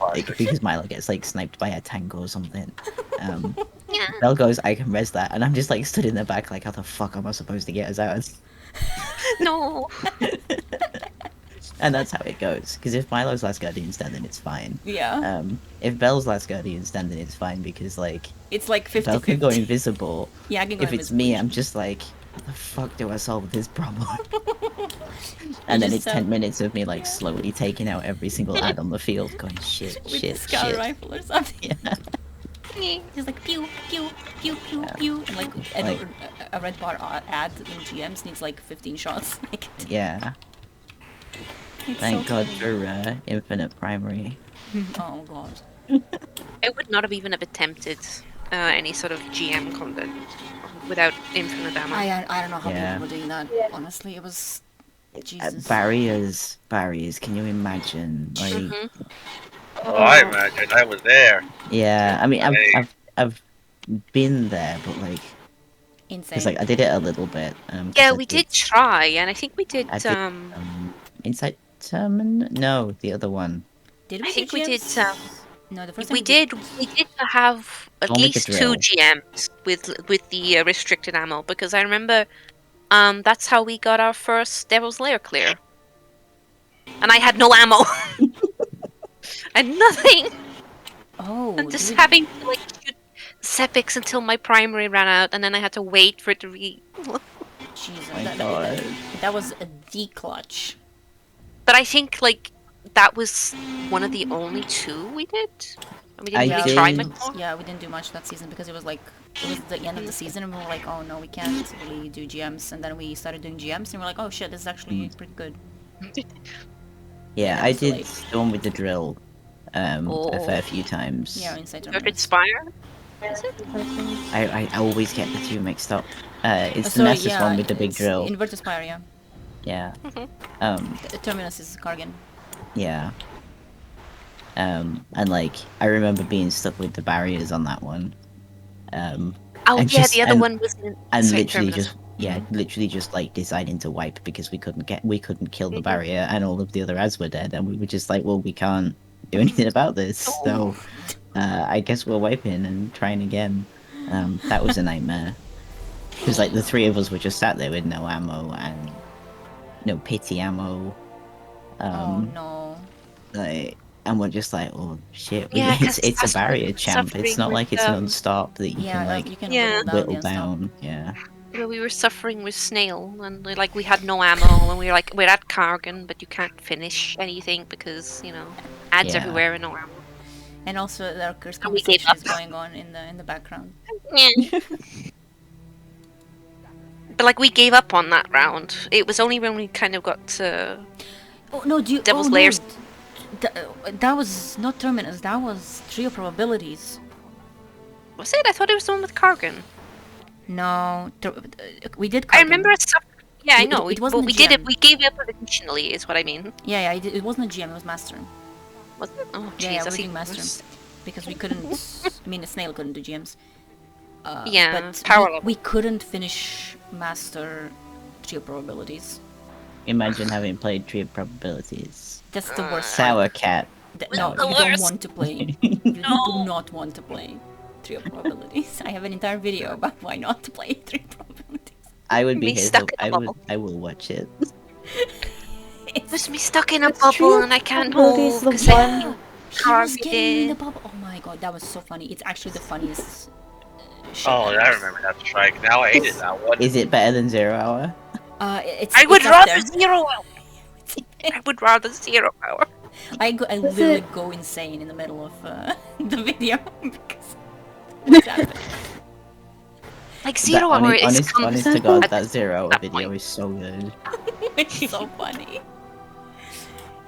Like, because Milo gets like sniped by a tank or something. Yeah. Bell goes, I can res that, and I'm just like stood in the back like, how the fuck am I supposed to get us out? No. And that's how it goes. Because if Milo's last guardian standing, it's fine. Yeah. If Bell's last guardian standing, it's fine because like It's like 50. Bell can go invisible. Yeah, I can go If it's me, I'm just like, how the fuck do I solve this problem? And then just it's 10 minutes of me like slowly taking out every single ad on the field, going shit, with shit, the scout shit. rifle or something. Yeah. Just like pew pew pew pew Yeah. pew, and like, Like- a red bar ad in GMs needs like 15 shots. Like, Yeah. it's Thank so God funny. for infinite primary. Oh god. I would not have even have attempted any sort of GM content without infinite ammo. I don't know how Yeah. people were doing that. Honestly, it was Jesus. Barriers. Can you imagine? Like, Mhm. Oh, I imagine I was there. yeah. I mean, Hey. I've been there, but like, Insane. because like I did it a little bit. 'Cause Yeah, I we did try, and I think we did. I did, Insight Tournament? No, the other one. Did we I do think we did. GMs? No, the first time We did. We did have at One with the least two drill. GMs with the restricted ammo, because I remember that's how we got our first Devil's Lair clear. And I had no ammo. And nothing. Oh, And just did we- having to like shoot Sepix until my primary ran out, and then I had to wait for it to Jesus, My that, God. that was a D-clutch. But I think like that was one of the only two we did. And we I didn't really try did- much more. Yeah, we didn't do much that season because it was the end of the season, and we were like, oh no, we can't really do GMs. And then we started doing GMs, and we're like, oh shit, this is actually pretty good. Yeah, that I was too did late. the one with the drill a Oh. fair few times. Yeah, inside Earth terminus. Inspire? Is it? I always get the two mixed up. It's the Sorry, Nessus one with the big it's drill. Inverted Spire, yeah. Yeah. Terminus is Kargan. Yeah. And like I remember being stuck with the barriers on that one. Oh And yeah, just- the other and- one was in And sorry, literally Terminus. just literally just like deciding to wipe because we couldn't kill Mm-hmm. the barrier and all of the other ads were dead and we were just like, well, we can't do anything about this. Oh. So I guess we're wiping and trying again. That was a nightmare. Because like the three of us were just sat there with no ammo and no pity ammo. Oh no. Like, and we're just like, oh shit, Yeah, 'cause it's a that's what barrier we're champ. It's suffering not with, like it's non-stop that you Yeah, can like you can Yeah. whittle whittle down. down. Yeah. Well, we were suffering with Snail, and like we had no ammo, and we were like, we're at Kargan, but you can't finish anything because ads Yeah. everywhere and no ammo. And also, there are curse And we gave conversations up. going on in the background. But like we gave up on that round. It was only when we kind of got to Oh no, do you? Devil's oh, Lairs. No. That was not terminus. That was trio probabilities. was it? I thought it was the one with Kargan. No, we did. I Kargan. remember us. Yeah, I It- know. it wasn't but we a did it. GM. We gave up intentionally, is what I mean. Yeah, it wasn't a GM. It was master. Was it? Oh, Yeah, jeez, yeah, that's we're doing even master worse. because we couldn't. I mean, the snail couldn't do GMs. Yeah, but power we, level. we couldn't finish master trio probabilities. Imagine having played Tree of Probabilities. That's the worst. Sour Cat. No, the you don't worst. want to play. You do not want to play trio probabilities. I have an entire video about why not to play trio probabilities. I would be Me here. stuck So in a bubble. I will watch it. It was me stuck in a It's bubble true. and I can't Probabilities move the because I one- knew He was Harvey getting in the did. bubble. Oh my god, that was so funny. It's actually the funniest. Shit Oh, I ever. remember that strike. Now I hated that one. Is it better than 0 Hour? I would it's up rather there. 0 hour. I would rather 0 hour. I Was literally it- go insane in the middle of the video because what's happening? Like 0 hour is honest to God, that 0 Hour that video point. is so good. It's so funny.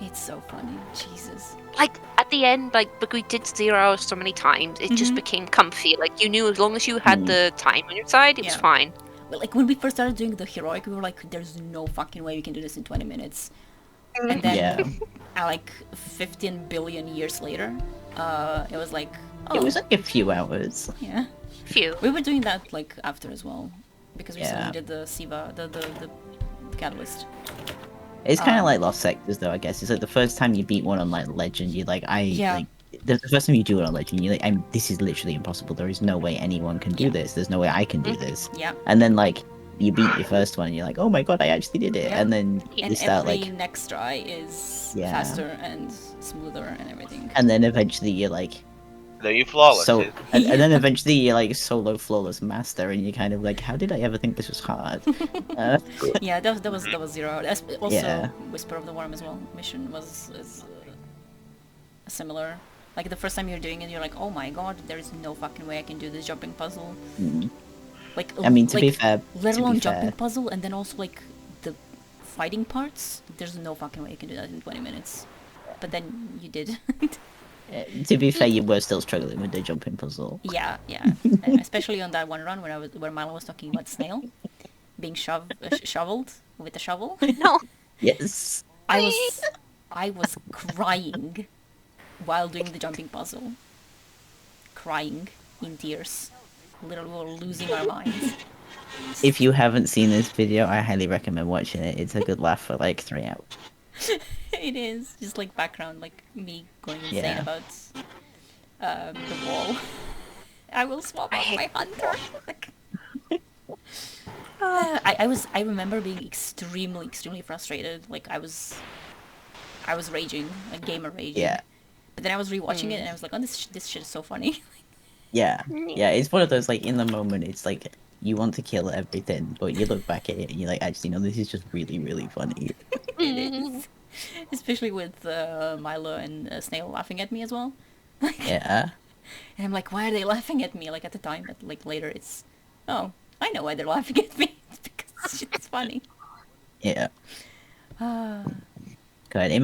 It's so funny. Jesus. like at the end, like but we did 0 hours so many times, it just Mhm. became comfy. Like you knew as long as you had the time on your side, it was Yeah. fine. But like when we first started doing the heroic, we were like, "There's no fucking way we can do this in 20 minutes." And then, Yeah. like 15 billion years later, it was like, "Oh, It was like a few hours. yeah." Phew. We were doing that like after as well, because we Yeah. suddenly did the Siva, the catalyst. It's kind of like Lost Sectors, though. I guess it's like the first time you beat one on like Legend, you're like, Yeah. like the first time you do it on Legend, you're like, this is literally impossible. There is no way anyone can do this. There's no way I can do this. Yeah. And then like you beat your first one, and you're like, oh my god, I actually did it. Yeah. And then you And start every like, next try is Yeah. faster and smoother and everything. and then eventually you're like, No, you flawless. so, dude. and then eventually you're like solo flawless master, and you're kind of like, how did I ever think this was hard? Yeah, that was 0 hour. Also, Yeah. Whisper of the Worm as well. Mission was similar. Like the first time you're doing it, you're like, oh my god, there is no fucking way I can do this jumping puzzle. Mm. Like, I mean, to be like, fair, let to be alone jumping fair. puzzle, and then also like the fighting parts. There's no fucking way you can do that in 20 minutes. But then you did. To be fair, you were still struggling with the jumping puzzle. Yeah, yeah. Especially on that one run where Milo was talking about snail being shoveled with a shovel. No. Yes. I was crying while doing the jumping puzzle. Crying in tears. Literally we were losing our minds. If you haven't seen this video, I highly recommend watching it. It's a good laugh for like 3 hours. It is just like background, like me going insane Yeah. about the wall I will swap I out hate my hunter. I remember being extremely frustrated. Like I was raging, like gamer raging. Yeah. But then I was rewatching it and I was like, oh, this shit is so funny. Yeah. Yeah, it's one of those, like, in the moment, it's like, you want to kill everything, but you look back at it and you're like, actually, no, this is just really, really funny. It is. Especially with Milo and Snail laughing at me as well. Like, Yeah. and I'm like, why are they laughing at me? Like at the time, but like later, it's, oh, I know why they're laughing at me. It's because it's funny. Yeah. Ah. God, imagine